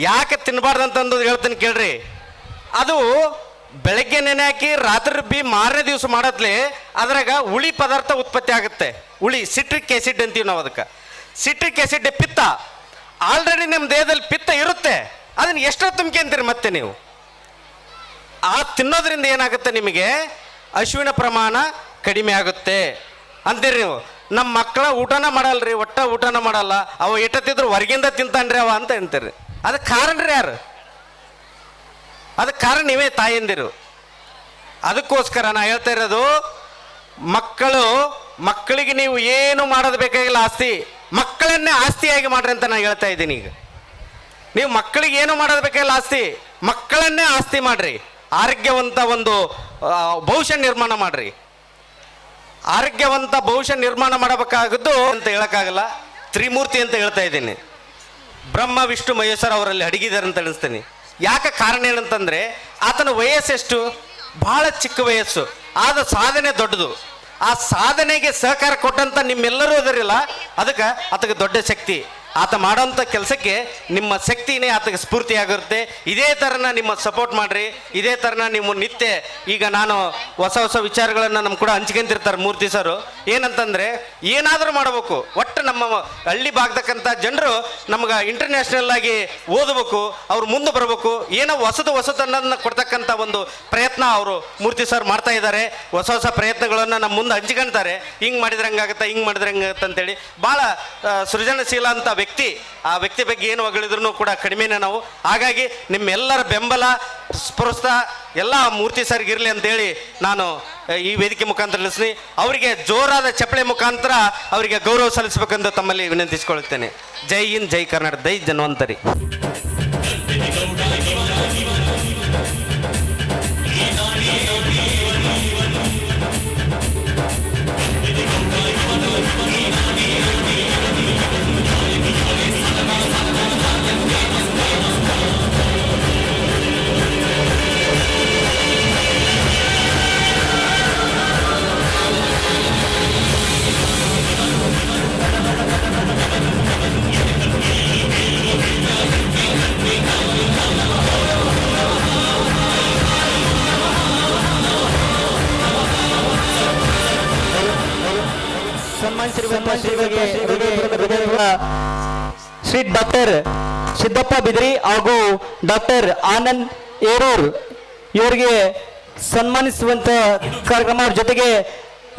ಯಾಕೆ ತಿನ್ನಬಾರ್ದಂತಂದು ಹೇಳ್ತೀನಿ ಕೇಳ್ರಿ. ಅದು ಬೆಳಗ್ಗೆ ನೆನೆ ಹಾಕಿ ರಾತ್ರಿ ರುಬ್ಬಿ ಮಾರನೇ ದಿವಸ ಮಾಡತ್ಲೆ ಅದ್ರಾಗ ಹುಳಿ ಪದಾರ್ಥ ಉತ್ಪತ್ತಿ ಆಗುತ್ತೆ. ಹುಳಿ, ಸಿಟ್ರಿಕ್ ಆಸಿಡ್ ಅಂತೀವಿ ನಾವು ಅದಕ್ಕೆ. ಸಿಟ್ರಿಕ್ ಆಸಿಡ್ ಪಿತ್ತ. ಆಲ್ರೆಡಿ ನಮ್ಮ ದೇಹದಲ್ಲಿ ಪಿತ್ತ ಇರುತ್ತೆ, ಅದನ್ನು ಎಷ್ಟೋ ತುಂಬ್ಕೊಂತೀರಿ ಮತ್ತೆ ನೀವು. ಆ ತಿನ್ನೋದ್ರಿಂದ ಏನಾಗುತ್ತೆ, ನಿಮಗೆ ಹಸುವಿನ ಪ್ರಮಾಣ ಕಡಿಮೆ ಆಗುತ್ತೆ ಅಂತೀರಿ ನೀವು. ನಮ್ಮ ಮಕ್ಕಳ ಊಟನ ಮಾಡಲ್ರಿ, ಊಟನ ಮಾಡಲ್ಲ, ಅವ ಎಟ್ಟತ್ತಿದ್ರು ಹೊರಗಿಂದ ತಿಂತಾನ್ರಿ ಅವ ಅಂತ ಅಂತೀರಿ. ಅದಕ್ಕೆ ಕಾರಣ ರೀ ಯಾರು? ಅದಕ್ಕೆ ಕಾರಣ ನೀವೇ ತಾಯಂದಿರು. ಅದಕ್ಕೋಸ್ಕರ ನಾ ಹೇಳ್ತಾ ಇರೋದು, ಮಕ್ಕಳಿಗೆ ನೀವು ಏನು ಮಾಡೋದು ಬೇಕಾಗಿಲ್ಲ, ಆಸ್ತಿ ಮಕ್ಕಳನ್ನೇ ಆಸ್ತಿಯಾಗಿ ಮಾಡ್ರಿ ಅಂತ ನಾನು ಹೇಳ್ತಾ ಇದ್ದೀನಿ. ಈಗ ನೀವು ಮಕ್ಕಳಿಗೆ ಏನು ಮಾಡೋದು ಬೇಕಾಗಿಲ್ಲ, ಆಸ್ತಿ ಮಕ್ಕಳನ್ನೇ ಆಸ್ತಿ ಮಾಡ್ರಿ. ಆರೋಗ್ಯವಂತ ಒಂದು ಭವಿಷ್ಯ ನಿರ್ಮಾಣ ಮಾಡ್ರಿ. ಆರೋಗ್ಯವಂತ ಭವಿಷ್ಯ ನಿರ್ಮಾಣ ಮಾಡಬೇಕಾಗದ್ದು ಅಂತ ಹೇಳಕ್ಕಾಗಲ್ಲ, ತ್ರಿಮೂರ್ತಿ ಅಂತ ಹೇಳ್ತಾ ಇದ್ದೀನಿ. ಬ್ರಹ್ಮ ವಿಷ್ಣು ಮಹೇಶ್ವರ ಅವರಲ್ಲಿ ಅಡಗಿದ್ದಾರೆ ಅಂತ ತಿಳಿಸ್ತೀನಿ. ಯಾಕೆ ಕಾರಣ ಏನಂತಂದ್ರೆ, ಆತನ ವಯಸ್ಸೆಷ್ಟು? ಬಹಳ ಚಿಕ್ಕ ವಯಸ್ಸು, ಆದ ಸಾಧನೆ ದೊಡ್ಡದು. ಆ ಸಾಧನೆಗೆ ಸಹಕಾರ ಕೊಟ್ಟಂತ ನಿಮ್ಮೆಲ್ಲರೂ ಅದರಿಲ್ಲ, ಅದಕ್ಕೆ ಆತಗೆ ದೊಡ್ಡ ಶಕ್ತಿ. ಆತ ಮಾಡೋಂಥ ಕೆಲಸಕ್ಕೆ ನಿಮ್ಮ ಶಕ್ತಿನೇ ಆತಗೆ ಸ್ಫೂರ್ತಿಯಾಗಿರುತ್ತೆ. ಇದೇ ಥರನ ನಿಮ್ಮ ಸಪೋರ್ಟ್ ಮಾಡಿರಿ. ಇದೇ ಥರನ ನಿಮ್ಮ ನಿತ್ಯ ಈಗ ನಾನು ಹೊಸ ವಿಚಾರಗಳನ್ನು ನಮ್ಮ ಕೂಡ ಹಂಚ್ಕೊಂತಿರ್ತಾರೆ ಮೂರ್ತಿ ಸರು. ಏನಂತಂದರೆ, ಏನಾದರೂ ಮಾಡಬೇಕು, ಒಟ್ಟು ನಮ್ಮ ಹಳ್ಳಿ ಭಾಗದಕ್ಕಂಥ ಜನರು ನಮ್ಗೆ ಇಂಟರ್ನ್ಯಾಷನಲ್ ಆಗಿ ಓದಬೇಕು, ಅವ್ರು ಮುಂದೆ ಬರಬೇಕು, ಏನೋ ಹೊಸದನ್ನು ಕೊಡ್ತಕ್ಕಂಥ ಒಂದು ಪ್ರಯತ್ನ ಅವರು ಮೂರ್ತಿ ಸರ್ ಮಾಡ್ತಾ ಇದ್ದಾರೆ. ಹೊಸ ಪ್ರಯತ್ನಗಳನ್ನು ನಮ್ಮ ಮುಂದೆ ಹಂಚ್ಕೊಂತಾರೆ. ಹಿಂಗೆ ಮಾಡಿದ್ರೆ ಹಂಗಾಗುತ್ತೆ, ಹಿಂಗೆ ಮಾಡಿದ್ರೆ ಹಂಗಾಗುತ್ತೆ ಅಂತೇಳಿ ಭಾಳ ಸೃಜನಶೀಲ ಅಂತ ವ್ಯಕ್ತಿ. ಆ ವ್ಯಕ್ತಿ ಬಗ್ಗೆ ಏನು ಹೊಗಳಿದ್ರು ಕೂಡ ಕಡಿಮೆನೇ ನಾವು. ಹಾಗಾಗಿ ನಿಮ್ಮೆಲ್ಲರ ಬೆಂಬಲ ಪ್ರೋತ್ಸಾಹ ಎಲ್ಲ ಮೂರ್ತಿ ಸರ್ಗೆ ಇರಲಿ ಅಂತೇಳಿ ನಾನು ಈ ವೇದಿಕೆ ಮುಖಾಂತರ ತಿಳಿಸ್ತೀನಿ. ಅವರಿಗೆ ಜೋರಾದ ಚಪ್ಪಳೆ ಮುಖಾಂತರ ಅವರಿಗೆ ಗೌರವ ಸಲ್ಲಿಸಬೇಕೆಂದು ತಮ್ಮಲ್ಲಿ ವಿನಂತಿಸಿಕೊಳ್ಳುತ್ತೇನೆ. ಜೈ ಹಿಂದ್, ಜೈ ಕರ್ನಾಟಕ, ಜೈ ಧನ್ವಂತರಿ. ಶ್ರೀ ಡಾಕ್ಟರ್ ಸಿದ್ದಪ್ಪ ಬಿದ್ರಿ ಹಾಗೂ ಡಾಕ್ಟರ್ ಆನಂದ್ ಏರೂರ್ ಇವರಿಗೆ ಸನ್ಮಾನಿಸುವಂತ ಕಾರ್ಯಕ್ರಮ. ಜೊತೆಗೆ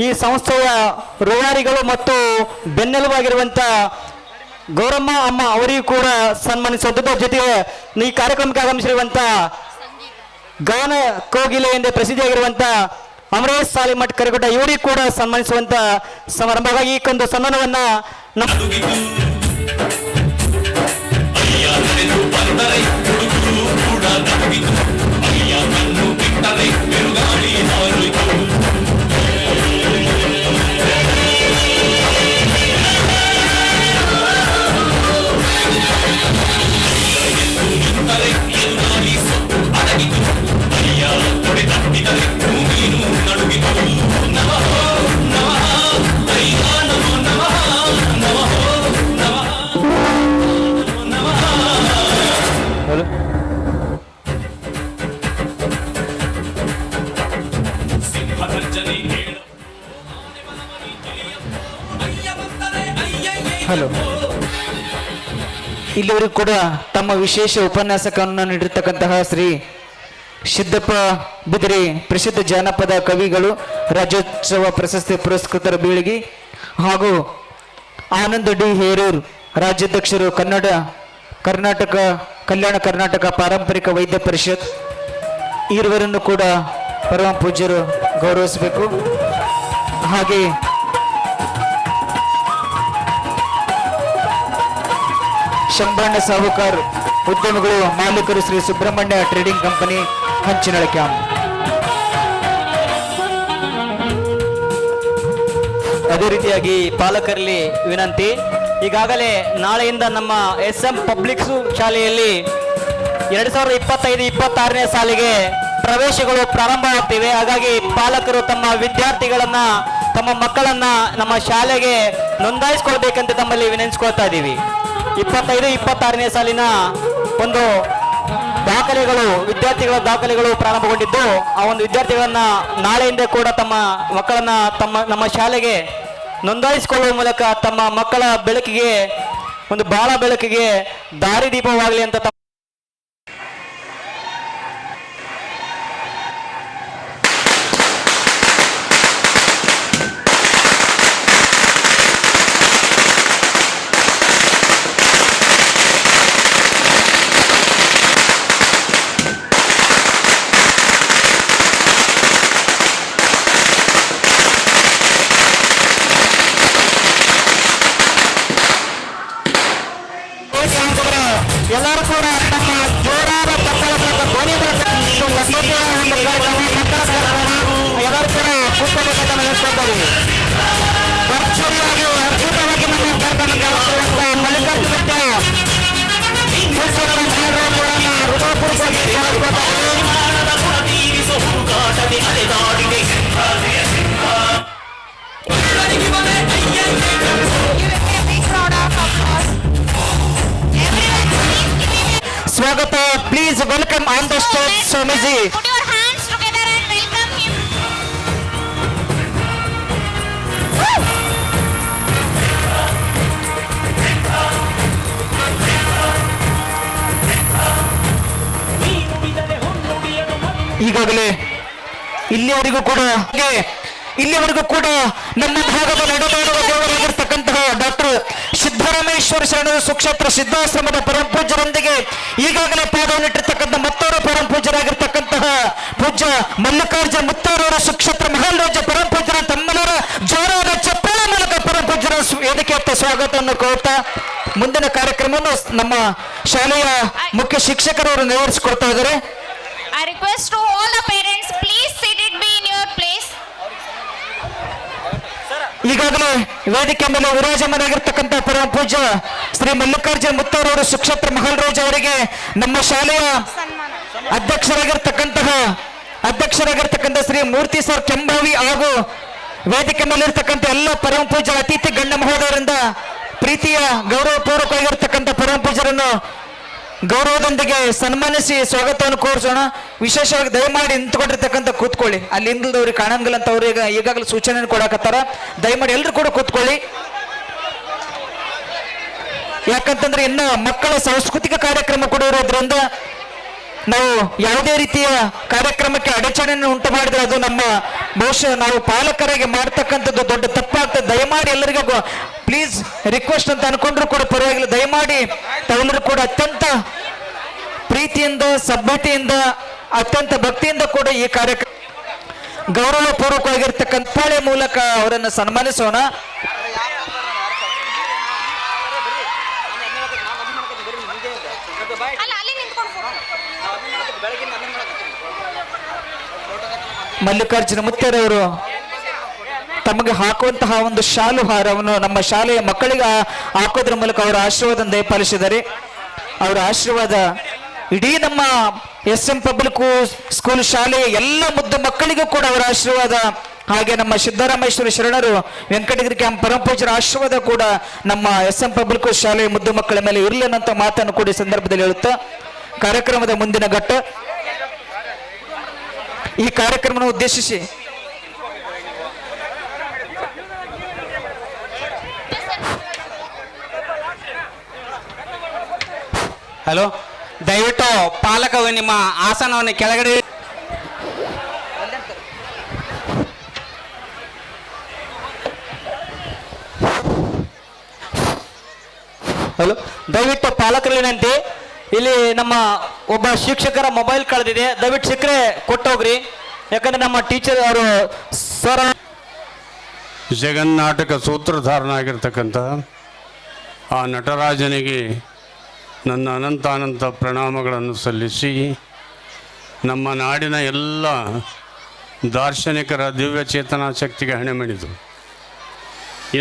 ಈ ಸಂಸ್ಥೆಯ ರೂವಾರಿಗಳು ಮತ್ತು ಬೆನ್ನೆಲುಬಾಗಿರುವಂತ ಗೌರಮ್ಮ ಅಮ್ಮ ಅವರಿಗೂ ಕೂಡ ಸನ್ಮಾನಿಸುವಂಥದ್ದು. ಜೊತೆಗೆ ಈ ಕಾರ್ಯಕ್ರಮಕ್ಕೆ ಆಗಮಿಸಿರುವಂತ ಗಾನ ಕೋಗಿಲೆ ಎಂದೇ ಪ್ರಸಿದ್ಧಿಯಾಗಿರುವಂತ ಅಮರೇಶ್ ಸಾಲಿಮಠ್ ಕರಿಗುಡ್ಡ ಇವರಿಗೂ ಕೂಡ ಸನ್ಮಾನಿಸುವಂತ ಸಮಾರಂಭ. ಈ ಒಂದು ಸನ್ಮಾನವನ್ನ ನಮ್ಮ ಹಲೋ. ಇಲ್ಲಿವರೆಗೂ ಕೂಡ ತಮ್ಮ ವಿಶೇಷ ಉಪನ್ಯಾಸಕವನ್ನು ನೀಡಿರ್ತಕ್ಕಂತಹ ಶ್ರೀ ಸಿದ್ದಪ್ಪ ಬಿದಿರಿ ಪ್ರಸಿದ್ಧ ಜಾನಪದ ಕವಿಗಳು, ರಾಜ್ಯೋತ್ಸವ ಪ್ರಶಸ್ತಿ ಪುರಸ್ಕೃತರ ಬೀಳಿಗೆ, ಹಾಗೂ ಆನಂದ್ ಡಿ ಹೇರೂರ್ ರಾಜ್ಯಾಧ್ಯಕ್ಷರು ಕಲ್ಯಾಣ ಕರ್ನಾಟಕ ಪಾರಂಪರಿಕ ವೈದ್ಯ ಪರಿಷತ್, ಇವರನ್ನು ಕೂಡ ಪರಮ ಪೂಜ್ಯರು ಗೌರವಿಸಬೇಕು. ಹಾಗೆ ಶಂಭಣ್ಣ ಸಾಹುಕಾರ್ ಉದ್ಯಮಿಗಳು ಮಾಲೀಕರು Shri Subrahmanya trading company Hanchinal camp. ಅದೇ ರೀತಿಯಾಗಿ ಪಾಲಕರಲ್ಲಿ ವಿನಂತಿ, ಈಗಾಗಲೇ ನಾಳೆಯಿಂದ ನಮ್ಮ SM ಪಬ್ಲಿಕ್ ಶಾಲೆಯಲ್ಲಿ 2025-26ನೇ ಸಾಲಿಗೆ ಪ್ರವೇಶಗಳು ಪ್ರಾರಂಭವಾಗ್ತಿವೆ. ಹಾಗಾಗಿ ಪಾಲಕರು ತಮ್ಮ ವಿದ್ಯಾರ್ಥಿಗಳನ್ನ, ತಮ್ಮ ಮಕ್ಕಳನ್ನ ನಮ್ಮ ಶಾಲೆಗೆ ನೋಂದಾಯಿಸ್ಕೊಳ್ಬೇಕಂತ ತಮ್ಮಲ್ಲಿ ವಿನಂತಿಸ್ಕೊಳ್ತಾ ಇದ್ದೀವಿ. 25-26ನೇ ಸಾಲಿನ ಒಂದು ದಾಖಲೆಗಳು, ವಿದ್ಯಾರ್ಥಿಗಳ ದಾಖಲೆಗಳು ಪ್ರಾರಂಭಗೊಂಡಿದ್ದು, ಆ ಒಂದು ವಿದ್ಯಾರ್ಥಿಗಳನ್ನ ನಾಳೆಯಿಂದ ಕೂಡ ತಮ್ಮ ಮಕ್ಕಳನ್ನ ನಮ್ಮ ಶಾಲೆಗೆ ನೋಂದಾಯಿಸಿಕೊಳ್ಳುವ ಮೂಲಕ ತಮ್ಮ ಮಕ್ಕಳ ಬೆಳಕಿಗೆ, ಒಂದು ಬಾಳ ಬೆಳಕಿಗೆ ದಾರಿದೀಪವಾಗಲಿ ಅಂತ ಎಲ್ಲರೂ ಕೂಡ ತಮ್ಮ ಜೋರಾದ ಪಕ್ಕದ ಧ್ವನಿ ಎಲ್ಲರೂ ಕೂಡ ಕೂತ್ಕೋಬೇಕಂತ ನೆನೆಸ್ಕೊಳ್ತಾರೆ. ಭರ್ಜರಿಯಾಗಿ ಅದ್ಭುತವಾಗಿ ನಮ್ಮ ಕಾರ್ಯಕ್ರಮ ಮಲ್ಲಿಕಾರ್ಜುನ ಸ್ವಾಗತ. Please welcome on the stage Swamiji. Put your hands together and welcome him. ಈಗಾಗಲೇ ಇಲ್ಲಿವರೆಗೂ ಕೂಡ ನಮ್ಮ ಭಾಗದ ನಡೆದಾಡುವ ದೇವರಾಗಿರ್ತಕ್ಕಂತಹ ಡಾಕ್ಟರ್ ಸಿದ್ದರಾಮೇಶ್ವರ ಶರಣರು ಸುಕ್ಷೇತ್ರ ಸಿದ್ಧಾಶ್ರಮದ ಪರಮಪೂಜ್ಯರೊಂದಿಗೆ ಈಗಾಗಲೇ ಪಾದವನ್ನಿಟ್ಟಿರ್ತಕ್ಕಂಥ ಮತ್ತೋರು ಪರಮಪೂಜ್ಯರಾಗಿರ್ತಕ್ಕಂತಹ ಪೂಜ್ಯ ಮಲ್ಲಿಕಾರ್ಜುನ ಮುತ್ತಾರವರು ಸುಕ್ಷೇತ್ರ ಮಹಾರಾಜ ಪರಮಪೂಜ್ಯರ ತಮ್ಮೆಲ್ಲರ ಜೋರಾದ ಚಪ್ಪಾಳೆ ಮೂಲಕ ಪರಮಪೂಜ್ಯರ ವೇದಿಕೆಯತ್ತ ಸ್ವಾಗತವನ್ನು ಕೋರುತ್ತಾ ಮುಂದಿನ ಕಾರ್ಯಕ್ರಮವನ್ನು ನಮ್ಮ ಶಾಲೆಯ ಮುಖ್ಯ ಶಿಕ್ಷಕರವರು ನೆರವೇರಿಸಿಕೊಡ್ತಾ ಇದ್ದಾರೆ. I request to all the parents, please sit it be in your place. ಈಗಾಗಲೇ ವೇದಿಕೆ ಮೇಲೆ ವಿರಾಜಮಾನಾಗಿರ್ತಕ್ಕಂಥ ಪರಮ ಪೂಜ್ಯ ಶ್ರೀ ಮಲ್ಲಿಕಾರ್ಜುನ ಮುತ್ತಾರವರು ಸುಕ್ಷೇತ್ರ ಮಹಾರಾಜ ಅವರಿಗೆ ನಮ್ಮ ಶಾಲೆಯ ಅಧ್ಯಕ್ಷರಾಗಿರ್ತಕ್ಕಂಥ ಶ್ರೀ ಮೂರ್ತಿ ಸರ್ ಕೆಂಬಾವಿ ಹಾಗೂ ವೇದಿಕೆ ಮೇಲೆ ಇರ್ತಕ್ಕಂಥ ಎಲ್ಲ ಪರಮ ಪೂಜ್ಯ ಅತಿಥಿ ಗಣ್ಯ ಮಹೋದಯರಿಂದ ಪ್ರೀತಿಯ ಗೌರವಪೂರ್ವಕವಾಗಿರ್ತಕ್ಕಂಥ ಪರಮ ಪೂಜ್ಯರನ್ನು ಗೌರವದೊಂದಿಗೆ ಸನ್ಮಾನಿಸಿ ಸ್ವಾಗತವನ್ನು ಕೋರಿಸೋಣ. ವಿಶೇಷವಾಗಿ ದಯಮಾಡಿ ನಿಂತ್ಕೊಂಡಿರ್ತಕ್ಕಂಥ ಕೂತ್ಕೊಳ್ಳಿ, ಅಲ್ಲಿ ಹಿಂದದವ್ರಿಗೆ ಕಾಣಂಗಿಲ್ಲ ಅಂತ ಅವ್ರಿಗೆ ಈಗಾಗಲೇ ಸೂಚನೆ ಕೊಡಕತ್ತಾರ. ದಯಮಾಡಿ ಎಲ್ಲರೂ ಕೂಡ ಕೂತ್ಕೊಳ್ಳಿ. ಯಾಕಂತಂದ್ರೆ ಇನ್ನು ಮಕ್ಕಳ ಸಾಂಸ್ಕೃತಿಕ ಕಾರ್ಯಕ್ರಮ ಕೂಡ ಇರೋದ್ರಿಂದ ನಾವು ಯಾವುದೇ ರೀತಿಯ ಕಾರ್ಯಕ್ರಮಕ್ಕೆ ಅಡಚಣೆಯನ್ನು ಉಂಟು ಮಾಡಿದ್ರೆ ಅದು ನಮ್ಮ ಬಹುಶಃ ನಾವು ಪಾಲಕರಾಗಿ ಮಾಡ್ತಕ್ಕಂಥದ್ದು ದೊಡ್ಡ ತಪ್ಪಾಗ್ತದೆ. ದಯಮಾಡಿ ಎಲ್ಲರಿಗೂ ಪ್ಲೀಸ್ ರಿಕ್ವೆಸ್ಟ್ ಅಂತ ಅನ್ಕೊಂಡ್ರು ಕೂಡ ಪರವಾಗಿಲ್ಲ, ದಯಮಾಡಿ ತಾವೆಲ್ಲರೂ ಕೂಡ ಅತ್ಯಂತ ಪ್ರೀತಿಯಿಂದ, ಸಭ್ಯತೆಯಿಂದ, ಅತ್ಯಂತ ಭಕ್ತಿಯಿಂದ ಕೂಡ ಈ ಕಾರ್ಯಕ್ರಮ ಗೌರವಪೂರ್ವಕವಾಗಿರ್ತಕ್ಕಂಥ ಪಾಳೆ ಮೂಲಕ ಅವರನ್ನು ಸನ್ಮಾನಿಸೋಣ. ಮಲ್ಲಿಕಾರ್ಜುನ ಮುತ್ತೇರವರು ತಮಗೆ ಹಾಕುವಂತಹ ಒಂದು ಶಾಲು ಹಾರವನ್ನು ನಮ್ಮ ಶಾಲೆಯ ಮಕ್ಕಳಿಗೆ ಹಾಕೋದ್ರ ಮೂಲಕ ಅವರ ಆಶೀರ್ವಾದ ದಯಪಾಲಿಸಿದ್ದಾರೆ. ಅವರ ಆಶೀರ್ವಾದ ಇಡೀ ನಮ್ಮ SM ಪಬ್ಲಿಕ್ ಸ್ಕೂಲ್ ಶಾಲೆಯ ಎಲ್ಲ ಮುದ್ದು ಮಕ್ಕಳಿಗೂ ಕೂಡ ಅವರ ಆಶೀರ್ವಾದ, ಹಾಗೆ ನಮ್ಮ ಸಿದ್ದರಾಮೇಶ್ವರ ಶರಣರು ವೆಂಕಟಗಿರಿ ಕ್ಯಾಂಪ್ ಪರಮಪೂಜ್ಯರ ಆಶೀರ್ವಾದ ಕೂಡ ನಮ್ಮ SM ಪಬ್ಲಿಕ್ ಶಾಲೆಯ ಮುದ್ದು ಮಕ್ಕಳ ಮೇಲೆ ಇರಲಿ ಅನ್ನೋ ಮಾತನ್ನು ಕೂಡ ಈ ಸಂದರ್ಭದಲ್ಲಿ ಹೇಳುತ್ತಾ ಕಾರ್ಯಕ್ರಮದ ಮುಂದಿನ ಘಟ್ಟ ಈ ಕಾರ್ಯಕ್ರಮವನ್ನು ಉದ್ದೇಶಿಸಿ ಹಲೋ, ದಯವಿಟ್ಟು ಪಾಲಕರು ನಿಮ್ಮ ಆಸನವನ್ನು ಕೆಳಗಡೆ ಹಲೋ, ದಯವಿಟ್ಟು ಪಾಲಕರ ವಿನಂತಿ, ಇಲ್ಲಿ ನಮ್ಮ ಒಬ್ಬ ಶಿಕ್ಷಕರ ಮೊಬೈಲ್ ಕಳೆದಿದೆ, ದಯವಿಟ್ಟು ಸಿಕ್ಕರೆ ಕೊಟ್ಟೋಗ್ರಿ. ಯಾಕಂದ್ರೆ ನಮ್ಮ ಟೀಚರ್ ಅವರು ಸರ್ ಜಗನ್ನಾಟಕ ಸೂತ್ರಧಾರನಾಗಿರ್ತಕ್ಕಂಥ ಆ ನಟರಾಜನಿಗೆ ನನ್ನ ಅನಂತಾನಂತ ಪ್ರಣಾಮಗಳನ್ನು ಸಲ್ಲಿಸಿ, ನಮ್ಮ ನಾಡಿನ ಎಲ್ಲ ದಾರ್ಶನಿಕರ ದಿವ್ಯ ಚೇತನಾ ಶಕ್ತಿಗೆ ಹಣೆಮಣಿದು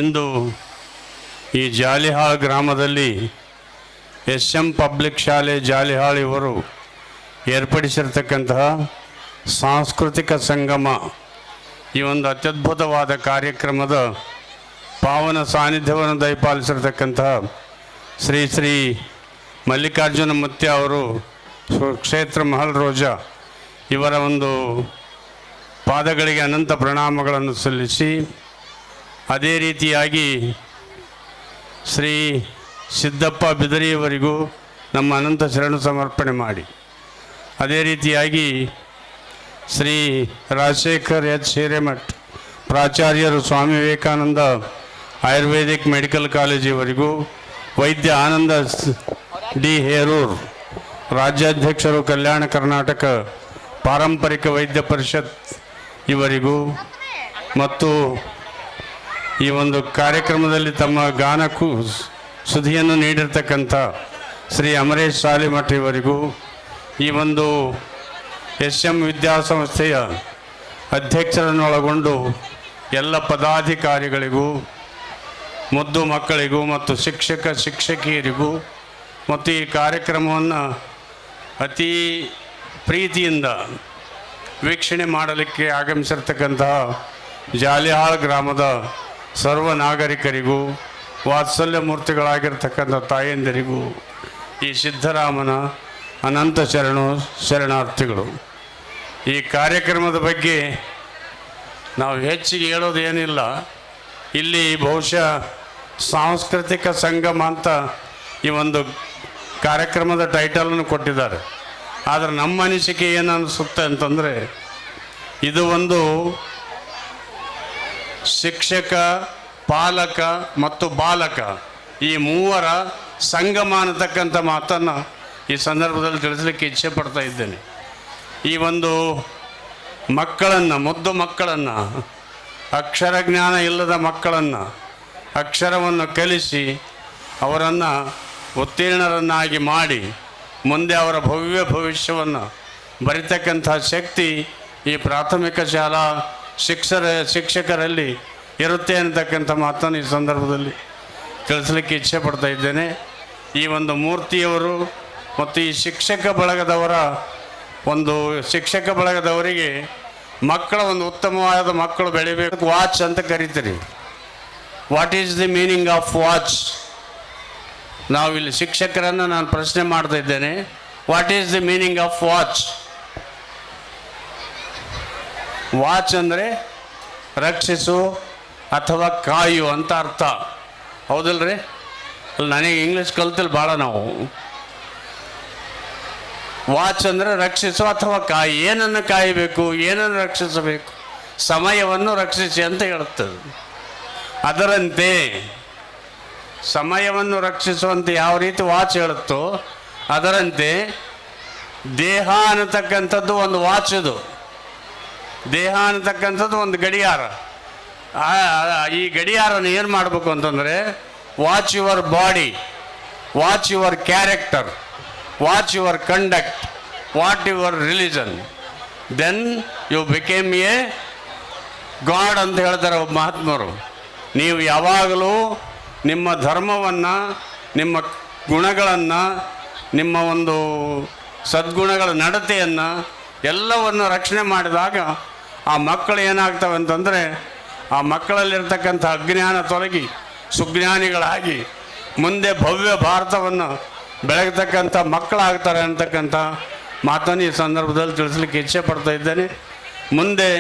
ಇಂದು ಈ ಜಾಲಿಹಾಳ್ ಗ್ರಾಮದಲ್ಲಿ SM ಪಬ್ಲಿಕ್ ಶಾಲೆ ಜಾಲಿಹಾಳ್ ಇವರು ಏರ್ಪಡಿಸಿರ್ತಕ್ಕಂತಹ ಸಾಂಸ್ಕೃತಿಕ ಸಂಗಮ ಈ ಒಂದು ಅತ್ಯದ್ಭುತವಾದ ಕಾರ್ಯಕ್ರಮದ ಪಾವನ ಸಾನ್ನಿಧ್ಯವನ್ನು ದಯಪಾಲಿಸಿರ್ತಕ್ಕಂತಹ ಶ್ರೀ ಶ್ರೀ ಮಲ್ಲಿಕಾರ್ಜುನ ಮುತ್ಯ ಅವರು ಕ್ಷೇತ್ರ ಮಹಲ್ ರೋಜಾ ಇವರ ಒಂದು ಪಾದಗಳಿಗೆ ಅನಂತ ಪ್ರಣಾಮಗಳನ್ನು ಸಲ್ಲಿಸಿ, ಅದೇ ರೀತಿಯಾಗಿ ಶ್ರೀ ಸಿದ್ದಪ್ಪ ಬಿದರಿಯವರಿಗೂ ನಮ್ಮ ಅನಂತ ಶರಣು ಸಮರ್ಪಣೆ ಮಾಡಿ, ಅದೇ ರೀತಿಯಾಗಿ ಶ್ರೀ ರಾಜಶೇಖರ್ H. ಹಿರೇಮಠ್ ಪ್ರಾಚಾರ್ಯರು ಸ್ವಾಮಿ ವಿವೇಕಾನಂದ ಆಯುರ್ವೇದಿಕ್ ಮೆಡಿಕಲ್ ಕಾಲೇಜಿವರೆಗೂ, ವೈದ್ಯ ಆನಂದ D. ಹೇರೂರ್ ರಾಜ್ಯಾಧ್ಯಕ್ಷರು ಕಲ್ಯಾಣ ಕರ್ನಾಟಕ ಪಾರಂಪರಿಕ ವೈದ್ಯ ಪರಿಷತ್ ಇವರಿಗೂ, ಮತ್ತು ಈ ಒಂದು ಕಾರ್ಯಕ್ರಮದಲ್ಲಿ ತಮ್ಮ ಗಾನಕ್ಕೂ ಸುದ್ದಿಯನ್ನು ನೀಡಿರ್ತಕ್ಕಂಥ ಶ್ರೀ ಅಮರೇಶ್ ಸಾಲಿಮಠ್ ಇವರಿಗೂ, ಈ ಒಂದು SM ವಿದ್ಯಾಸಂಸ್ಥೆಯ ಅಧ್ಯಕ್ಷರನ್ನೊಳಗೊಂಡು ಎಲ್ಲ ಪದಾಧಿಕಾರಿಗಳಿಗೂ, ಮುದ್ದು ಮಕ್ಕಳಿಗೂ ಮತ್ತು ಶಿಕ್ಷಕಿಯರಿಗೂ, ಮತ್ತು ಈ ಕಾರ್ಯಕ್ರಮವನ್ನು ಅತಿ ಪ್ರೀತಿಯಿಂದ ವೀಕ್ಷಣೆ ಮಾಡಲಿಕ್ಕೆ ಆಗಮಿಸಿರ್ತಕ್ಕಂತಹ ಜಾಲಿಹಾಳ್ ಗ್ರಾಮದ ಸರ್ವ ನಾಗರಿಕರಿಗೂ, ವಾತ್ಸಲ್ಯ ಮೂರ್ತಿಗಳಾಗಿರ್ತಕ್ಕಂಥ ತಾಯಂದಿರಿಗೂ ಈ ಸಿದ್ದರಾಮನ ಅನಂತ ಶರಣಾರ್ಥಿಗಳು. ಈ ಕಾರ್ಯಕ್ರಮದ ಬಗ್ಗೆ ನಾವು ಹೆಚ್ಚಿಗೆ ಹೇಳೋದೇನಿಲ್ಲ. ಇಲ್ಲಿ ಬಹುಶಃ ಸಾಂಸ್ಕೃತಿಕ ಸಂಗಮ ಅಂತ ಈ ಒಂದು ಕಾರ್ಯಕ್ರಮದ ಟೈಟಲನ್ನು ಕೊಟ್ಟಿದ್ದಾರೆ. ಆದರೆ ನಮ್ಮ ಅನಿಸಿಕೆ ಏನು ಅನಿಸುತ್ತೆ ಅಂತಂದರೆ, ಇದು ಒಂದು ಶಿಕ್ಷಕ, ಪಾಲಕ ಮತ್ತು ಬಾಲಕ ಈ ಮೂವರ ಸಂಗಮ ಅನ್ನತಕ್ಕಂಥ ಮಾತನ್ನು ಈ ಸಂದರ್ಭದಲ್ಲಿ ತಿಳಿಸಲಿಕ್ಕೆ ಇಚ್ಛೆ ಪಡ್ತಾ ಇದ್ದೇನೆ. ಈ ಒಂದು ಮಕ್ಕಳನ್ನು, ಮುದ್ದು ಮಕ್ಕಳನ್ನು, ಅಕ್ಷರ ಜ್ಞಾನ ಇಲ್ಲದ ಮಕ್ಕಳನ್ನು ಅಕ್ಷರವನ್ನು ಕಲಿಸಿ ಅವರನ್ನು ಉತ್ತೀರ್ಣರನ್ನಾಗಿ ಮಾಡಿ ಮುಂದೆ ಅವರ ಭವ್ಯ ಭವಿಷ್ಯವನ್ನು ಬರಿತಕ್ಕಂಥ ಶಕ್ತಿ ಈ ಪ್ರಾಥಮಿಕ ಶಾಲಾ ಶಿಕ್ಷಕರಲ್ಲಿ ಇರುತ್ತೆ ಅನ್ನತಕ್ಕಂಥ ಮಾತನ್ನು ಈ ಸಂದರ್ಭದಲ್ಲಿ ತಿಳಿಸಲಿಕ್ಕೆ ಇಚ್ಛೆ ಪಡ್ತಾ ಇದ್ದೇನೆ. ಈ ಒಂದು ಮೂರ್ತಿಯವರು ಮತ್ತು ಈ ಶಿಕ್ಷಕ ಬಳಗದವರಿಗೆ ಮಕ್ಕಳ ಒಂದು ಉತ್ತಮವಾದ ಮಕ್ಕಳು ಬೆಳಿಬೇಕು. ವಾಚ್ ಅಂತ ಕರಿತೀರಿ. What is the meaning of watch? ನಾವಿಲ್ಲಿ ಶಿಕ್ಷಕರನ್ನು ನಾನು ಪ್ರಶ್ನೆ ಮಾಡ್ತಾ ಇದ್ದೇನೆ. What is the meaning of watch? Watch ಅಂದರೆ ರಕ್ಷಿಸು ಅಥವಾ ಕಾಯು ಅಂತ ಅರ್ಥ, ಹೌದಲ್ರಿ? ನನಗೆ ಇಂಗ್ಲೀಷ್ ಕಲ್ತಿಲ್ಲ ಭಾಳ. ನಾವು ವಾಚ್ ಅಂದರೆ ರಕ್ಷಿಸು ಅಥವಾ ಕಾಯಿ. ಏನನ್ನು ಕಾಯಬೇಕು, ಏನನ್ನು ರಕ್ಷಿಸಬೇಕು? ಸಮಯವನ್ನು ರಕ್ಷಿಸಿ ಅಂತ ಹೇಳುತ್ತದೆ. ಅದರಂತೆ ಸಮಯವನ್ನು ರಕ್ಷಿಸುವಂತೆ ಯಾವ ರೀತಿ ವಾಚ್ ಹೇಳುತ್ತೋ ಅದರಂತೆ ದೇಹ ಅನ್ನತಕ್ಕಂಥದ್ದು ಒಂದು ವಾಚ್. ಇದು ದೇಹ ಅನ್ನತಕ್ಕಂಥದ್ದು ಒಂದು ಗಡಿಯಾರ. ಈ ಗಡಿಯಾರನ ಏನು ಮಾಡಬೇಕು ಅಂತಂದರೆ, watch your body, watch your character, watch your conduct, what your religion, then you became a god ಅಂತ ಹೇಳ್ತಾರೆ ಒಬ್ಬ ಮಹಾತ್ಮರು. ನೀವು ಯಾವಾಗಲೂ ನಿಮ್ಮ ಧರ್ಮವನ್ನು, ನಿಮ್ಮ ಗುಣಗಳನ್ನು, ನಿಮ್ಮ ಒಂದು ಸದ್ಗುಣಗಳ ನಡತೆಯನ್ನು ಎಲ್ಲವನ್ನು ರಕ್ಷಣೆ ಮಾಡಿದಾಗ ಆ ಮಕ್ಕಳು ಏನಾಗ್ತವೆ ಅಂತಂದರೆ, ಆ ಮಕ್ಕಳಲ್ಲಿರ್ತಕ್ಕಂಥ ಅಜ್ಞಾನ ತೊಲಗಿ ಸುಜ್ಞಾನಿಗಳಾಗಿ ಮುಂದೆ ಭವ್ಯ ಭಾರತವನ್ನು ಬೆಳಗತಕ್ಕಂಥ ಮಕ್ಕಳಾಗ್ತಾರೆ ಅಂತಕ್ಕಂಥ ಮಾತನ್ನು ಈ ಸಂದರ್ಭದಲ್ಲಿ ತಿಳಿಸ್ಲಿಕ್ಕೆ ಇಚ್ಛೆ ಪಡ್ತಾ ಇದ್ದೇನೆ. ಮುಂದೆ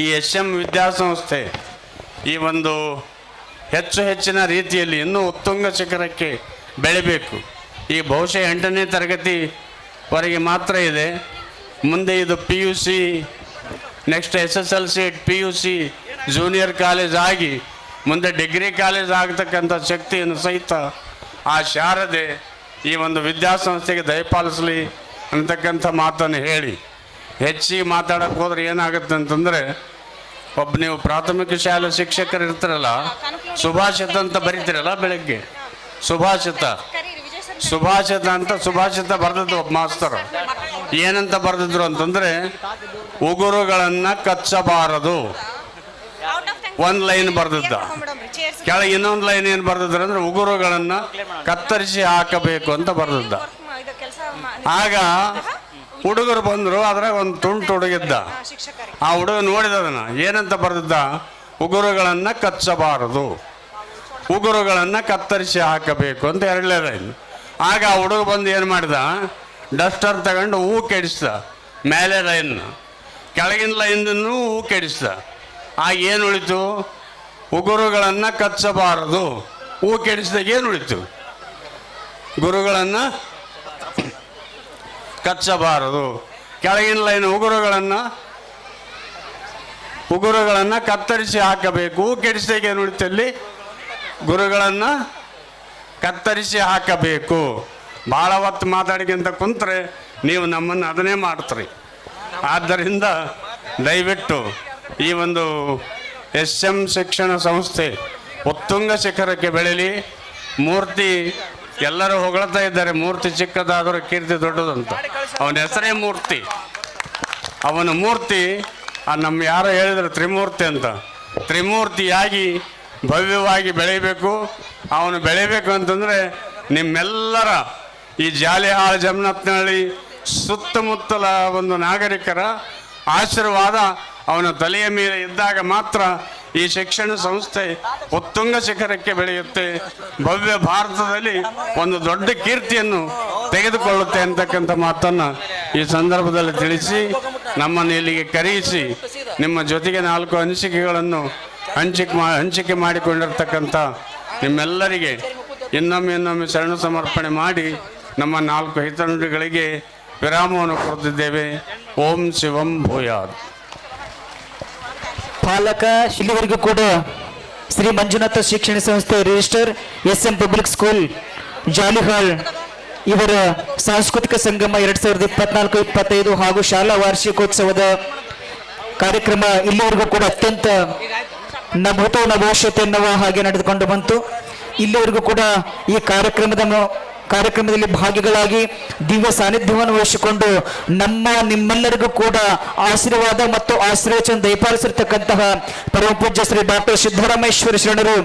ಈ SM ವಿದ್ಯಾಸಂಸ್ಥೆ ಈ ಒಂದು ಹೆಚ್ಚಿನ ರೀತಿಯಲ್ಲಿ ಇನ್ನೂ ಉತ್ತುಂಗ ಶಿಖರಕ್ಕೆ ಬೆಳಿಬೇಕು. ಈ ಬಹುಶಃ 8ನೇ ತರಗತಿವರೆಗೆ ಮಾತ್ರ ಇದೆ. ಮುಂದೆ ಇದು PUC, next SSLC, PUC, junior college ಆಗಿ ಮುಂದೆ ಡಿಗ್ರಿ ಕಾಲೇಜ್ ಆಗತಕ್ಕಂಥ ಶಕ್ತಿಯನ್ನು ಸಹಿತ ಆ ಶಾರದೆ ಈ ಒಂದು ವಿದ್ಯಾಸಂಸ್ಥೆಗೆ ದಯಪಾಲಿಸಲಿ ಅಂತಕ್ಕಂಥ ಮಾತನ್ನು ಹೇಳಿ, ಹೆಚ್ಚಿಗೆ ಮಾತಾಡೋಕ್ಕೆ ಹೋದ್ರೆ ಏನಾಗುತ್ತೆ ಅಂತಂದರೆ, ಒಬ್ಬ ನೀವು ಪ್ರಾಥಮಿಕ ಶಾಲೆ ಶಿಕ್ಷಕರು ಇರ್ತಾರಲ್ಲ, ಸುಭಾಷಿತ ಅಂತ ಬರೀತೀರಲ್ಲ ಬೆಳಗ್ಗೆ, ಸುಭಾಷಿತ ಬರೆದದ್ದು ಒಬ್ಬ ಮಾಸ್ತರು. ಏನಂತ ಬರೆದಿದ್ರು ಅಂತಂದರೆ, ಉಗುರುಗಳನ್ನು ಕಚ್ಚಬಾರದು ಒಂದು ಲೈನ್ ಬರೆದಿದ್ದ. ಕೆಳಗೆ ಇನ್ನೊಂದು ಲೈನ್ ಏನು ಬರೆದಿದ್ರು ಅಂದರೆ, ಉಗುರುಗಳನ್ನು ಕತ್ತರಿಸಿ ಹಾಕಬೇಕು ಅಂತ ಬರೆದಿದ್ದ. ಆಗ ಹುಡುಗರು ಬಂದರು, ಅದ್ರಾಗ ಒಂದು ತುಂಟು ಹುಡುಗಿದ್ದ. ಆ ಹುಡುಗ ನೋಡಿದದನ್ನ ಏನಂತ ಬರೆದಿದ್ದ, ಉಗುರುಗಳನ್ನು ಕಚ್ಚಬಾರದು, ಉಗುರುಗಳನ್ನು ಕತ್ತರಿಸಿ ಹಾಕಬೇಕು ಅಂತ 2ನೇ ಲೈನ್. ಆಗ ಆ ಹುಡುಗ ಬಂದು ಏನು ಮಾಡಿದ, ಡಸ್ಟರ್ ತಗೊಂಡು ಹೂ ಕೆಡಿಸ್ದ, ಮೇಲೆ ಲೈನ್ ಕೆಳಗಿನ ಲೈನನ್ನು ಹೂ ಕೆಡಿಸ್ದ. ಆಗ ಏನು ಉಳಿತು, ಉಗುರುಗಳನ್ನು ಕಚ್ಚಬಾರದು. ಹೂ ಕೆಡಿಸಿದಾಗ ಏನು ಉಳಿತು, ಗುರುಗಳನ್ನು ಕಚ್ಚಬಾರದು. ಕೆಳಗಿನ ಲೈನ್ ಉಗುರುಗಳನ್ನು ಕತ್ತರಿಸಿ ಹಾಕಬೇಕು. ಹೂ ಕೆಡಿಸಿದಾಗ ಏನು ಉಳಿತು, ಅಲ್ಲಿ ಗುರುಗಳನ್ನು ಕತ್ತರಿಸಿ ಹಾಕಬೇಕು. ಭಾಳ ಹೊತ್ತು ಮಾತಾಡಿಕೊಂತ ಕುಂತ್ರೆ ನೀವು ನಮ್ಮನ್ನು ಅದನ್ನೇ ಮಾಡ್ತೀರಿ. ಆದ್ದರಿಂದ ದಯವಿಟ್ಟು ಈ ಒಂದು SM ಶಿಕ್ಷಣ ಸಂಸ್ಥೆ ಉತ್ತುಂಗ ಶಿಖರಕ್ಕೆ ಬೆಳೀಲಿ. ಮೂರ್ತಿ ಎಲ್ಲರೂ ಹೊಗಳ್ತಾ ಇದ್ದಾರೆ, ಮೂರ್ತಿ ಚಿಕ್ಕದಾದರೂ ಕೀರ್ತಿ ದೊಡ್ಡದಂತ. ಅವನ ಹೆಸರೇ ಮೂರ್ತಿ. ಅವನ ಮೂರ್ತಿ ನಮ್ಮ ಯಾರೋ ಹೇಳಿದ್ರು ತ್ರಿಮೂರ್ತಿ ಅಂತ. ತ್ರಿಮೂರ್ತಿಯಾಗಿ ಭವ್ಯವಾಗಿ ಬೆಳೀಬೇಕು. ಅವನು ಬೆಳೀಬೇಕು ಅಂತಂದರೆ ನಿಮ್ಮೆಲ್ಲರ ಈ ಜಾಲಿಹಾಳ್, ಜಮನತ್ನಹಳ್ಳಿ ಸುತ್ತಮುತ್ತಲ ಒಂದು ನಾಗರಿಕರ ಆಶೀರ್ವಾದ ಅವನ ತಲೆಯ ಮೇಲೆ ಇದ್ದಾಗ ಮಾತ್ರ ಈ ಶಿಕ್ಷಣ ಸಂಸ್ಥೆ ಉತ್ತುಂಗ ಶಿಖರಕ್ಕೆ ಬೆಳೆಯುತ್ತೆ, ಭವ್ಯ ಭಾರತದಲ್ಲಿ ಒಂದು ದೊಡ್ಡ ಕೀರ್ತಿಯನ್ನು ತೆಗೆದುಕೊಳ್ಳುತ್ತೆ ಅಂತಕ್ಕಂಥ ಮಾತನ್ನು ಈ ಸಂದರ್ಭದಲ್ಲಿ ತಿಳಿಸಿ, ನಮ್ಮನ್ನು ಇಲ್ಲಿಗೆ ಕರೆಯಿಸಿ ನಿಮ್ಮ ಜೊತೆಗೆ 4 ಅನಿಸಿಕೆಗಳನ್ನು ಹಂಚಿಕೆ ಮಾಡಿಕೊಂಡಿರ್ತಕ್ಕಂಥ ನಿಮ್ಮೆಲ್ಲರಿಗೆ ಇನ್ನೊಮ್ಮೆ ಶರಣ ಸಮರ್ಪಣೆ ಮಾಡಿ ನಮ್ಮ 4 ಹಿತನುಡಿಗಳಿಗೆ ವಿರಾಮವನ್ನು ಕೊಡುತ್ತಿದ್ದೇವೆ. ಓಂ ಶಿವಂ ಭೂಯಾತ್. ಪಾಲಕ ಇಲ್ಲಿವರೆಗೂ ಕೂಡ ಶ್ರೀ ಮಂಜುನಾಥ ಶಿಕ್ಷಣ ಸಂಸ್ಥೆ register SM public school Jalihal ಇವರ ಸಾಂಸ್ಕೃತಿಕ ಸಂಗಮ 2024-25 ಹಾಗೂ ಶಾಲಾ ವಾರ್ಷಿಕೋತ್ಸವದ ಕಾರ್ಯಕ್ರಮ ಇಲ್ಲಿವರೆಗೂ ಕೂಡ ಅತ್ಯಂತ ನ ಭೂತೋ ನ ಭವಿಷ್ಯತ್ ಎನ್ನುವ ಹಾಗೆ ನಡೆದುಕೊಂಡು ಬಂತು. ಇಲ್ಲಿವರೆಗೂ ಕೂಡ ಈ ಕಾರ್ಯಕ್ರಮದಲ್ಲಿ ಭಾಗಿಗಳಾಗಿ ದಿವ್ಯ ಸಾನ್ನಿಧ್ಯವನ್ನು ವಹಿಸಿಕೊಂಡು ನಿಮ್ಮೆಲ್ಲರಿಗೂ ಕೂಡ ಆಶೀರ್ವಾದ ಮತ್ತು ಆಶ್ರಯವನ್ನು ದಯಪಾಲಿಸಿರ್ತಕ್ಕಂತಹ ಪರಮ ಪೂಜ್ಯ ಶ್ರೀ ಡಾಕ್ಟರ್ ಸಿದ್ದರಾಮೇಶ್ವರ ಶರಣರು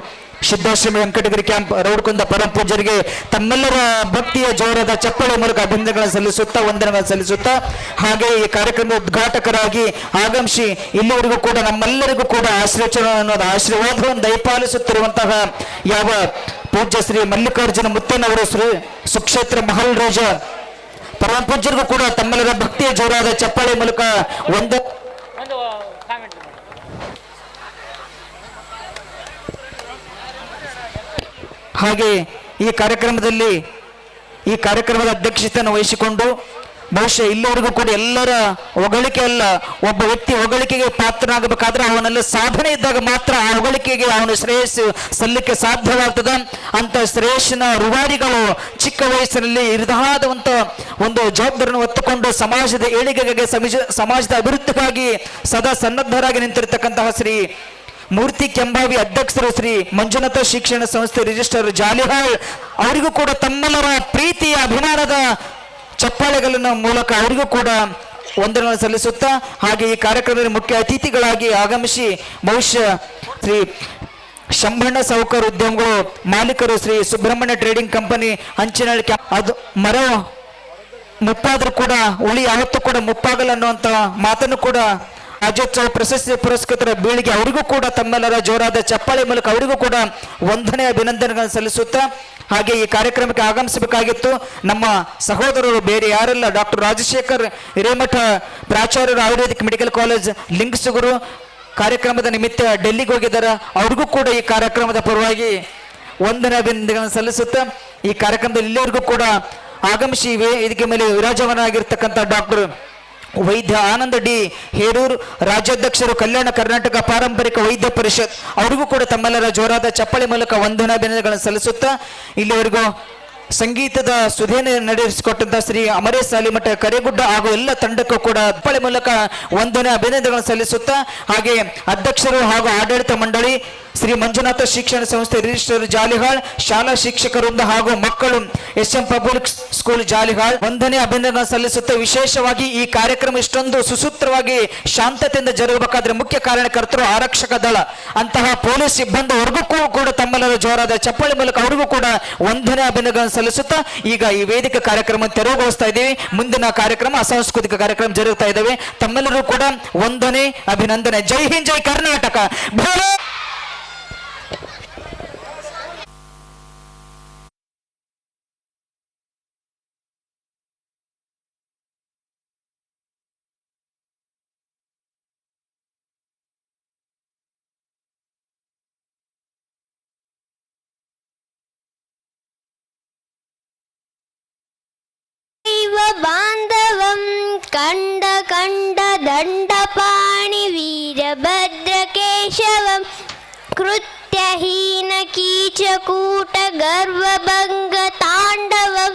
ಸಿದ್ಧಾಶ್ರಮ ವೆಂಕಟಗಿರಿ ಕ್ಯಾಂಪ್ ರೌಡ್ಕುಂದ ಪರಮ ಪೂಜ್ಯರಿಗೆ ತಮ್ಮೆಲ್ಲರ ಭಕ್ತಿಯ ಜೋರದ ಚಪ್ಪಳೆ ಮೂಲಕ ಅಭಿನಂದನೆಗಳನ್ನು ಸಲ್ಲಿಸುತ್ತಾ, ವಂದನೆಗಳನ್ನು ಸಲ್ಲಿಸುತ್ತಾ, ಹಾಗೆ ಈ ಕಾರ್ಯಕ್ರಮದ ಉದ್ಘಾಟಕರಾಗಿ ಆಗಮಿಸಿ ಇಲ್ಲಿವರೆಗೂ ಕೂಡ ನಮ್ಮೆಲ್ಲರಿಗೂ ಕೂಡ ಆಶೀರ್ವಾದವನ್ನು ದಯಪಾಲಿಸುತ್ತಿರುವಂತಹ ಯಾವ ಪೂಜ್ಯ ಶ್ರೀ ಮಲ್ಲಿಕಾರ್ಜುನ ಮುತ್ತಣ್ಣವರು ಶ್ರೀ ಸುಕ್ಷೇತ್ರ ಮಹಲ್ ರೋಜ ಪರಮ ಪೂಜ್ಯರಿಗೂ ಕೂಡ ತಮ್ಮೆಲ್ಲರ ಭಕ್ತಿಯ ಜೋರಾದ ಚಪ್ಪಾಳೆ ಮೂಲಕ ಹಾಗೆ ಈ ಕಾರ್ಯಕ್ರಮದ ಅಧ್ಯಕ್ಷತೆಯನ್ನು ವಹಿಸಿಕೊಂಡು ಬಹುಶಃ ಇಲ್ಲಿವರೆಗೂ ಕೂಡ ಎಲ್ಲರ ಹೊಗಳಿಕೆ ಅಲ್ಲ, ಒಬ್ಬ ವ್ಯಕ್ತಿ ಹೊಗಳಿಕೆಗೆ ಪಾತ್ರನಾಗಬೇಕಾದ್ರೆ ಅವನಲ್ಲಿ ಸಾಧನೆ ಇದ್ದಾಗ ಮಾತ್ರ ಆ ಹೊಗಳಿಕೆಗೆ ಅವನ ಶ್ರೇಯಸ್ಸು ಸಲ್ಲಕ್ಕೆ ಸಾಧ್ಯವಾಗ್ತದೆ. ಅಂತ ಶ್ರೇಯಸ್ಸಿನ ರುವಾರಿಗಳು ಚಿಕ್ಕ ವಯಸ್ಸಿನಲ್ಲಿ ಇರದಾದಂಥ ಒಂದು ಜವಾಬ್ದಾರಿಯನ್ನು ಹೊತ್ತುಕೊಂಡು ಸಮಾಜದ ಏಳಿಗೆಗೆ, ಸಮಾಜದ ಅಭಿವೃದ್ಧಿಗಾಗಿ ಸದಾ ಸನ್ನದ್ಧರಾಗಿ ನಿಂತಿರತಕ್ಕಂತಹ ಶ್ರೀ ಮೂರ್ತಿ ಕೆಂಬಾವಿ ಅಧ್ಯಕ್ಷರು ಶ್ರೀ ಮಂಜುನಾಥ ಶಿಕ್ಷಣ ಸಂಸ್ಥೆ ರಿಜಿಸ್ಟರ್ ಜಾಲಿಹಾಳ್ ಅವರಿಗೂ ಕೂಡ ತಮ್ಮೆಲ್ಲರ ಪ್ರೀತಿಯ ಅಭಿಮಾನದ ಚಪ್ಪಾಳೆಗಳ ಮೂಲಕ ಅವರಿಗೂ ಕೂಡ ವಂದನೆಗಳನ್ನು ಸಲ್ಲಿಸುತ್ತಾ, ಹಾಗೆ ಈ ಕಾರ್ಯಕ್ರಮದಲ್ಲಿ ಮುಖ್ಯ ಅತಿಥಿಗಳಾಗಿ ಆಗಮಿಸಿ ಬಹುಶಃ ಶ್ರೀ ಶಂಭಣ್ಣ ಸಾಹುಕಾರ ಉದ್ಯಮಗಳು ಮಾಲೀಕರು ಶ್ರೀ ಸುಬ್ರಹ್ಮಣ್ಯ ಟ್ರೇಡಿಂಗ್ ಕಂಪನಿ ಹಂಚಿನಹಳ್ಳಿ ಅದು ಮರ ಮುಪ್ಪಾದ್ರೂ ಕೂಡ ಉಳಿ ಯಾವತ್ತೂ ಕೂಡ ಮುಪ್ಪಾಗಲ್ಲ ಅನ್ನುವಂಥ ಮಾತನ್ನು ಕೂಡ ರಾಜ್ಯೋತ್ಸವ ಪ್ರಶಸ್ತಿ ಪುರಸ್ಕೃತರ ಬೀಳಿಗೆ ಅವರಿಗೂ ಕೂಡ ತಮ್ಮೆಲ್ಲರ ಜೋರಾದ ಚಪ್ಪಾಳೆ ಮೂಲಕ ಅವರಿಗೂ ಕೂಡ ವಂದನೆ ಅಭಿನಂದನೆಗಳನ್ನು ಸಲ್ಲಿಸುತ್ತಾ, ಹಾಗೆ ಈ ಕಾರ್ಯಕ್ರಮಕ್ಕೆ ಆಗಮಿಸಬೇಕಾಗಿತ್ತು ನಮ್ಮ ಸಹೋದರರು ಬೇರೆ ಯಾರೆಲ್ಲ ಡಾಕ್ಟರ್ ರಾಜಶೇಖರ್ ಹಿರೇಮಠ ಪ್ರಾಚಾರ್ಯರು ಆಯುರ್ವೇದಿಕ್ ಮೆಡಿಕಲ್ ಕಾಲೇಜ್ ಲಿಂಗ್ಸುಗುರು ಕಾರ್ಯಕ್ರಮದ ನಿಮಿತ್ತ ಡೆಲ್ಲಿಗೆ ಹೋಗಿದ್ದಾರೆ. ಅವ್ರಿಗೂ ಕೂಡ ಈ ಕಾರ್ಯಕ್ರಮದ ಪರವಾಗಿ ವಂದನೆ ಅಭಿನಂದನೆಗಳನ್ನು ಸಲ್ಲಿಸುತ್ತಾ ಈ ಕಾರ್ಯಕ್ರಮದಲ್ಲಿ ಇಲ್ಲಿವರೆಗೂ ಕೂಡ ಆಗಮಿಸಿ ವೇದಿಕೆ ಮೇಲೆ ವಿರಾಜಮಾನರಾಗಿರ್ತಕ್ಕಂಥ ಡಾಕ್ಟರ್ ವೈದ್ಯ ಆನಂದ ಡಿ ಹೇರೂರು, ರಾಜ್ಯಾಧ್ಯಕ್ಷರು ಕಲ್ಯಾಣ ಕರ್ನಾಟಕ ಪಾರಂಪರಿಕ ವೈದ್ಯ ಪರಿಷತ್, ಅವರಿಗೂ ಕೂಡ ತಮ್ಮೆಲ್ಲರ ಜೋರಾದ ಚಪ್ಪಳಿ ಮೂಲಕ ವಂದನಾಭಿನಂದನೆಗಳನ್ನು ಸಲ್ಲಿಸುತ್ತಾ ಇಲ್ಲಿವರೆಗೂ ಸಂಗೀತದ ಸುಧೇನೆ ನಡೆಸಿಕೊಟ್ಟಂತ ಶ್ರೀ ಅಮರೇಶ್ ಸಾಲಿಮಠ ಕರೆಗುಡ್ಡ ಹಾಗೂ ಎಲ್ಲ ತಂಡಕ್ಕೂ ಕೂಡ ಚಪ್ಪಳಿ ಮೂಲಕ ವಂದನೆ ಅಭಿನಂದನೆಗಳನ್ನು ಸಲ್ಲಿಸುತ್ತಾ, ಹಾಗೆ ಅಧ್ಯಕ್ಷರು ಹಾಗೂ ಆಡಳಿತ ಮಂಡಳಿ ಶ್ರೀ ಮಂಜುನಾಥ ಶಿಕ್ಷಣ ಸಂಸ್ಥೆ ರಿಜಿಸ್ಟರ್ ಜಾಲಿಹಾಳ್, ಶಾಲಾ ಶಿಕ್ಷಕರಿಂದ ಹಾಗೂ ಮಕ್ಕಳು SM ಪಬ್ಲಿಕ್ ಸ್ಕೂಲ್ ಜಾಲಿಹಾಳ್ ವಂದನೆ ಅಭಿನಂದನೆ ಸಲ್ಲಿಸುತ್ತಾ, ವಿಶೇಷವಾಗಿ ಈ ಕಾರ್ಯಕ್ರಮ ಇಷ್ಟೊಂದು ಸುಸೂತ್ರವಾಗಿ ಶಾಂತತೆಯಿಂದ ಜರುಗಬೇಕಾದ್ರೆ ಮುಖ್ಯ ಕಾರಣಕರ್ತರು ಆರಕ್ಷಕ ದಳ ಅಂತಹ ಪೊಲೀಸ್ ಸಿಬ್ಬಂದಿವರೆಗೂ ಕೂಡ ತಮ್ಮೆಲ್ಲರ ಜೋರಾದ ಚಪ್ಪಳಿ ಮೂಲಕ ಅವರಿಗೂ ಕೂಡ ವಂದನೆ ಅಭಿನಂದನೆ ಸಲ್ಲಿಸುತ್ತಾ ಈಗ ಈ ವೇದಿಕೆ ಕಾರ್ಯಕ್ರಮ ತೆರವುಗೊಳಿಸ್ತಾ ಇದ್ದೀವಿ. ಮುಂದಿನ ಕಾರ್ಯಕ್ರಮ ಸಾಂಸ್ಕೃತಿಕ ಕಾರ್ಯಕ್ರಮ ಜರುಗುತ್ತಾ ಇದ್ದಾವೆ. ತಮ್ಮೆಲ್ಲರೂ ಕೂಡ ವಂದನೆ ಅಭಿನಂದನೆ. ಜೈ ಹಿಂದ್, ಜೈ ಕರ್ನಾಟಕ. ಬಾಂಧವಂ ಕಂಡ ಕಂಡ ದಂಡಪಾಣಿ ವೀರಭದ್ರ ಕೇಶವಂ ಕೃತ್ಯಹೀನ ಕೀಚಕೂಟ ಗರ್ವಭಂಗ ತಾಂಡವಂ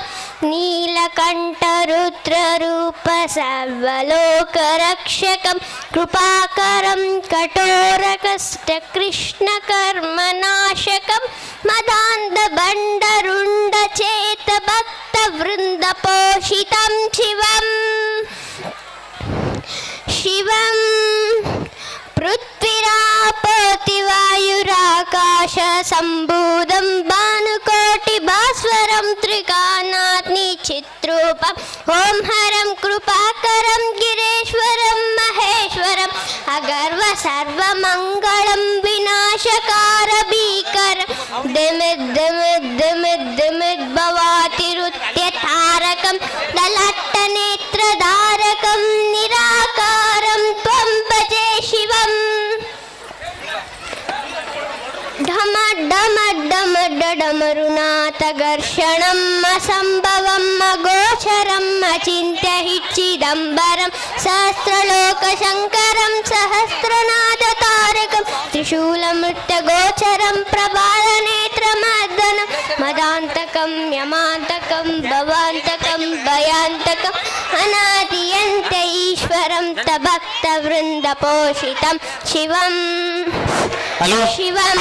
ನೀಲಕಂಠ ರುದ್ರರೂಪ ಸರ್ವಲೋಕ ರಕ್ಷಕಂ ಕೃಪಾಕರಂ ಕಠೋರ ಕಷ್ಟ ಕೃಷ್ಣ ಕರ್ಮ ನಾಶಕಂ ಮದಾಂಧ ಬಂಡರುಂಡ ಚೇತ ಭಕ್ತ ವೃಂದ ಪೋಷಿತಂ ಶಿವಂ ಶಿವಂ ಪೃಥ್ವಿರಾಪೋತಿ ವಾಯುರಾಕಾಶ ಸಂಭೂತಂ ಭಾನುಕೋಟಿ ಭಾಸ್ವರಂ ತ್ರಿಕಾನಾಗ್ನಿ ಚಿತ್ರೂಪಂ ಓಂ ಹರಂ ಕೃಪಾಕರಂ ಗಿರೇಶ್ವರಂ ಮಹೇಶ್ವರಂ ಅಗರ್ವ ಸರ್ವಮಂಗಳಂ ವಿನಾಶಕಾರ ಭೀಕರಂ ದಿಮಿದ್ ದಿಮಿದ್ ದಿಮಿದ್ ದಿಮಿದ್ ಭವಾತಿರುತ್ಯ ತಾರಕಂ ಲಲಾಟ ನೇತ್ರಧಾರಕಂ ನಿರಾಕಾರಂ ತ್ವಂ ಭಜೆ ಶಿವಂ ಢಮ ಢಮ ಢಮ ಡಮರುನಾಥ ಘರ್ಷಣಂ ಅಸಂಭವಂ ಅಗೋಚರಂ ಅಚಿಂತ್ಯ ಹಿಚ್ಚಿದಂಬರಂ ಸಹಸ್ರಲೋಕ ಶಂಕರಂ ಸಹಸ್ರನಾದ ತಾರಕಂ ತ್ರಿಶೂಲಮೃತ್ಯ ಗೋಚರಂ ಪ್ರಬಾಲ ನೇತ್ರಮರ್ದನಂ ಮದಾಂತಕಂ ಯಮಾಂತಕಂ ಭವಾಂತಕಂ ಭಯಾಂತಕಂ ಅನಾದಿಯಂತ ಈಶ್ವರಂ ಭಕ್ತ ವೃಂದ ಪೋಷಿತಂ ಶಿವಂ ಶಿವಂ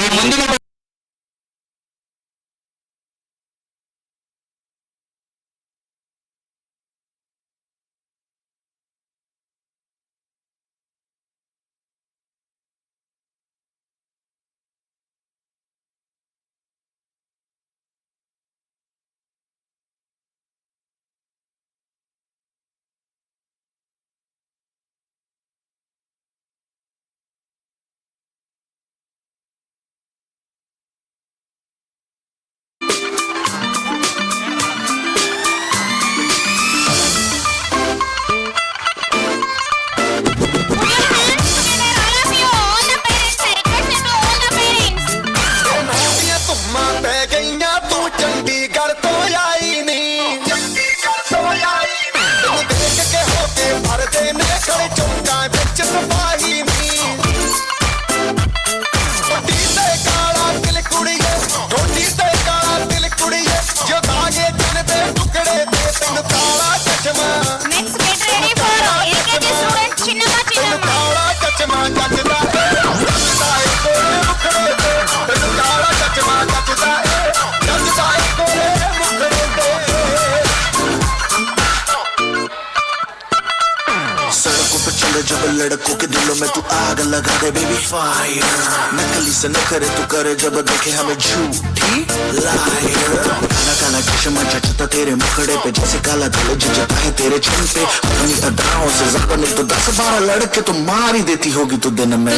जब लड़कों के दिलों में तू आग लगा दे बेबी फायर नकली से नखरे तू करे जब देखे हमें झूठी लायर काला काला चश्मा जचता तेरे मुखड़े पे जैसे काला दिल जचता है तेरे चिन पे अपनी अदाओं से ज्यादा नहीं तो 10-12 लड़के तो मार ही देती होगी तू दिन में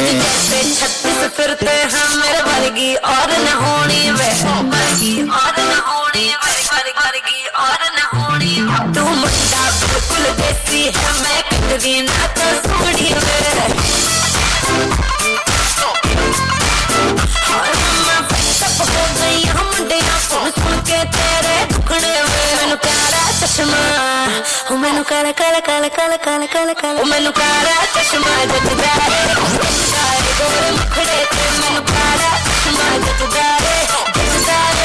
छत से फिरते हैं मेरे वर्गी और न होनी वे वर्गी और न होनी वर्गी और न होनी तू मुंडा बिल्कुल देसी है मैं कटरी ना तो सोड़ी वे और मैं सब हो गई हम मुंडिया सुन सुन के तेरे चश्मा ओ मैनू काला काला काला काला काला काला काला ओ मैनू काला चश्मा जचदा है गोरे मुखड़े ते मैनू काला चश्मा जचदा है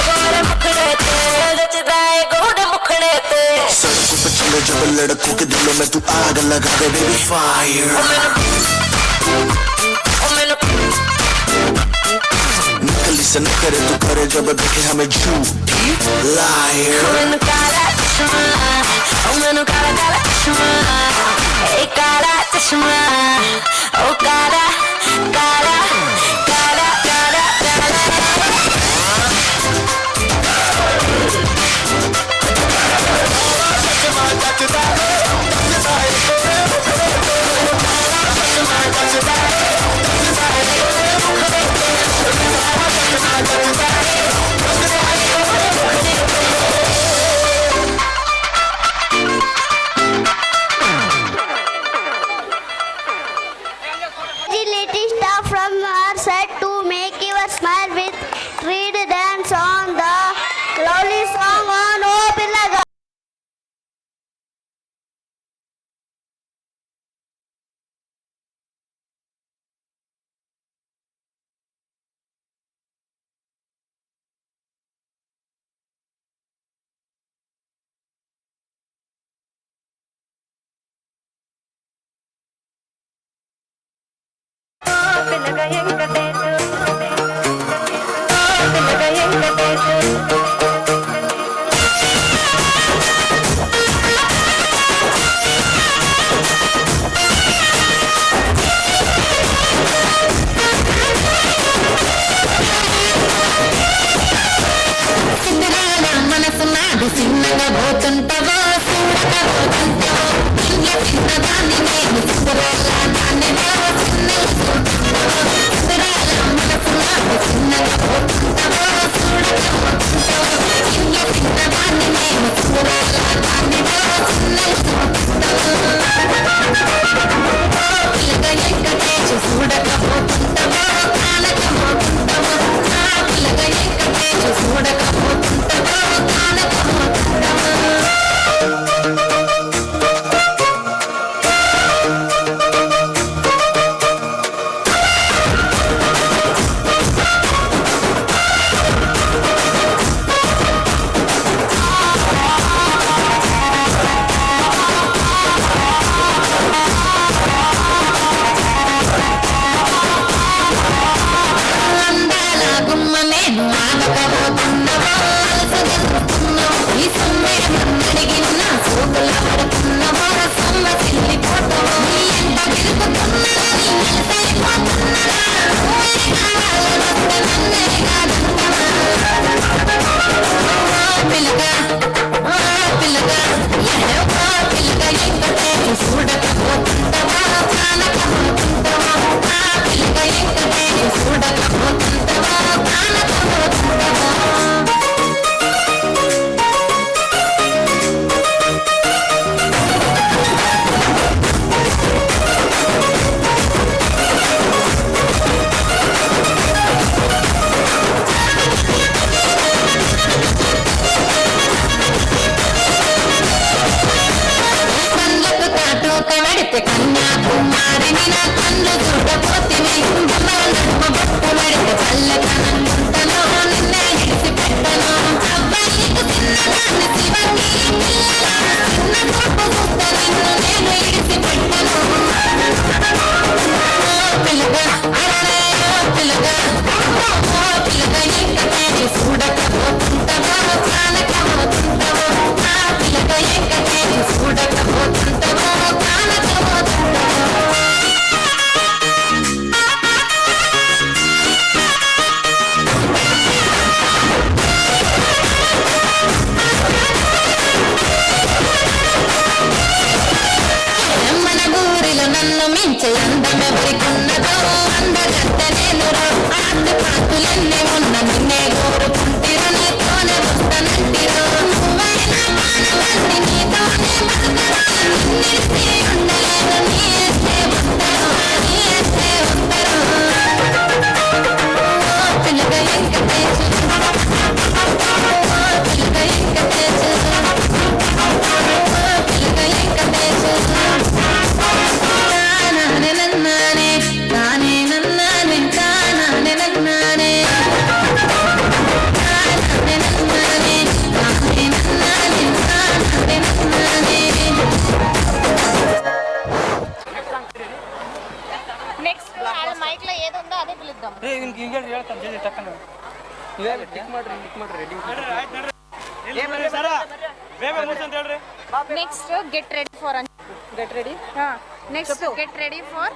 गोरे मुखड़े ते जचदा है गोरे मुखड़े ते सड़कों पे चले जब लड़कों के दिलों में तू आग लगा दे बेबी फायर नकली से न करे तो करे जब देखे हमें झूठी लायर मैनू काला चश्मा ओ मैनू काला काला चश्मा ए काला चश्मा ओ काला काला काला काला काला The latest stuff from our set to make you smile with read dance on the lovely song on O Pillaga. మనసు నాడు చిన్నగా పోతుంటవో చూడగా పోతుంటవో ఇంట్లో చిన్నదాన్ని నేను సుందరాల దాన్ని సుందరాల మనసు నాడు చిన్నగా పోతుంటవో చూడగా పోతుంటవో ఇంట్లో చిన్నదాన్ని నేను సుందరాల దాన్ని పిల్లగా ఎంకటేసి చూడకపోతుంటవో కానకపోతుంటవో పిల్లగా ఎంకటేసి చూడకపోతుంటవో కానకపోతుంటవో అందాల గుమ్మ నేను ఆగకపోతున్నవో అలసగిస్తున్నవో ఈ సొమ్మె మందడిగిన్న సోకుల పడుతున్నవో సొమ్మ చెల్లిపోతావో నీ ఎంట గెలుపుతున్నదా నీ అలసైపోతున్నదా పిల్లగా పిల్లగా పిల్లగా ఎంకటేసి చూడకపోతుంటవా కానకపోతుంటవా పిల్లగా ఎంకటేసి చూడకపోతుంటవా కానకపోతుంటవా కళ్ళకు కాటుక పెడితే కన్యాకుమారిని నా కళ్ళు చూడపోతివి బొమ్మల నడుమ బొట్టు పెడితే చల్లకనంతలో నిన్నే ఇడిసి పెట్టను అబ్బాయికు చిన్నదాన్ని శివకి పిల్లల చిన్న చూపు చూస్తే నిన్ను నేను ఇడిసి పెట్టను పిల్లగా అరే పిల్లగా పిల్లగా ఎంకటేసి చూడకపోతుంటవో కానకపోతుంటవో పిల్లగా ఎంకటేసి చూడకపోతుంటవో కానకపోతుంటవో మన ఊరిలో నన్ను మించే అందమెవరికున్నదో అందగత్త నేనురో ఆస్తి పాస్తులన్నీ ఉన్న నిన్నే కోరుకుంటిరో నీతోనే వస్తానంటిరో నువ్వైనా మానవాన్ని నీతోనే బతకరా నిన్నిడిసి ఉండలేను నీ ఎస్తే వస్తరు నీ ఎస్తే వస్తరు పిల్లగా ఎంకటేసి పిల్లగా ఎంకటేసి welcome. Next get ready for. Get ready. Next get ready for